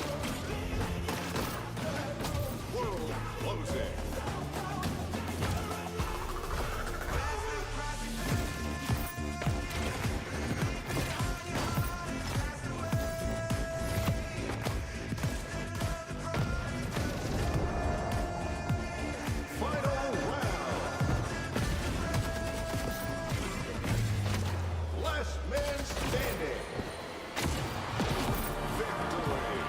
World closing. Final round. Last man standing. Victory.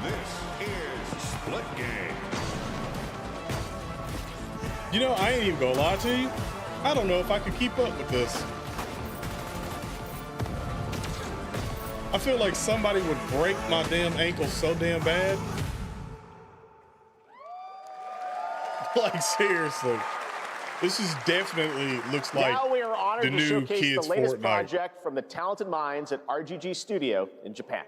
This is Splitgate. You know, I ain't even gonna lie to you. I don't know if I could keep up with this. I feel like somebody would break my damn ankle so damn bad. Like, seriously. This is definitely looks like now we are honored the to new showcase kids the latest Fortnite. project from the talented minds at RGG Studio in Japan.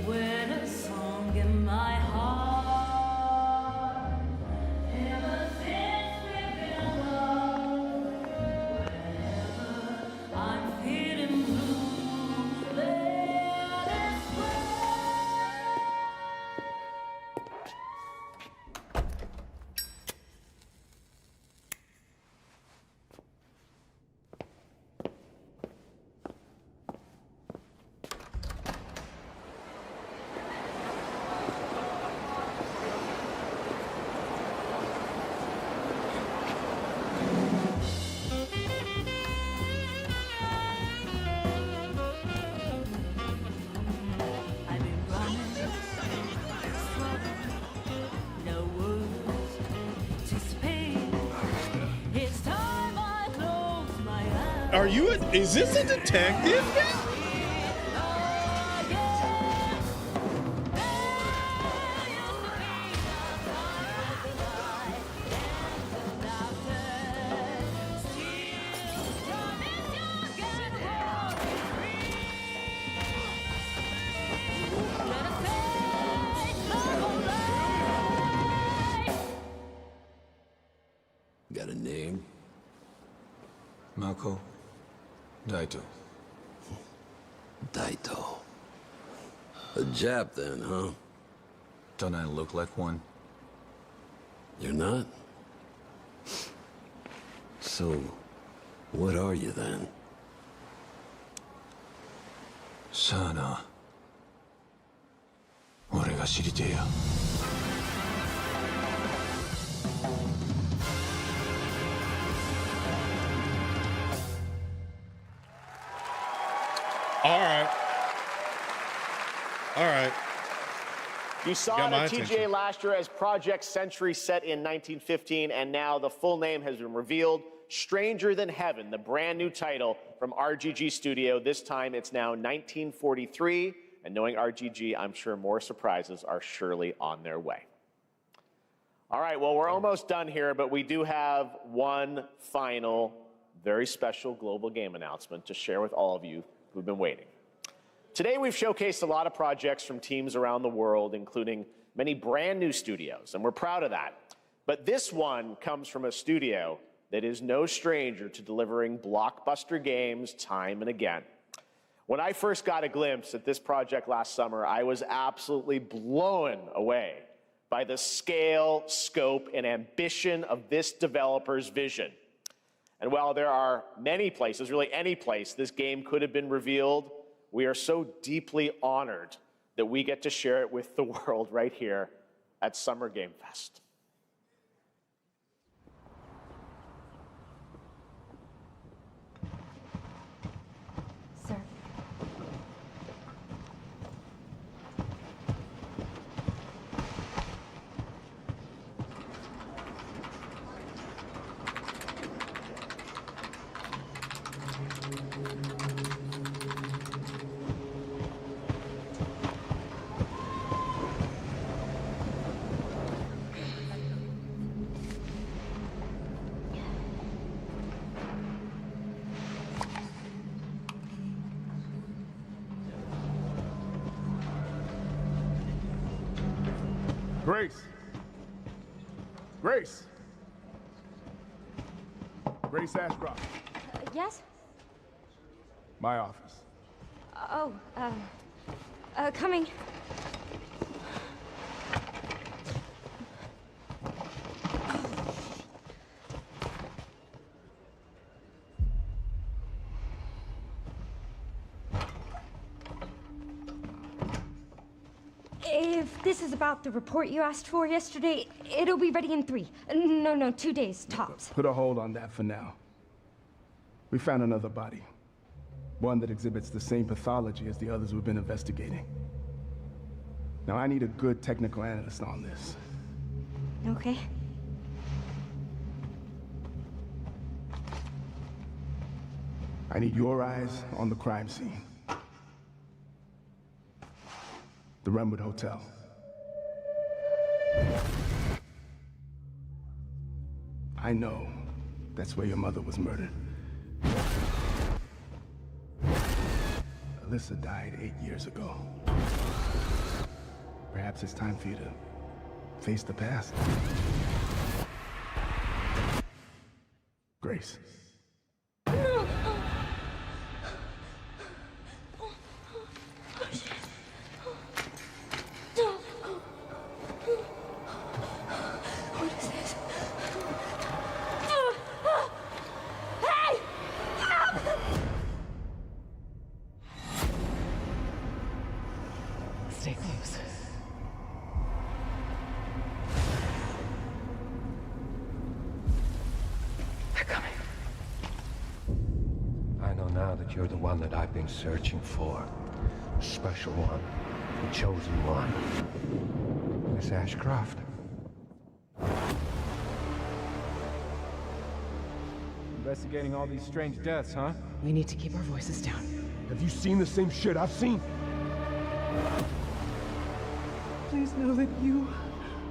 When a song in my heart, ever since we've been alone, whenever I'm feeling blue, let us no words to speak. It's time I close my eyes. Are you is this a detective? Got a name? Mako Daito. Daito. A Jap then, huh? Don't I look like one? You're not? So, what are you then?さあな。俺が知りてえよ。All right. All right. You saw it at TGA last year as Project Century set in 1915, and now the full name has been revealed. Stranger Than Heaven, the brand new title from RGG Studio. This time it's now 1943, and knowing RGG, I'm sure more surprises are surely on their way. All right, well, we're almost done here, but we do have one final, very special global game announcement to share with all of you who've been waiting. Today, we've showcased a lot of projects from teams around the world, including many brand new studios, and we're proud of that. But this one comes from a studio that is no stranger to delivering blockbuster games time and again. When I first got a glimpse at this project last summer, I was absolutely blown away by the scale, scope, and ambition of this developer's vision. And while there are many places, really any place, this game could have been revealed, we are so deeply honored that we get to share it with the world right here at Summer Game Fest. Sir. Grace! Grace! Grace Ashcroft. Yes? My office. Oh, coming. If this is about the report you asked for yesterday, it'll be ready in 3. No, 2 days, tops. Put a hold on that for now. We found another body. One that exhibits the same pathology as the others we've been investigating. Now, I need a good technical analyst on this. Okay. I need your eyes on the crime scene. The Renwood Hotel. I know that's where your mother was murdered. Alyssa died 8 years ago. Perhaps it's time for you to face the past. Grace. Stay close. They're coming. I know now that you're the one that I've been searching for. The special one. The chosen one. Miss Ashcroft. Investigating all these strange deaths, huh? We need to keep our voices down. Have you seen the same shit I've seen? Please know that you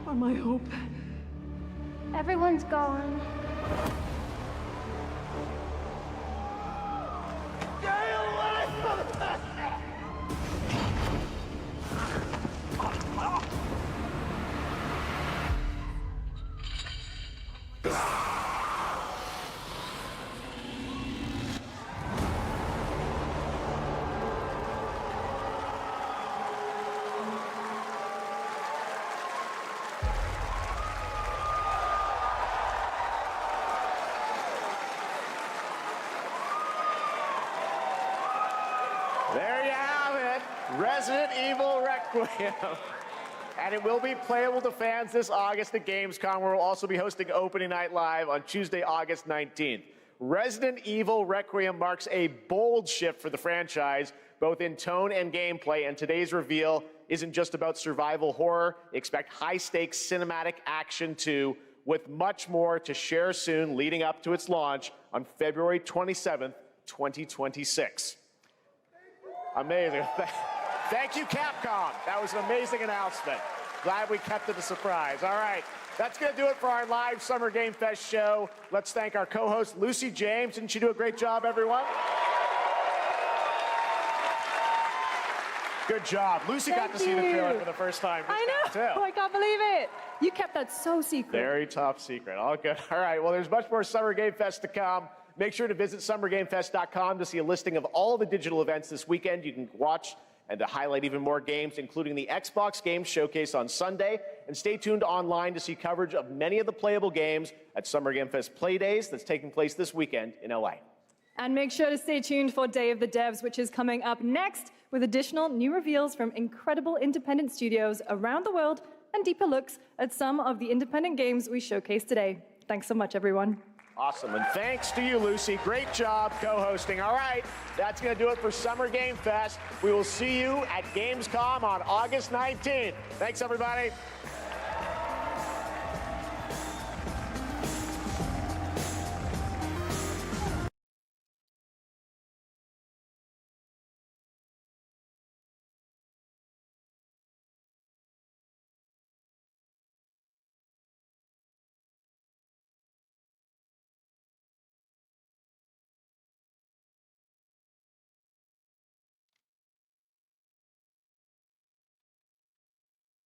are my hope. Everyone's gone. Resident Evil Requiem. And it will be playable to fans this August at Gamescom, where we'll also be hosting Opening Night Live on Tuesday, August 19th. Resident Evil Requiem marks a bold shift for the franchise, both in tone and gameplay, and today's reveal isn't just about survival horror. Expect high-stakes cinematic action too, with much more to share soon leading up to its launch on February 27th, 2026. Amazing. Thank you, Capcom. That was an amazing announcement. Glad we kept it a surprise. All right, that's going to do it for our live Summer Game Fest show. Let's thank our co-host, Lucy James. Didn't she do a great job, everyone? Good job. Lucy got to see the trailer for the first time. I know. Too. I can't believe it. You kept that so secret. Very top secret. All good. All right. Well, there's much more Summer Game Fest to come. Make sure to visit summergamefest.com to see a listing of all the digital events this weekend. You can watch and to highlight even more games, including the Xbox Games Showcase on Sunday. And stay tuned online to see coverage of many of the playable games at Summer Game Fest Play Days that's taking place this weekend in LA. And make sure to stay tuned for Day of the Devs, which is coming up next with additional new reveals from incredible independent studios around the world and deeper looks at some of the independent games we showcased today. Thanks so much, everyone. Awesome, and thanks to you, Lucy. Great job co-hosting. All right, that's going to do it for Summer Game Fest. We will see you at Gamescom on August 19th. Thanks, everybody.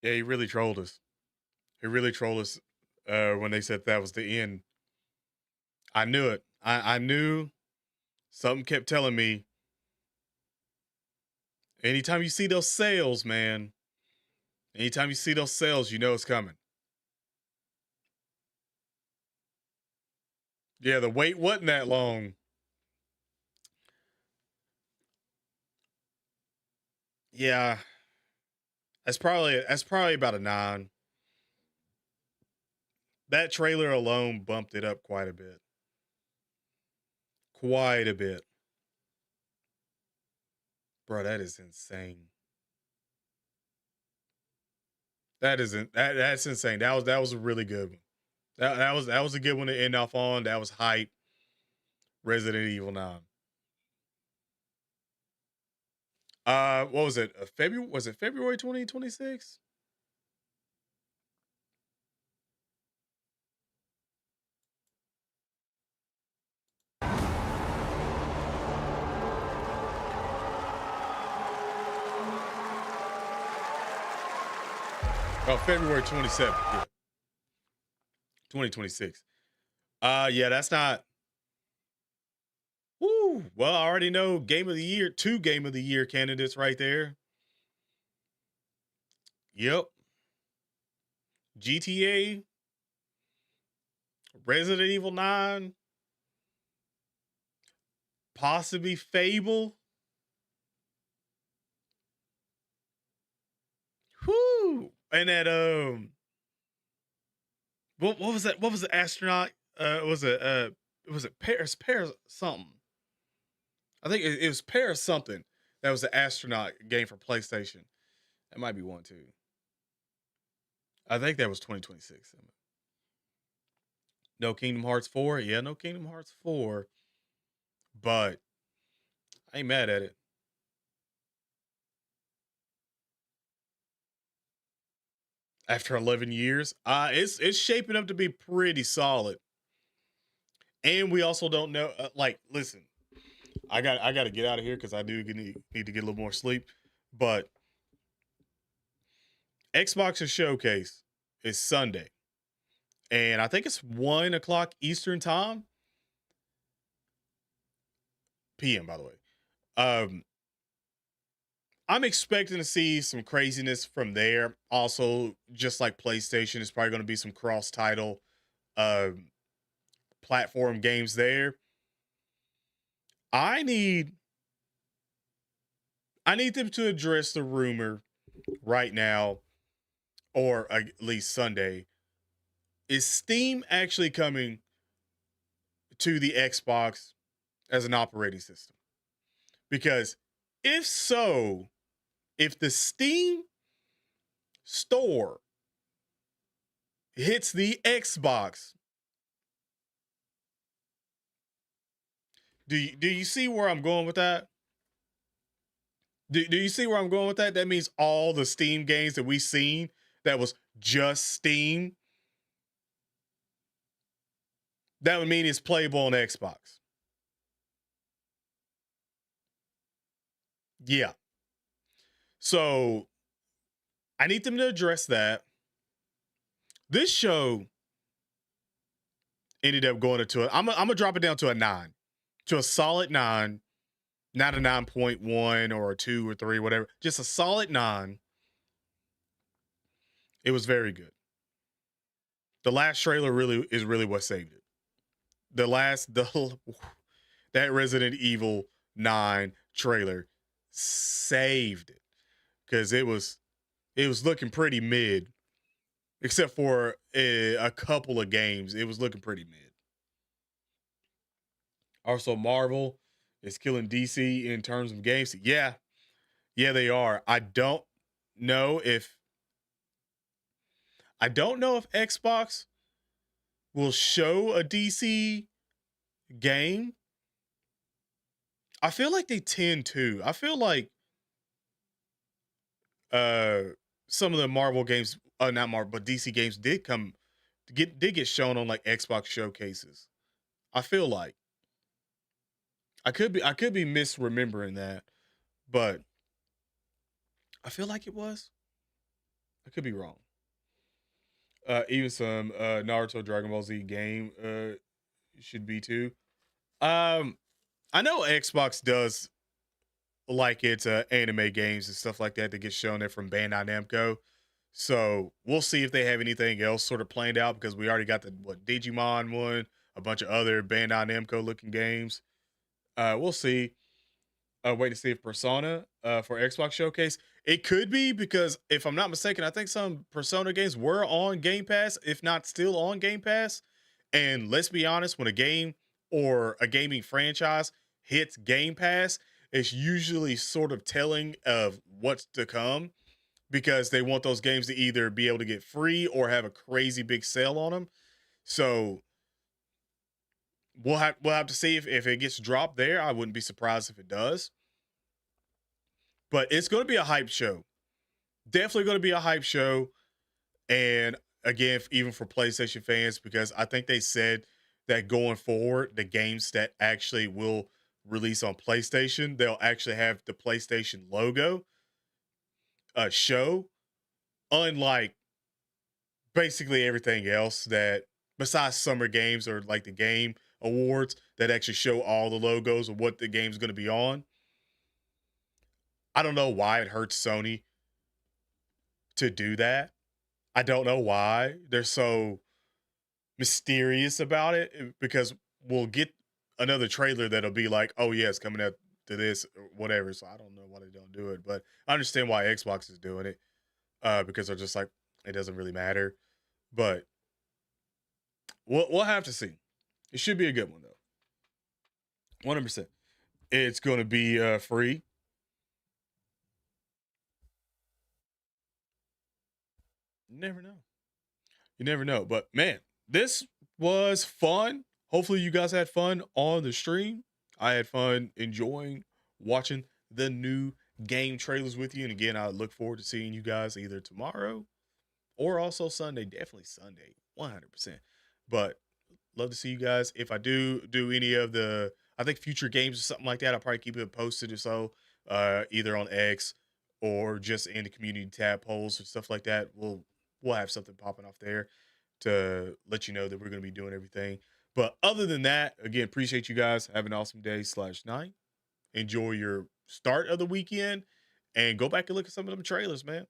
Yeah, he really trolled us. He really trolled us when they said that was the end. I knew it. I knew. Something kept telling me. Anytime you see those sales, man. Anytime you see those sales, you know it's coming. Yeah, the wait wasn't that long. Yeah. That's probably about a 9. That trailer alone bumped it up quite a bit. Quite a bit. Bro, that is insane. That's insane. That was a really good one. That was a good one to end off on. That was hype. Resident Evil 9. What was it? February? Was it February 2026? Oh, February 27th. Yeah. 2026. Yeah, that's not. Woo. Well, I already know Game of the Year, 2 Game of the Year candidates right there. Yep. GTA, Resident Evil 9, possibly Fable. Whoo! And that what was that? What was the astronaut? Was it Paris something? I think it was Paris something. That was the astronaut game for PlayStation. That might be one too. I think that was 2026. No Kingdom Hearts 4. Yeah, no Kingdom Hearts 4. But I ain't mad at it. After 11 years, it's shaping up to be pretty solid. And we also don't know. Listen, I got to get out of here because I do need to get a little more sleep. But Xbox's showcase is Sunday, and I think it's 1:00 Eastern time, PM, by the way. I'm expecting to see some craziness from there. Also, just like PlayStation, it's probably going to be some cross-title platform games there. I need I need them to address the rumor right now, or at least Sunday. Is Steam actually coming to the Xbox as an operating system? Because if so, if the Steam store hits the Xbox, do you see where I'm going with that? Do you see where I'm going with that? That means all the Steam games that we've seen that was just Steam, that would mean it's playable on Xbox. Yeah. So I need them to address that. This show ended up going into I'm gonna drop it down to a 9, to a solid 9, not a 9.1 or a 2 or 3, whatever. Just a solid 9. It was very good. The last trailer is really what saved it. That Resident Evil 9 trailer saved it, because it was looking pretty mid, except for a couple of games. It was looking pretty mid. Also, Marvel is killing DC in terms of games. Yeah, they are. I don't know if Xbox will show a DC game. I feel like they tend to. I feel like some of the Marvel games, not Marvel, but DC games did get shown on like Xbox showcases. I feel like I could be misremembering that, but I feel like it was. I could be wrong. Even some Naruto Dragon Ball Z game should be too. I know Xbox does like its anime games and stuff like that get shown there from Bandai Namco. So we'll see if they have anything else sort of planned out, because we already got the Digimon one, a bunch of other Bandai Namco looking games. We'll see. Wait to see if Persona for Xbox Showcase. It could be, because if I'm not mistaken, I think some Persona games were on Game Pass, if not still on Game Pass. And let's be honest, when a game or a gaming franchise hits Game Pass, it's usually sort of telling of what's to come, because they want those games to either be able to get free or have a crazy big sale on them. So we'll have to see if it gets dropped there. I wouldn't be surprised if it does. But it's going to be a hype show. Definitely going to be a hype show. And again, even for PlayStation fans, because I think they said that going forward, the games that actually will release on PlayStation, they'll actually have the PlayStation logo show, unlike basically everything else that, besides summer games or like the game awards, that actually show all the logos of what the game's going to be on. I don't know why it hurts Sony to do that. I don't know why they're so mysterious about it, because we'll get another trailer that'll be like, oh yeah, it's coming out to this or whatever. So I don't know why they don't do it, but I understand why Xbox is doing it, because they're just like, it doesn't really matter. But we'll have to see. It should be a good one though. 100%. It's going to be free. You never know. You never know. But man, this was fun. Hopefully you guys had fun on the stream. I had fun enjoying watching the new game trailers with you. And again, I look forward to seeing you guys either tomorrow or also Sunday. Definitely Sunday, 100%. But love to see you guys. If I do any of the, I think future games or something like that, I'll probably keep it posted or so, either on X or just in the community tab polls and stuff like that. We'll have something popping off there to let you know that we're going to be doing everything. But other than that, again, appreciate you guys. Have an awesome day / night. Enjoy your start of the weekend, and go back and look at some of them trailers, man.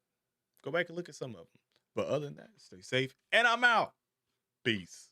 Go back and look at some of them. But other than that, stay safe, and I'm out. Peace.